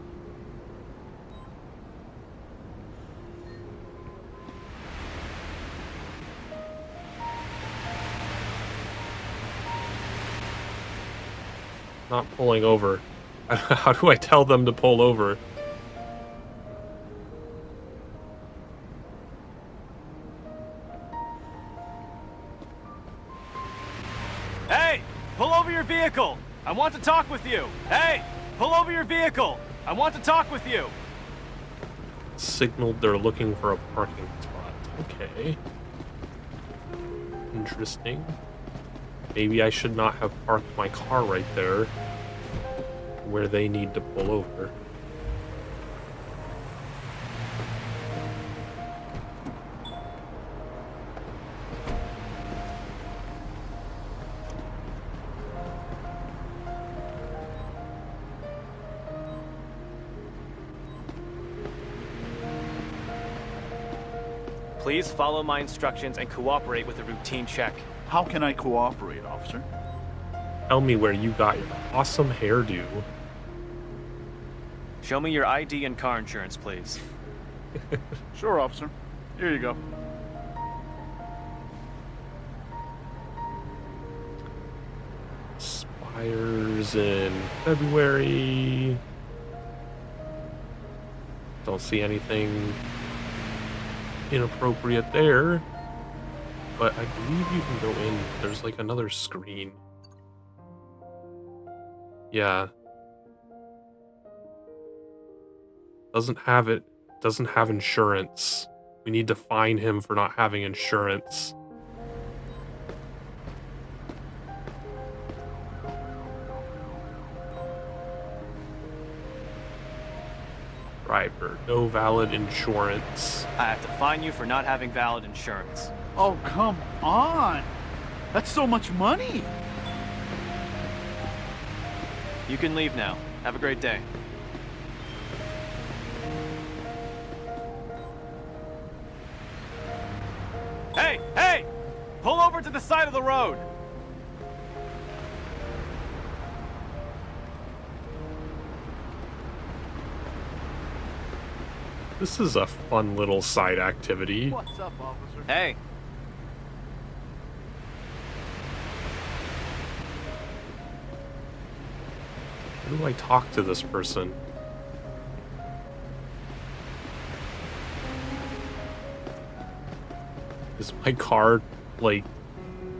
Not pulling over. How do I tell them to pull over? Hey! Pull over your vehicle! I want to talk with you! Hey! Pull over your vehicle! I want to talk with you! Signaled they're looking for a parking spot. Okay. Interesting. Maybe I should not have parked my car right there where they need to pull over. Please follow my instructions and cooperate with a routine check. How can I cooperate, officer? Tell me where you got your awesome hairdo. Show me your ID and car insurance, please. Sure, officer. Here you go. Expires in February. Don't see anything inappropriate there. But I believe you can go in. There's like another screen. Yeah. Doesn't have it. Doesn't have insurance. We need to fine him for not having insurance. Driver, no valid insurance. I have to fine you for not having valid insurance. Oh, come on. That's so much money. You can leave now. Have a great day. Hey! Hey! Pull over to the side of the road! This is a fun little side activity. What's up, officer? Hey! How do I talk to this person? Is my car, like,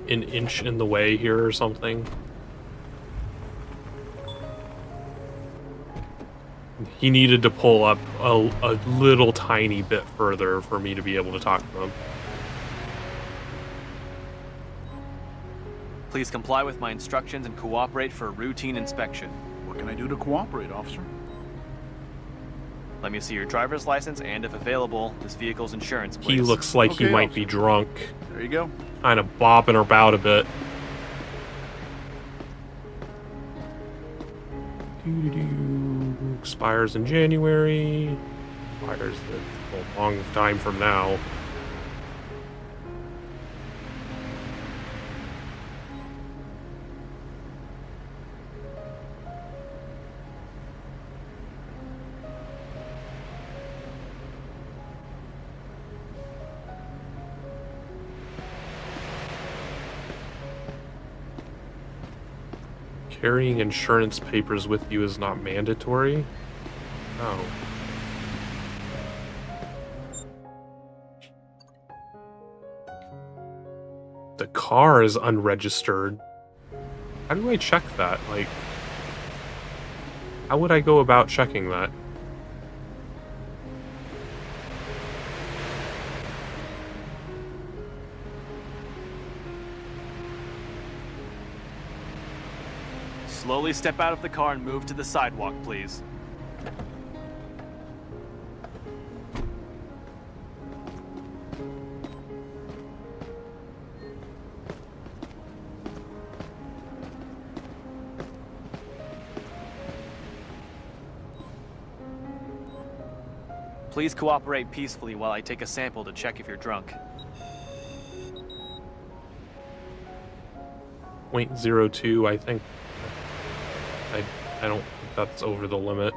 an inch in the way here or something? He needed to pull up a little tiny bit further for me to be able to talk to him. Please comply with my instructions and cooperate for a routine inspection. What can I do to cooperate, officer? Let me see your driver's license and, if available, this vehicle's insurance, please. He looks like he Okay, might officer. be drunk. There you go. Kind of bobbing about a bit. Expires in January. Expires a long time from now. Carrying insurance papers with you is not mandatory? Oh. The car is unregistered. How do I check that? Like, how would I go about checking that? Slowly step out of the car and move to the sidewalk, please. Please cooperate peacefully while I take a sample to check if you're drunk. 0.02, I think. I don't think that's over the limit.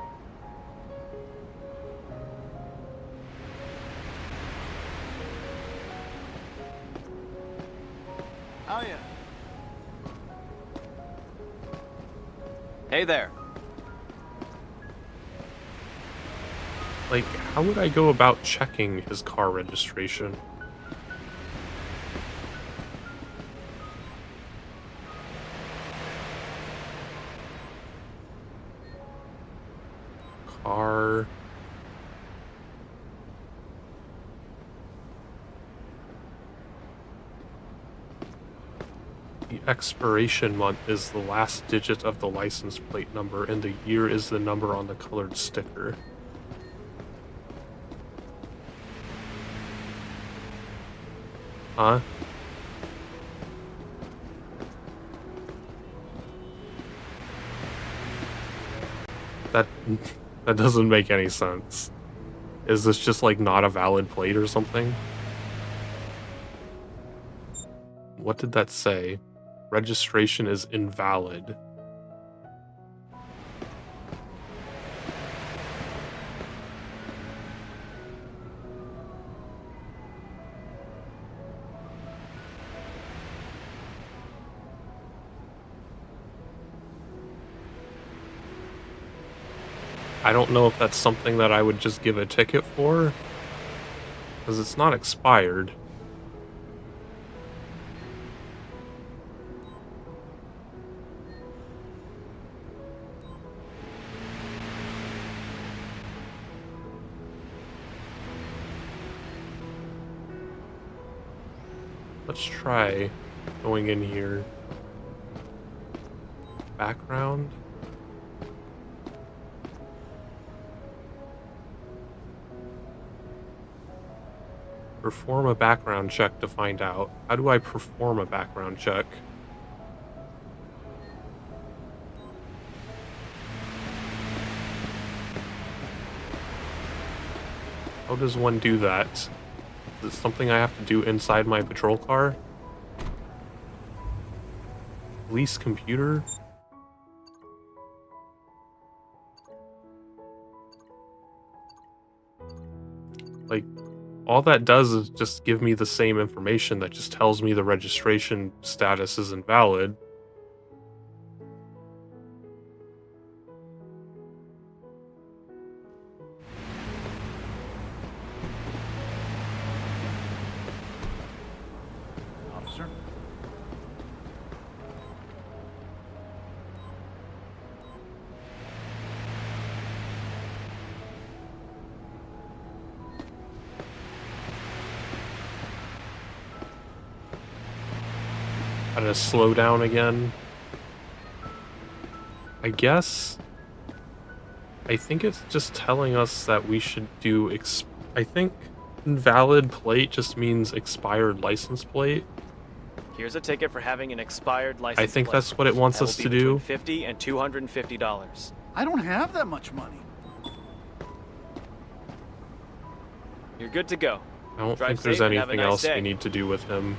Oh, yeah. Hey there. Like, how would I go about checking his car registration? Car. The expiration month is the last digit of the license plate number, and the year is the number on the colored sticker. Huh? That doesn't make any sense. Is this just like not a valid plate or something? What did that say? Registration is invalid. I don't know if that's something that I would just give a ticket for, because it's not expired. Let's try going in here. Background. Perform a background check to find out. How do I perform a background check? How does one do that? Is it something I have to do inside my patrol car? Police computer? Like, all that does is just give me the same information that just tells me the registration status is invalid. Officer? Gotta slow down again. I guess... I think it's just telling us that we should do I think invalid plate just means expired license plate. Here's a ticket for having an expired license I think plate. that's what it wants That will us be to do. between $50 and $250. I don't have that much money. You're good to go. I don't Drive think there's safe and have a anything nice else day. we need to do with him.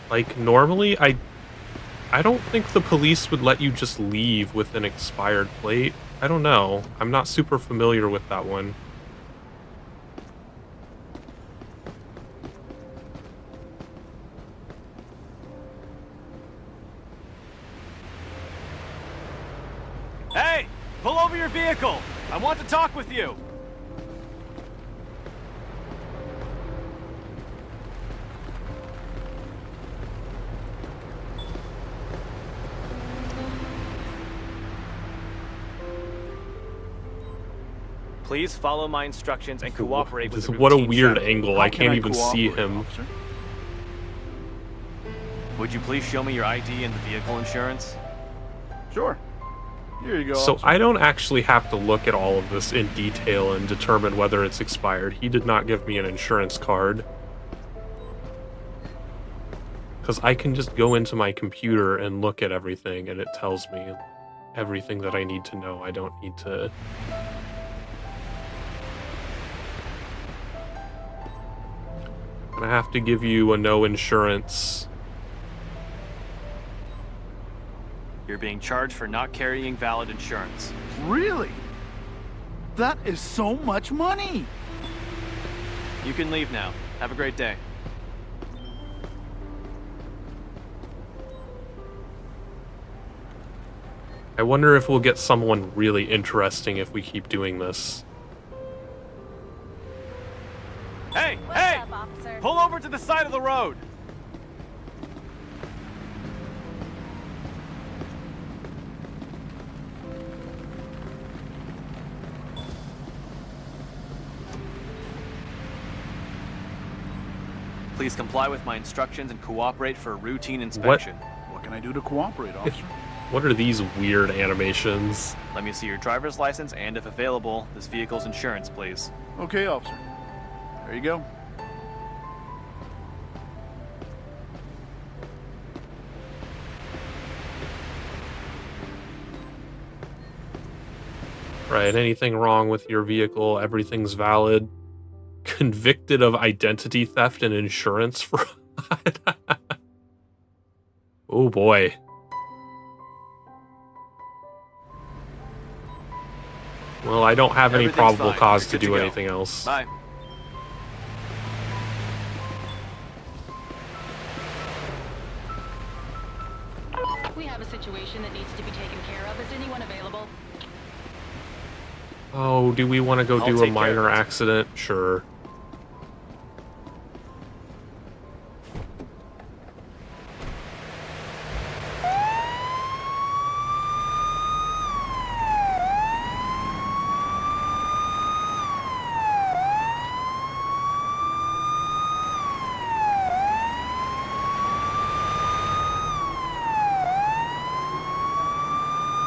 Like, normally, I don't think the police would let you just leave with an expired plate. I don't know. I'm not super familiar with that one. Hey! Pull over your vehicle! I want to talk with you! Please follow my instructions and cooperate with the What a routine weird shuttle. angle. How I can can't even see cooperate, him. officer? Would you please show me your ID and the vehicle insurance? Sure. Here you go, So officer. I don't actually have to look at all of this in detail and determine whether it's expired. He did not give me an insurance card. Because I can just go into my computer and look at everything and it tells me everything that I need to know. I don't need to Gonna have to give you a no insurance. You're being charged for not carrying valid insurance. Really? That is so much money. You can leave now. Have a great day. I wonder if we'll get someone really interesting if we keep doing this. Hey, What's hey! up, officer? Pull over to the side of the road. Please comply with my instructions and cooperate for a routine inspection. What can I do to cooperate, officer? What are these weird animations? Let me see your driver's license and, if available, this vehicle's insurance, please. Okay, officer. There you go. Right, anything wrong with your vehicle, everything's valid. Convicted of identity theft and insurance fraud. Oh boy. Well, I don't have any Everything's probable fine. cause You're to good do go. anything else. Bye. We have a situation that needs to be taken care of. Is anyone available? Oh, do we want to go I'll do a take care minor of it. accident? Sure.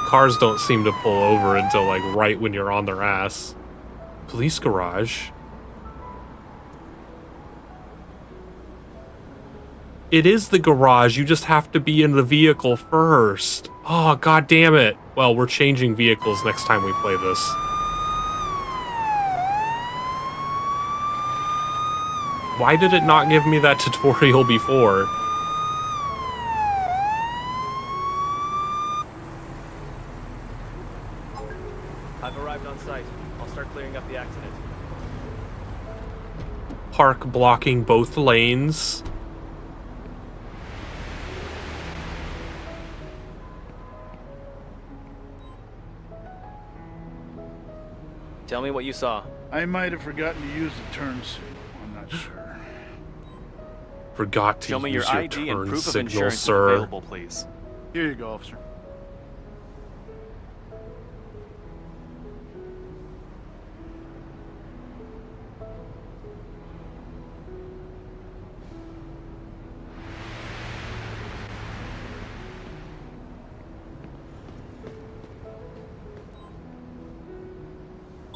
Cars don't seem to pull over until like right when you're on their ass. Police garage. It is the garage, you just have to be in the vehicle first. Oh, god damn it. Well, we're changing vehicles next time we play this. Why did it not give me that tutorial before? I've arrived on site. I'll start clearing up the accident. Park blocking both lanes. Tell me what you saw. I might have forgotten to use the turn signal. I'm not sure. Forgot to Show me your use your ID and turn proof of signal, insurance if sir. available, please. Here you go, officer.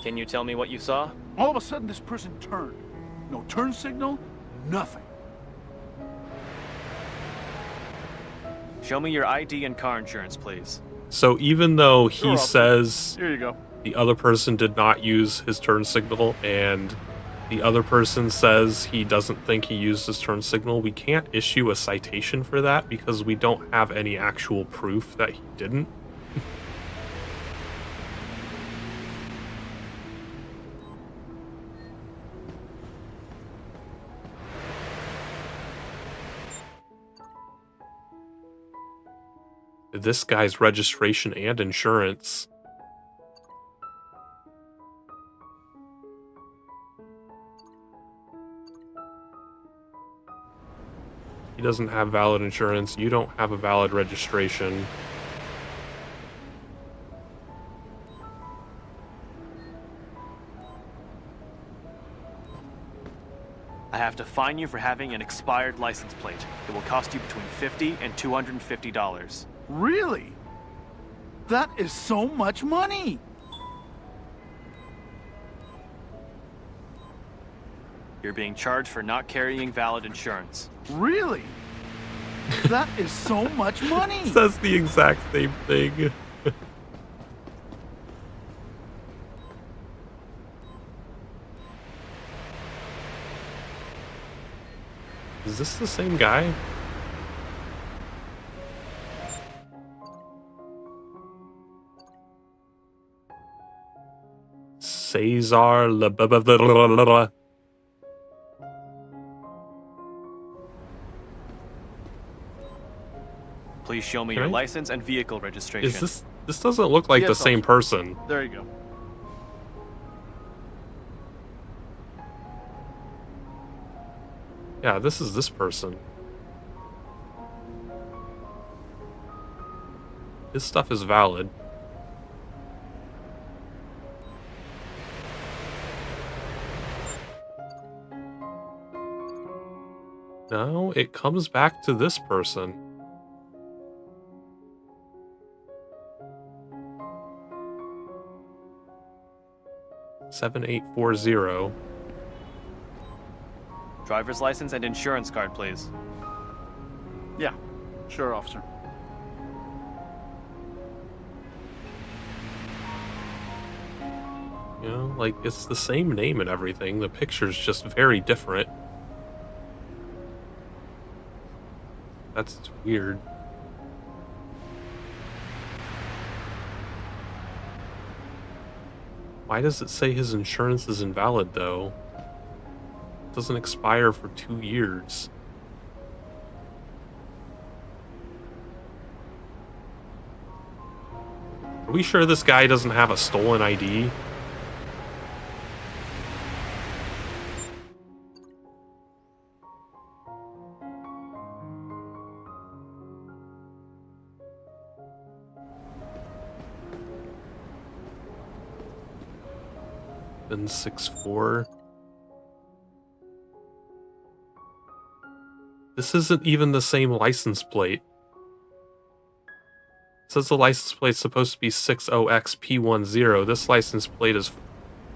Can you tell me what you saw? All of a sudden, this person turned. No turn signal, nothing. Show me your ID and car insurance, please. So even though Sure, he officer. says Here you go. the other person did not use his turn signal and the other person says he doesn't think he used his turn signal, we can't issue a citation for that because we don't have any actual proof that he didn't. This guy's registration and insurance. He doesn't have valid insurance. You don't have a valid registration. I have to fine you for having an expired license plate. It will cost you between $50 and $250. Really? That is so much money. You're being charged for not carrying valid insurance. Really? That is so much money. Says the exact same thing. Is this the same guy? Cesar la blah, blah, blah, blah, blah, blah. Please show me Can your I- license and vehicle registration. Is this doesn't look like the Yes, same officer. person. There you go. Yeah, this is this person. His stuff is valid. No, it comes back to this person. Seven 7840. Driver's license and insurance card, please. Yeah, sure, officer. You know, like, it's the same name and everything. The picture's just very different. That's weird. Why does it say his insurance is invalid, though? It doesn't expire for 2 years. Are we sure this guy doesn't have a stolen ID? Then 6'4". This isn't even the same license plate. It says the license plate's supposed to be 60XP10. This license plate is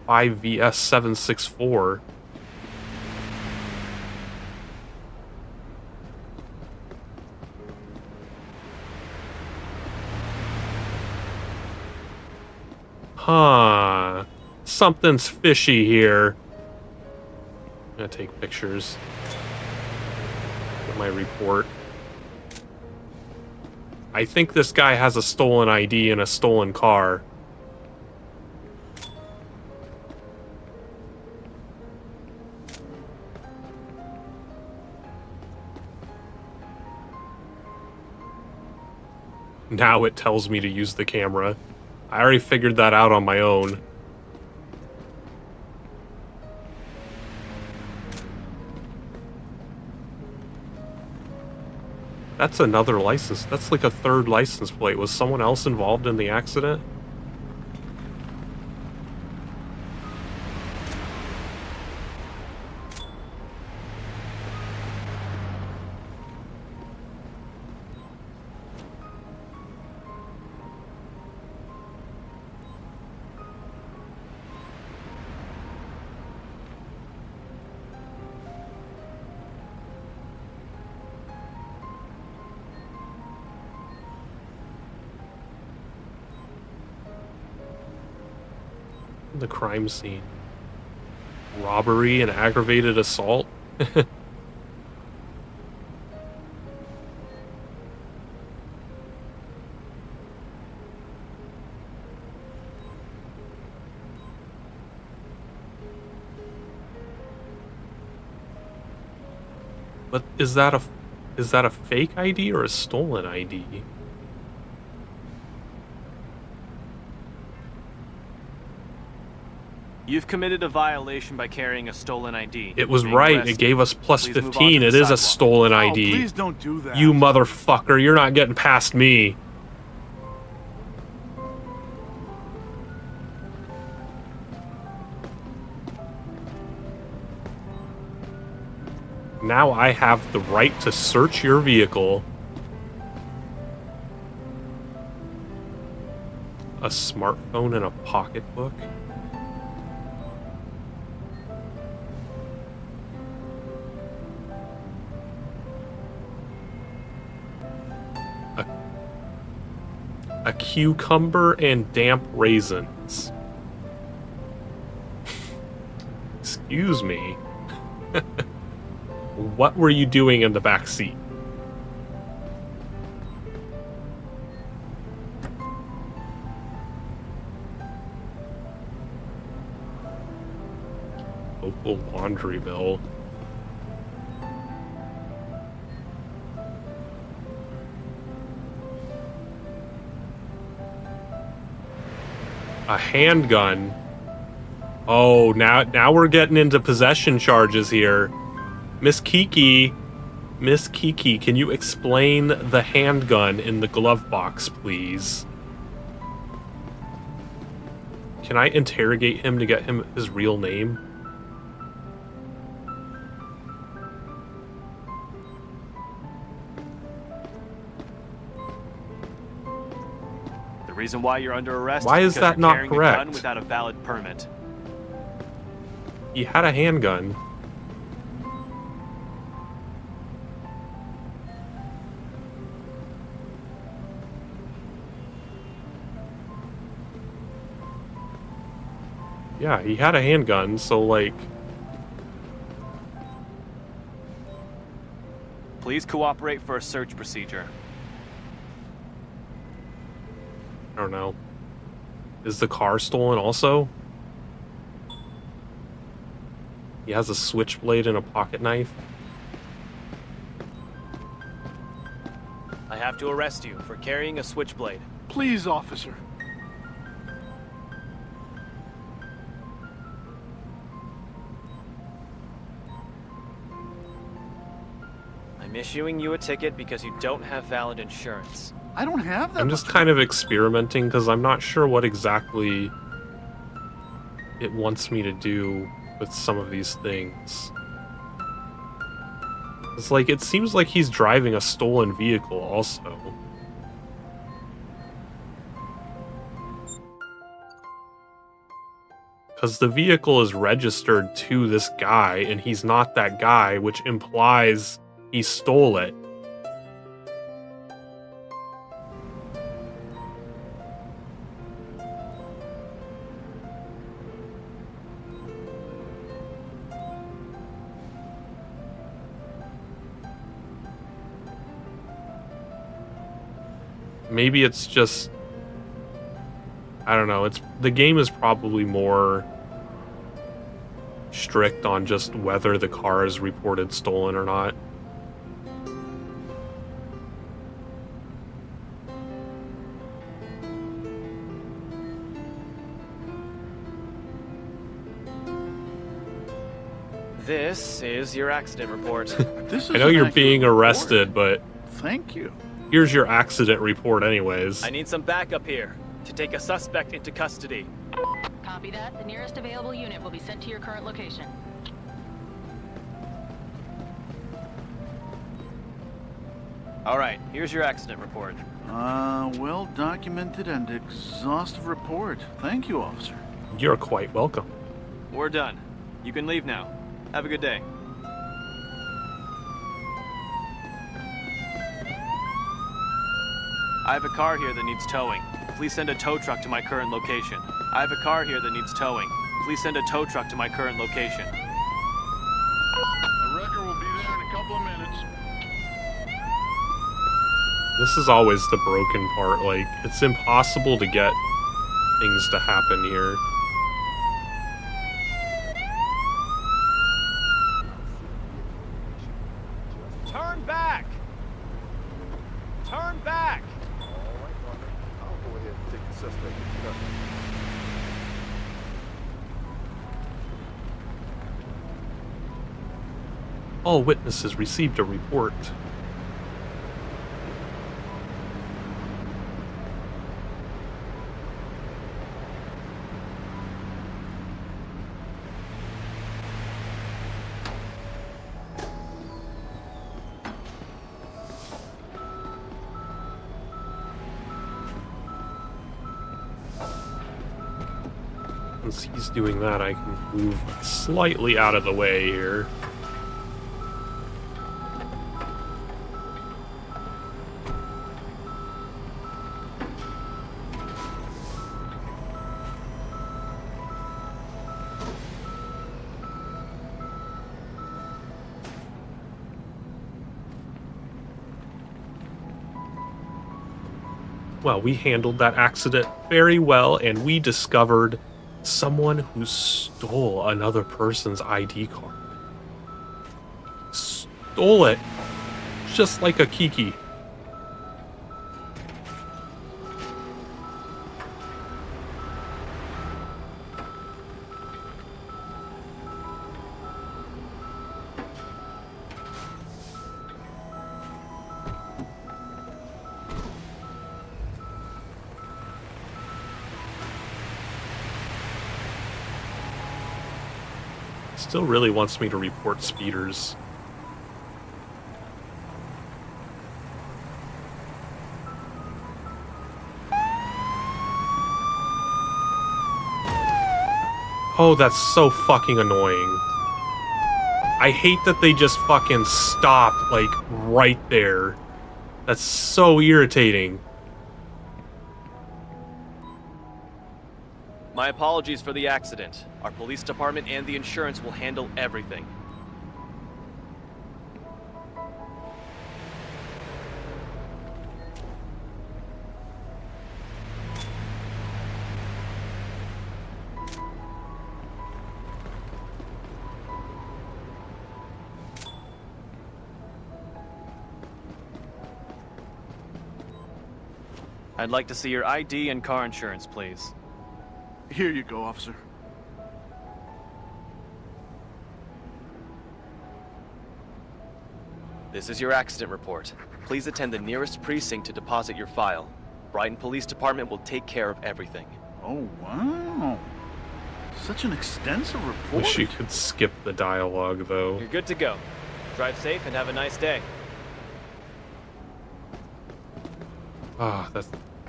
5VS764. Huh. Something's fishy here. I'm gonna take pictures. Get my report. I think this guy has a stolen ID and a stolen car. Now it tells me to use the camera. I already figured that out on my own. That's another license. That's like a third license plate. Was someone else involved in the accident? The crime scene. Robbery and aggravated assault? But is that a fake ID or a stolen ID? You've committed a violation by carrying a stolen ID. It was Being right. arrested. It gave us plus Please move on 15. to It the is a sidewalk. stolen Oh, ID. please don't do that. You motherfucker. You're not getting past me. Now I have the right to search your vehicle. A smartphone and a pocketbook? A cucumber and damp raisins. Excuse me. What were you doing in the back seat? Local laundry bill. A handgun. Oh, now we're getting into possession charges here. Miss Kiki, can you explain the handgun in the glove box, please? Can I interrogate him to get him his real name? The reason why you're under arrest Why is because that you're not carrying a correct? gun without a valid permit. He had a handgun. Yeah, he had a handgun, so like... Please cooperate for a search procedure. I don't know. Is the car stolen also? He has a switchblade and a pocket knife. I have to arrest you for carrying a switchblade. Please, officer. I'm issuing you a ticket because you don't have valid insurance. I don't have that I'm just much- kind of experimenting because I'm not sure what exactly it wants me to do with some of these things. It's like, it seems like he's driving a stolen vehicle also. Because the vehicle is registered to this guy and he's not that guy, which implies he stole it. Maybe it's just, I don't know, the game is probably more strict on just whether the car is reported stolen or not. This is your accident report. This is I know an you're accurate being report. arrested, but Thank you. here's your accident report anyways. I need some backup here to take a suspect into custody. Copy that. The nearest available unit will be sent to your current location. All right, here's your accident report. Well documented and exhaustive report. Thank you, officer. You're quite welcome. We're done. You can leave now. Have a good day. I have a car here that needs towing. Please send a tow truck to my current location. I have a car here that needs towing. Please send a tow truck to my current location. A wrecker will be there in a couple of minutes. This is always the broken part, like, it's impossible to get things to happen here. Turn back! Turn back! I'll go ahead and take the suspect into custody. All witnesses received a report. Once he's doing that, I can move slightly out of the way here. Well, we handled that accident very well, and we discovered someone who stole another person's ID card. Stole it, just like a Kiki. Still really wants me to report speeders. Oh, that's so fucking annoying. I hate that they just fucking stop, like, right there. That's so irritating. My apologies for the accident. Our police department and the insurance will handle everything. I'd like to see your ID and car insurance, please. Here you go, officer. This is your accident report. Please attend the nearest precinct to deposit your file. Brighton Police Department will take care of everything. Oh, wow. Such an extensive report. Wish you could skip the dialogue, though. You're good to go. Drive safe and have a nice day. Ah,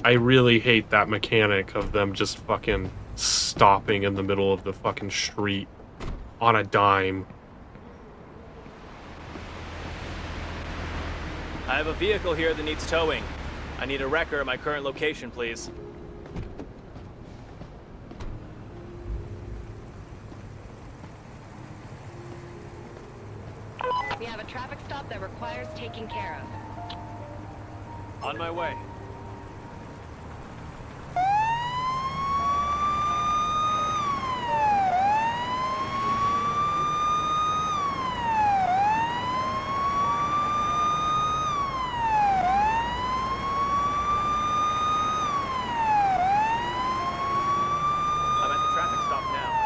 I really hate that mechanic of them just fucking stopping in the middle of the fucking street on a dime. I have a vehicle here that needs towing. I need a wrecker at my current location, please. We have a traffic stop that requires taking care of. On my way. I'm at the traffic stop now.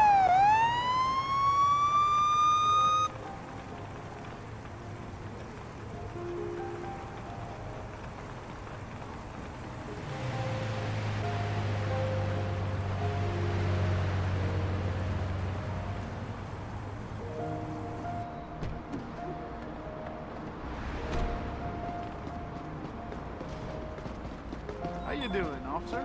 How you doing, officer?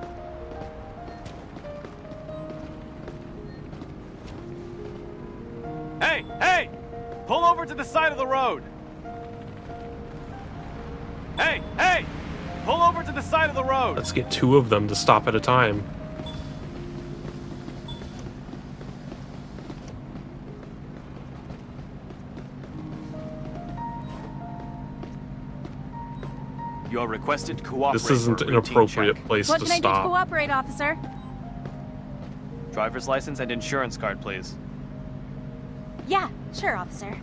Hey! Hey! Pull over to the side of the road! Hey! Hey! Pull over to the side of the road! Let's get two of them to stop at a time. You are requested to cooperate. This isn't for a an routine appropriate check. place What to can I do to stop. cooperate, officer? Driver's license and insurance card, please. Yeah, sure, officer.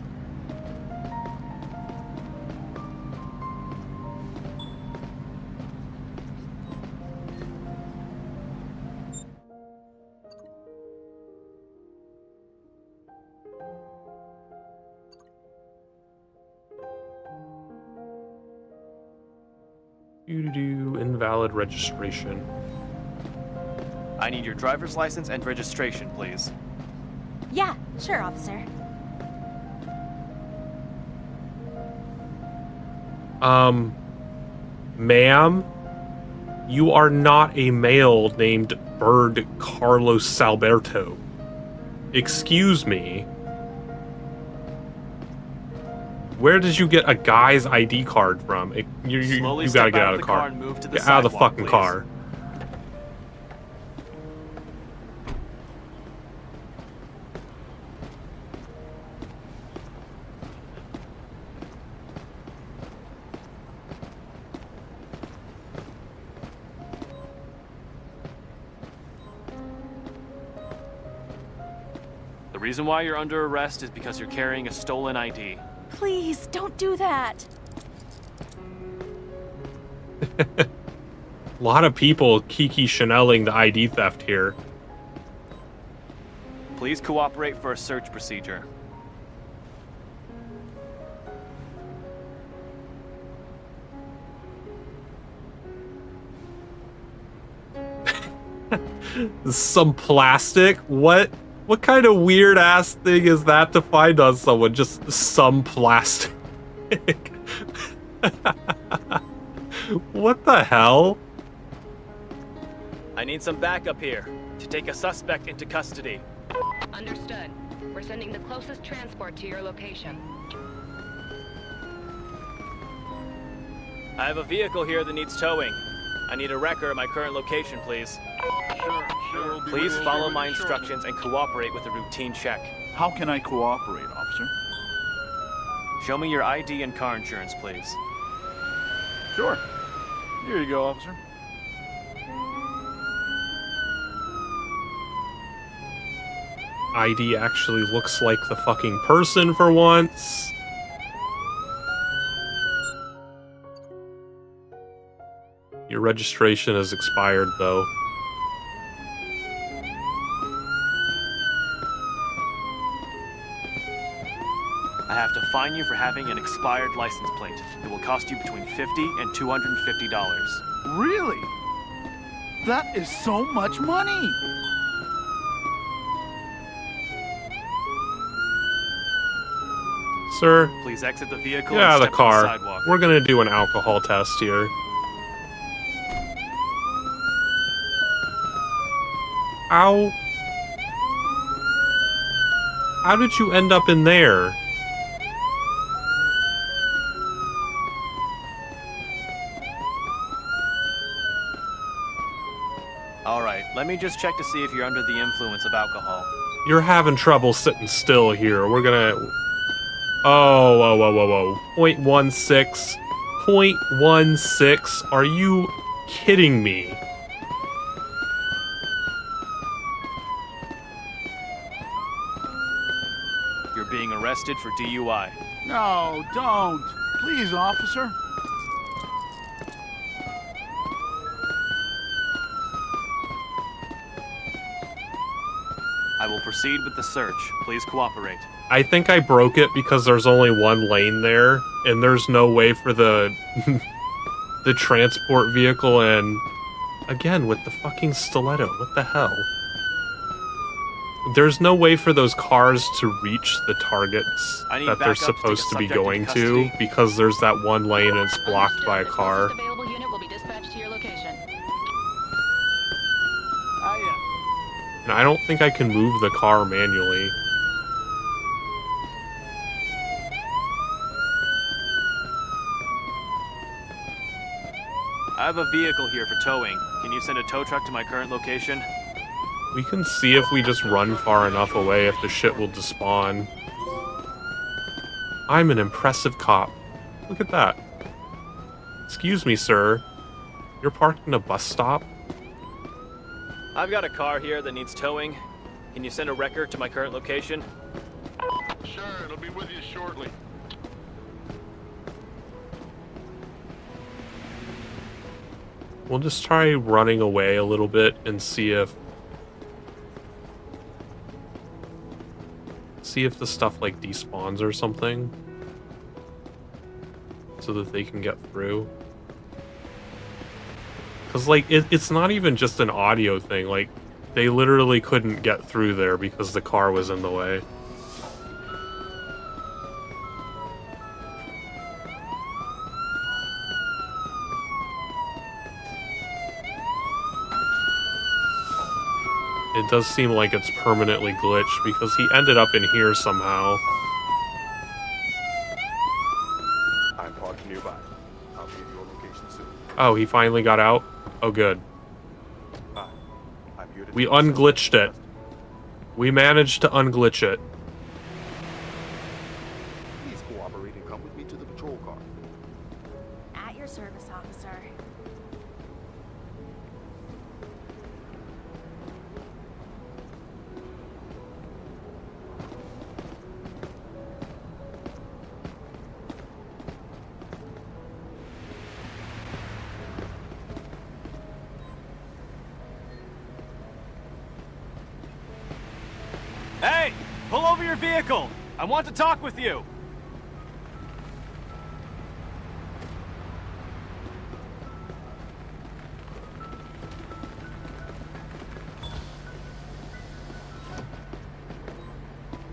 Invalid registration. I need your driver's license and registration, please. Yeah, sure, officer. Ma'am, you are not a male named Bird Carlos Alberto. Excuse me. Where did you get a guy's ID card from? You Slowly gotta step get out of the car. and move to the Get out of the sidewalk, fucking please. car. reason why you're under arrest is because you're carrying a stolen ID. Please, don't do that. A lot of people Kiki Channeling the ID theft here. Please cooperate for a search procedure. Some plastic? What kind of weird ass thing is that to find on someone? Just some plastic. What the hell? I need some backup here to take a suspect into custody. Understood. We're sending the closest transport to your location. I have a vehicle here that needs towing. I need a record of my current location, please. Sure. We'll be Please with you follow very my shortly. instructions and cooperate with a routine check. How can I cooperate, officer? Show me your ID and car insurance, please. Sure. Here you go, officer. ID actually looks like the fucking person for once. Your registration is expired, though. I have to fine you for having an expired license plate. It will cost you between $50 and $250. Really? That is so much money! Sir, Please exit the vehicle get out and of the step to the car. sidewalk. We're gonna do an alcohol test here. Ow. How did you end up in there? All right, let me just check to see if you're under the influence of alcohol. You're having trouble sitting still here. We're gonna... Oh, whoa, whoa, whoa, whoa. 0.16. 0.16? Are you kidding me? You're being arrested for DUI. No, don't. Please, officer. I will proceed with the search. Please cooperate. I think I broke it because there's only one lane there, and there's no way for the the transport vehicle, and again with the fucking stiletto. What the hell? There's no way for those cars to reach the targets I need that they're backup to take a supposed to be subject into going to custody. because there's that one lane and it's blocked Understood. by a The car. closest available unit will be dispatched to your location. And I don't think I can move the car manually. I have a vehicle here for towing. Can you send a tow truck to my current location? We can see if we just run far enough away if the shit will despawn. I'm an impressive cop. Look at that. Excuse me, sir. You're parked in a bus stop? I've got a car here that needs towing. Can you send a record to my current location? Sure, it'll be with you shortly. We'll just try running away a little bit and see if the stuff like despawns or something so that they can get through. Because like it's not even just an audio thing, like they literally couldn't get through there because the car was in the way. It does seem like it's permanently glitched because he ended up in here somehow. I'm parked nearby. I'll be at your location soon. Oh, he finally got out? Oh, good. I'm here to We take a suspect unglitched into it. custody. We managed to unglitch it. Please cooperate and come with me to the patrol car. At your service, officer. Pull over your vehicle! I want to talk with you!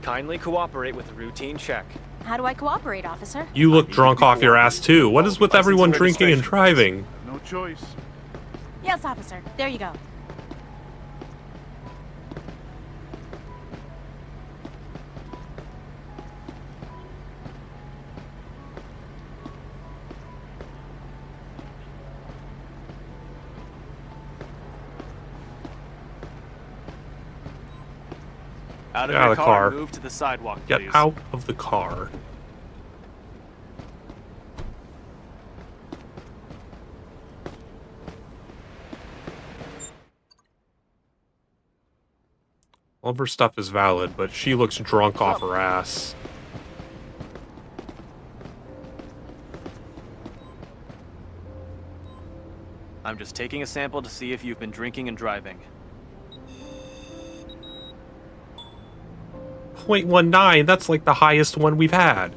Kindly cooperate with the routine check. How do I cooperate, officer? You look drunk off your ass too. What is with everyone drinking and driving? No choice. Yes, officer. There you go. Out of Get your out of the car, car. and move to the sidewalk, Get please. out of the car. All of her stuff is valid, but she looks drunk off her ass. I'm just taking a sample to see if you've been drinking and driving. 0.19, that's like the highest one we've had.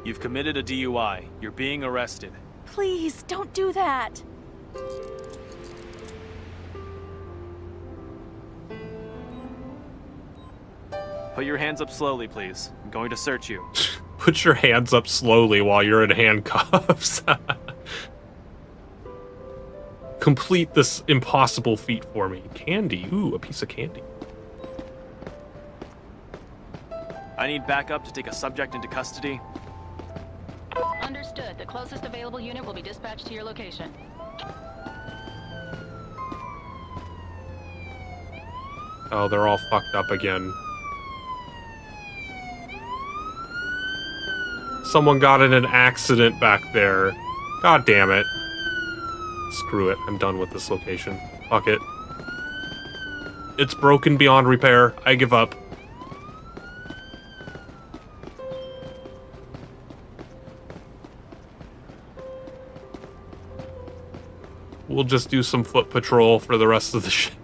You've committed a DUI. You're being arrested. Please, don't do that. Put your hands up slowly, please. I'm going to search you. Put your hands up slowly while you're in handcuffs. Complete this impossible feat for me. Candy. Ooh, a piece of candy. I need backup to take a subject into custody. Understood. The closest available unit will be dispatched to your location. Oh, they're all fucked up again. Someone got in an accident back there. God damn it. Screw it. I'm done with this location. Fuck it. It's broken beyond repair. I give up. We'll just do some foot patrol for the rest of the shift.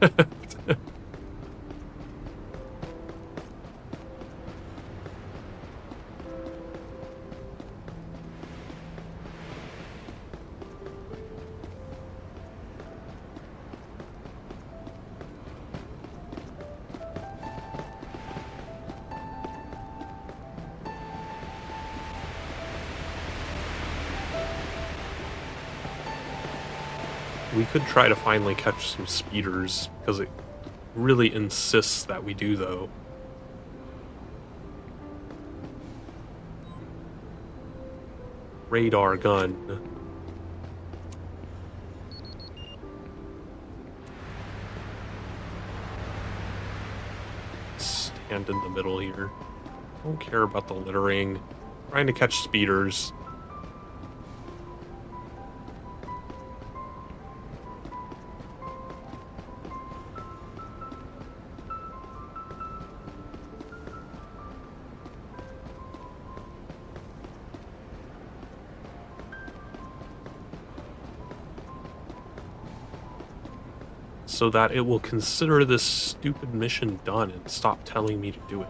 We could try to finally catch some speeders, because it really insists that we do, though. Radar gun. Stand in the middle here. Don't care about the littering. Trying to catch speeders. So that it will consider this stupid mission done and stop telling me to do it.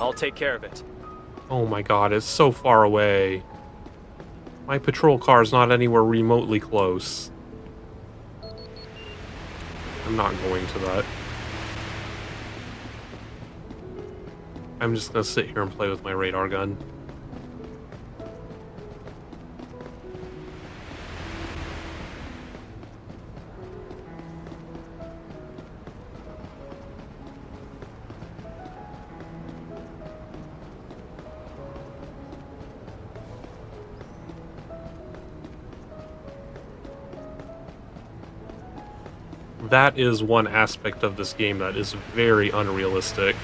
I'll take care of it. Oh my god, it's so far away. My patrol car is not anywhere remotely close. I'm not going to that. I'm just gonna sit here and play with my radar gun. that is one aspect of this game that is very unrealistic.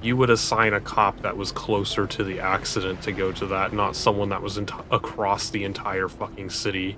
You would assign a cop that was closer to the accident to go to that, not someone that was across the entire fucking city.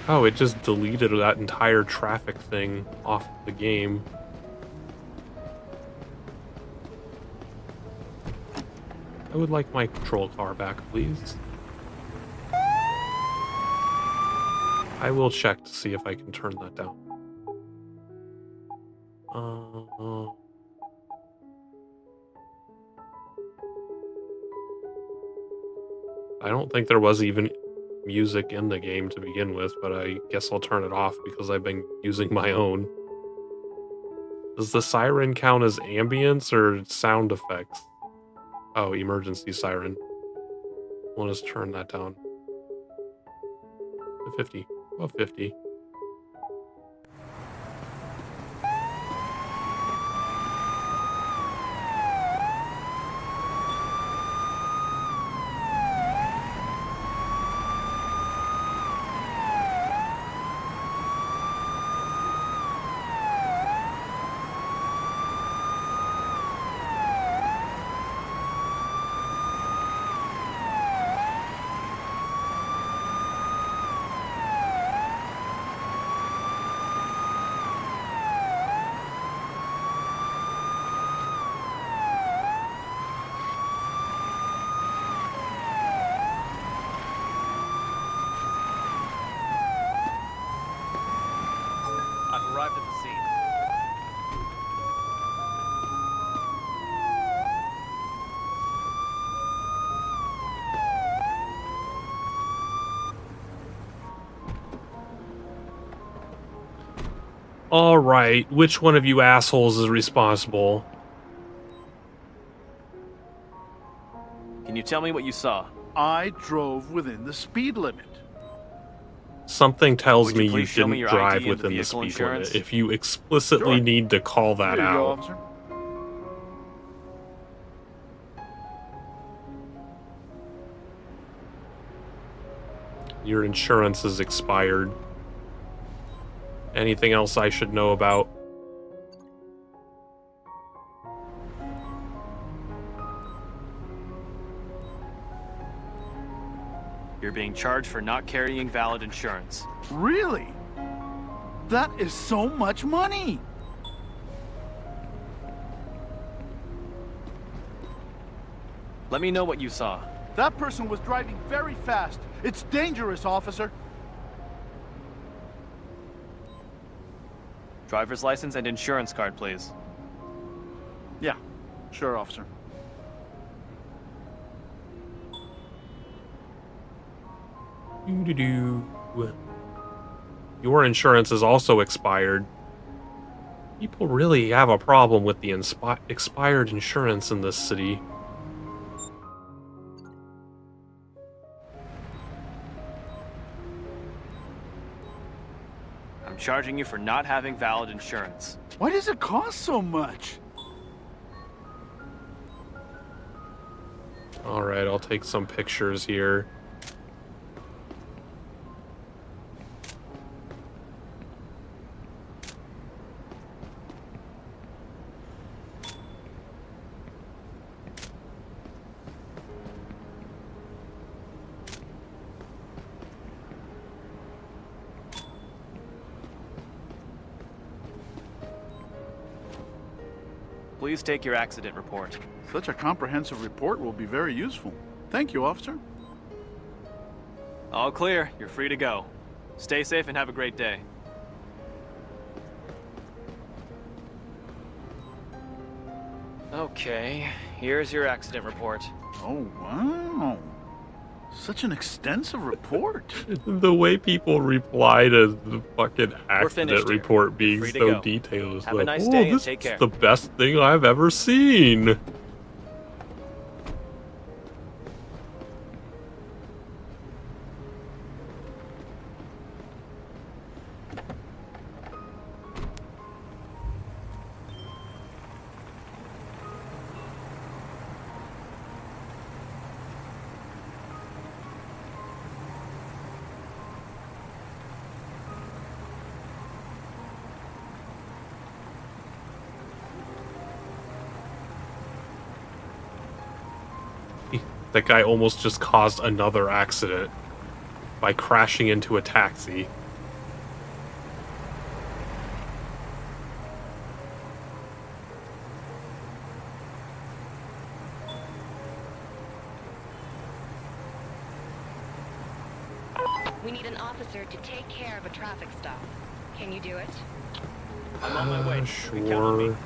Oh, it just deleted that entire traffic thing off the game. I would like my patrol car back, please. I will check to see if I can turn that down. I don't think there was even music in the game to begin with, but I guess I'll turn it off because I've been using my own. Does the siren count as ambience or sound effects? Oh, emergency siren. I'll just turn that down to 50. Well, 50. I've arrived at the scene. All right, which one of you assholes is responsible? Can you tell me what you saw? I drove within the speed limit. Something tells Would me you you please show me didn't your drive ID and the within the vehicle speed insurance? limit. If you explicitly Sure. need to call that Here you go, out. officer. Your insurance is expired. Anything else I should know about? You're being charged for not carrying valid insurance. Really? That is so much money. Let me know what you saw. That person was driving very fast. It's dangerous, officer. Driver's license and insurance card, please. Yeah, sure, officer. Doo-doo-doo. Your insurance is also expired. People really have a problem with the expired insurance in this city. I'm charging you for not having valid insurance. Why does it cost so much? Alright, I'll take some pictures here. Please take your accident report. Such a comprehensive report will be very useful. Thank you, officer. All clear. You're free to go. Stay safe and have a great day. Okay, here's your accident report. Oh, wow. Such an extensive report. The way people reply to the fucking finished accident here. report being Free to so go. detailed is Have a like, nice oh, day and this take care." is the best thing I've ever seen. That guy almost just caused another accident by crashing into a taxi. We need an officer to take care of a traffic stop. Can you do it? I'm on my way. You can count on me. Sure.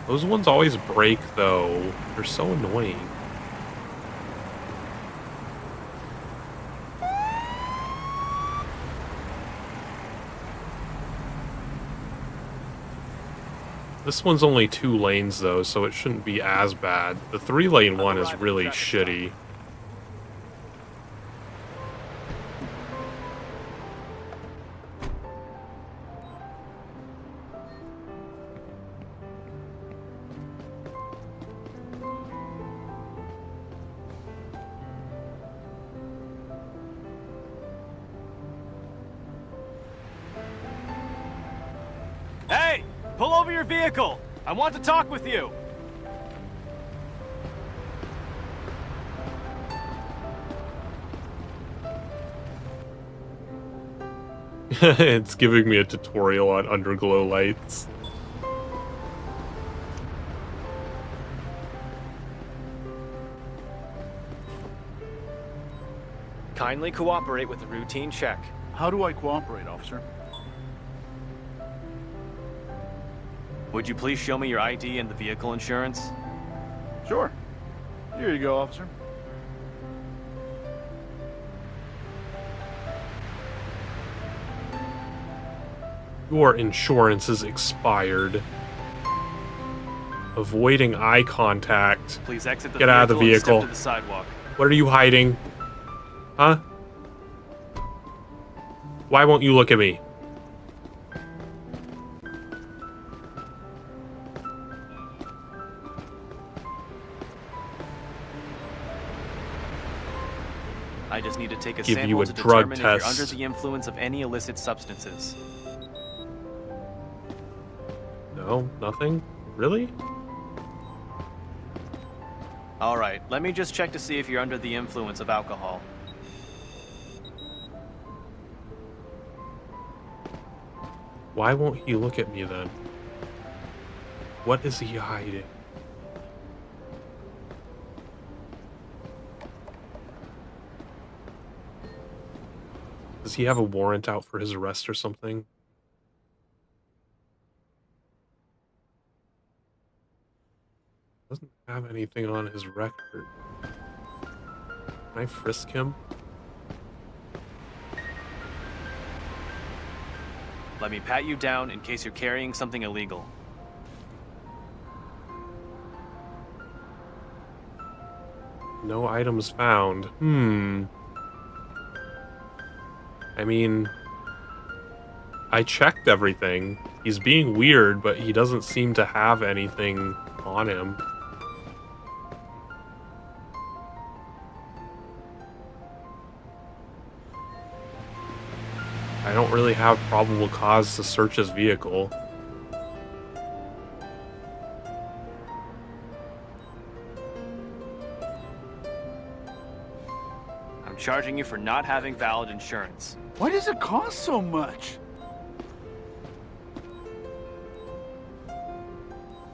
Those ones always break, though. They're so annoying. This one's only 2 lanes, though, so it shouldn't be as bad. The 3-lane one is really shitty. Hey! Pull over your vehicle! I want to talk with you! It's giving me a tutorial on underglow lights. Kindly cooperate with the routine check. How do I cooperate, officer? Would you please show me your ID and the vehicle insurance? Sure. Here you go, officer. Your insurance is expired. Avoiding eye contact. Please exit the Get out of the and step vehicle. to the sidewalk. What are you hiding? Huh? Why won't you look at me? I just need to take a Give sample you a to drug determine if you're test. under the influence of any illicit substances. No, nothing? Really? All right, let me just check to see if you're under the influence of alcohol. Why won't he look at me then? What is he hiding? Does he have a warrant out for his arrest or something? Doesn't have anything on his record. Can I frisk him? Let me pat you down in case you're carrying something illegal. No items found. I mean, I checked everything. He's being weird, but he doesn't seem to have anything on him. I don't really have probable cause to search his vehicle. I'm charging you for not having valid insurance. Why does it cost so much?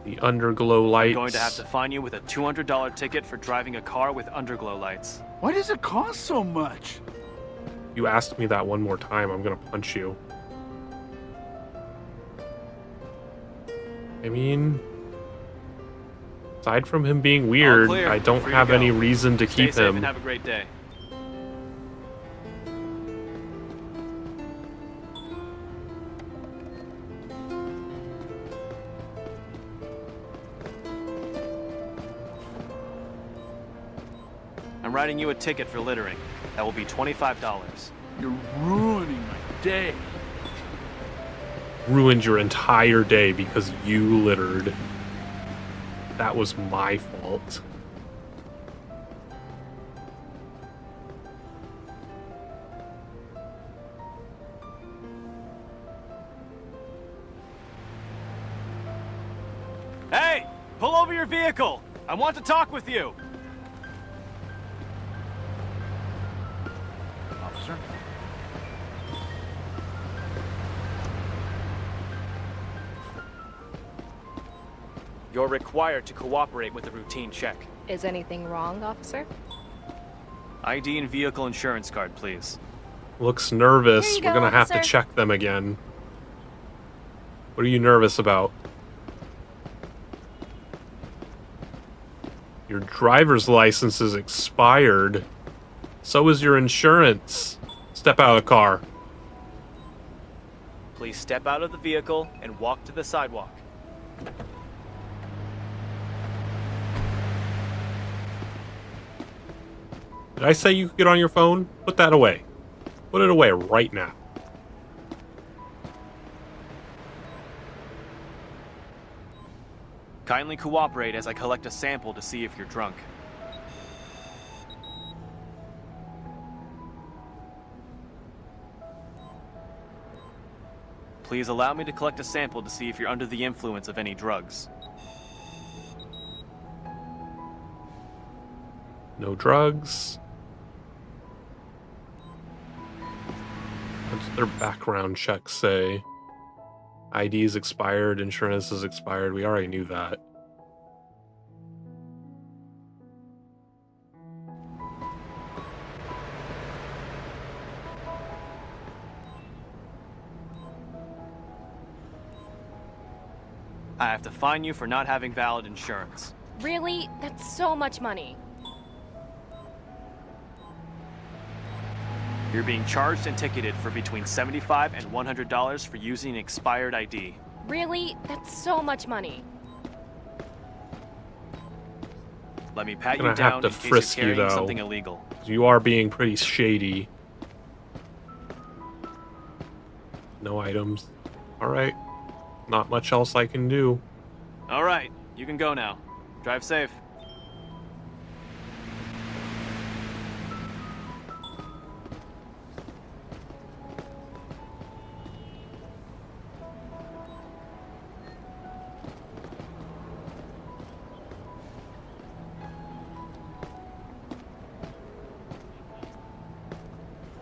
The underglow lights. I'm going to have to fine you with a $200 ticket for driving a car with underglow lights. Why does it cost so much? You ask me that one more time, I'm gonna punch you. I mean, aside from him being weird, clear. I don't Free to have go. any reason to Stay keep safe him. and have a great day. I'm writing you a ticket for littering. That will be $25. You're ruining my day. Ruined your entire day because you littered. That was my fault. Hey! Pull over your vehicle! I want to talk with you! You're required to cooperate with a routine check. Is anything wrong, officer? ID and vehicle insurance card, please. Looks nervous. Here you We're go, gonna have to officer. check them again. What are you nervous about? Your driver's license is expired. So is your insurance. Step out of the car. Please step out of the vehicle and walk to the sidewalk. Did I say you could get on your phone? Put that away. Put it away right now. Kindly cooperate as I collect a sample to see if you're drunk. Please allow me to collect a sample to see if you're under the influence of any drugs. No drugs. What's their background check say? ID is expired, insurance is expired. We already knew that. I have to fine you for not having valid insurance. Really? That's so much money. You're being charged and ticketed for between $75 and $100 for using an expired ID. Really? That's so much money. Let me pat Gonna you have down to in case frisk you're you, carrying though. something illegal. You are being pretty shady. No items. Alright. Not much else I can do. All right, you can go now. Drive safe.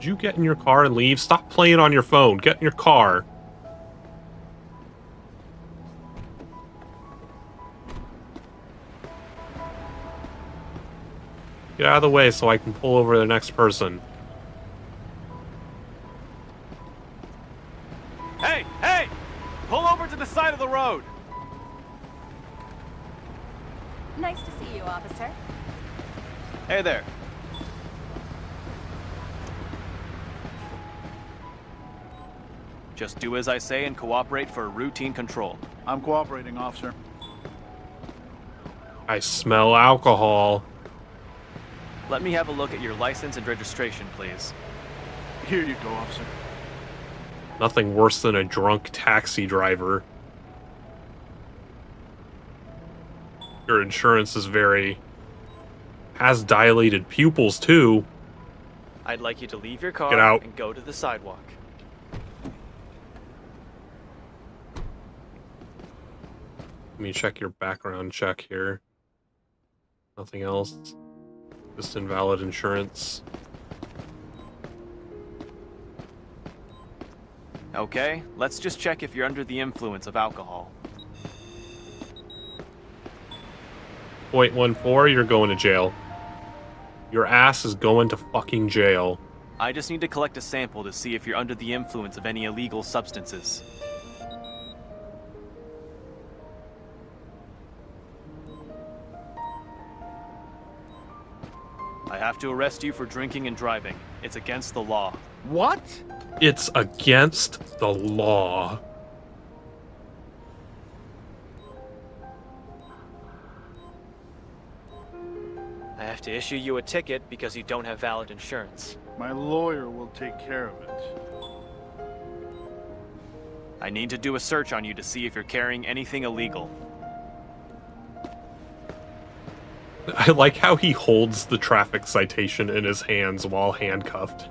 Did you get in your car and leave? Stop playing on your phone. Get in your car. Get out of the way so I can pull over the next person. Hey, hey! Pull over to the side of the road! Nice to see you, officer. Hey there. Just do as I say and cooperate for routine control. I'm cooperating, officer. I smell alcohol. Let me have a look at your license and registration, please. Here you go, officer. Nothing worse than a drunk taxi driver. Your insurance is has dilated pupils too. I'd like you to leave your car Get out. and go to the sidewalk. Let me check your background check here. Nothing else. Just invalid insurance. Okay, let's just check if you're under the influence of alcohol. 0.14, you're going to jail. Your ass is going to fucking jail. I just need to collect a sample to see if you're under the influence of any illegal substances. I have to arrest you for drinking and driving. It's against the law. What? It's against the law. I have to issue you a ticket because you don't have valid insurance. My lawyer will take care of it. I need to do a search on you to see if you're carrying anything illegal. I like how he holds the traffic citation in his hands while handcuffed.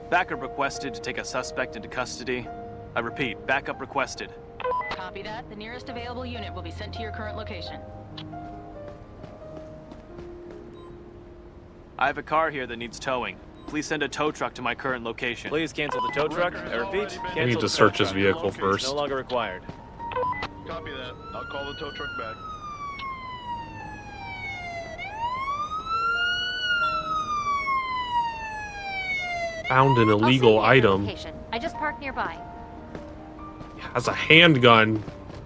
Backup requested to take a suspect into custody. I repeat, backup requested. Copy that. The nearest available unit will be sent to your current location. I have a car here that needs towing. please send a tow truck to my current location. Please cancel the tow truck. I repeat, cancel We need the to tow search his truck. vehicle It's first. no longer required. Copy that. I'll call the tow truck back. Found an I'll see illegal you at your item. location. I just parked nearby. Has a handgun.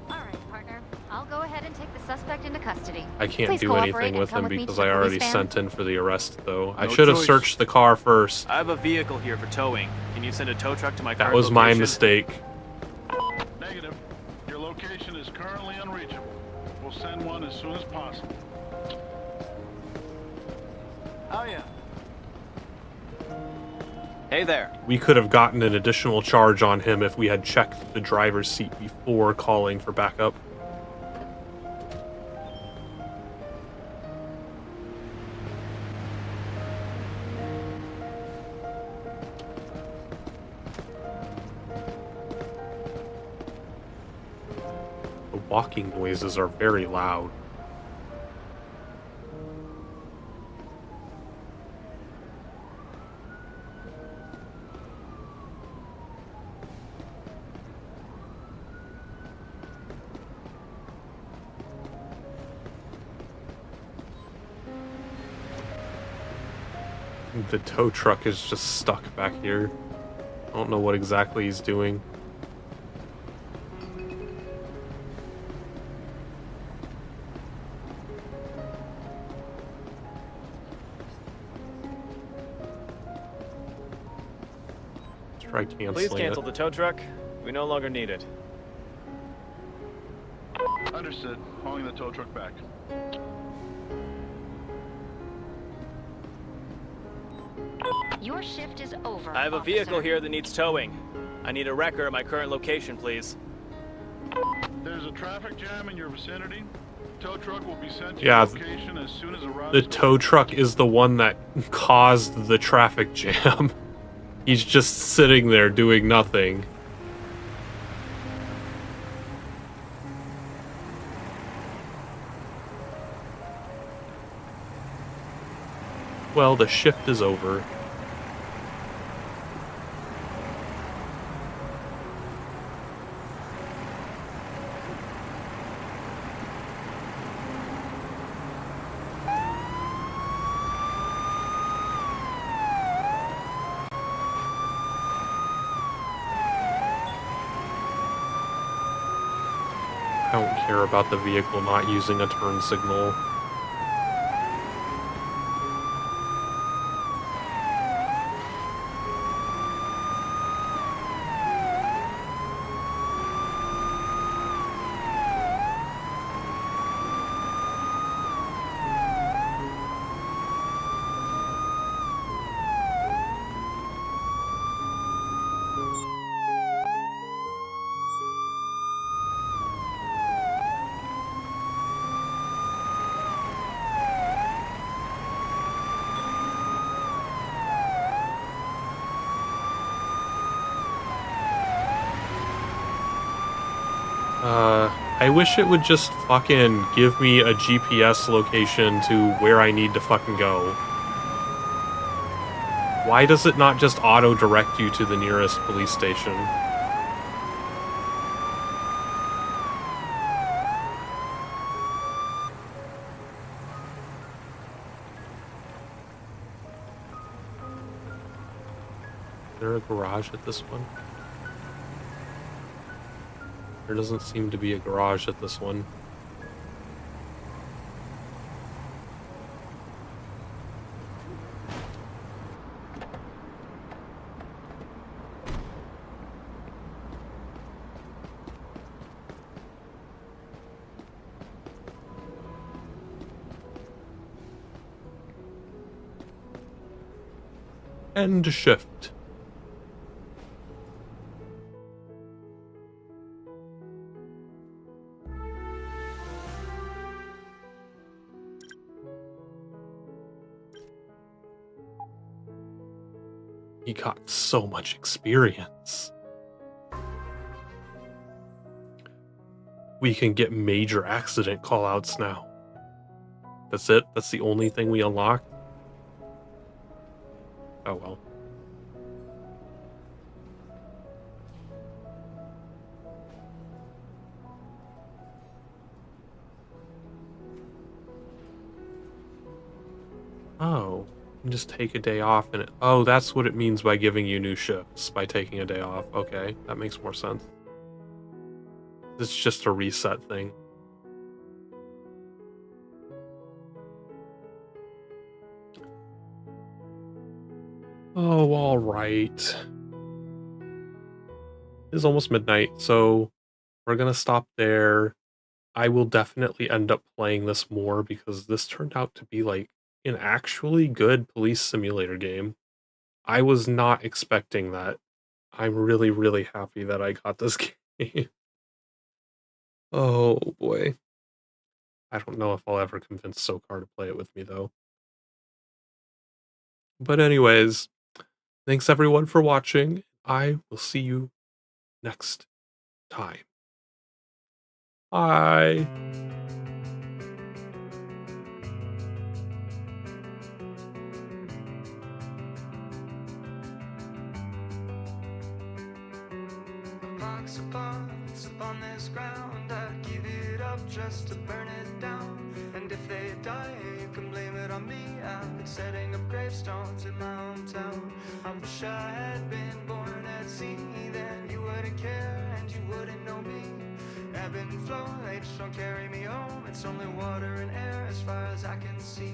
All right, partner. I'll go ahead and take the suspect into custody. I can't Please do cooperate anything and with come him with me because to the I already police van. sent in for the arrest, though. I No should have choice. searched the car first. I have a vehicle here for towing. Can you send a tow truck to my That current was my location? mistake. Negative. Your location is currently unreachable. We'll send one as soon as possible. Oh yeah. Hey there. We could have gotten an additional charge on him if we had checked the driver's seat before calling for backup. The walking noises are very loud. The tow truck is just stuck back here. I don't know what exactly he's doing. Let's try canceling Please cancel it. the tow truck. We no longer need it. Understood. Calling the tow truck back. Your shift is over. I have a vehicle officer. here that needs towing. I need a wrecker at my current location, please. There's a traffic jam in your vicinity. Tow truck will be sent to Yeah, your location as soon as it arrives. The tow truck is the one that caused the traffic jam. He's just sitting there doing nothing. Well, the shift is over. I don't care about the vehicle not using a turn signal. I wish it would just fucking give me a GPS location to where I need to fucking go. Why does it not just auto-direct you to the nearest police station? Is there a garage at this one? There doesn't seem to be a garage at this one. End shift. He got so much experience. We can get major accident callouts now. That's it? That's the only thing we unlocked? Oh well. Oh, you can just take a day off and oh, that's what it means by giving you new shifts, by taking a day off. Okay, that makes more sense. It's just a reset thing. Oh, all right. It's almost midnight, so we're gonna stop there. I will definitely end up playing this more because this turned out to be like an actually good police simulator game. I was not expecting that. I'm really, really happy that I got this game. Oh boy. I don't know if I'll ever convince Sokar to play it with me though. But anyways, thanks everyone for watching. I will see you next time. Bye. Box of bonds upon this ground, I give it up just to burn it down. And if they die, you can blame it on me. I've been setting up gravestones in my hometown. I wish I had been born at sea, then you wouldn't care and you wouldn't know me. Ebb and flow, they just don't carry me home. It's only water and air as far as I can see.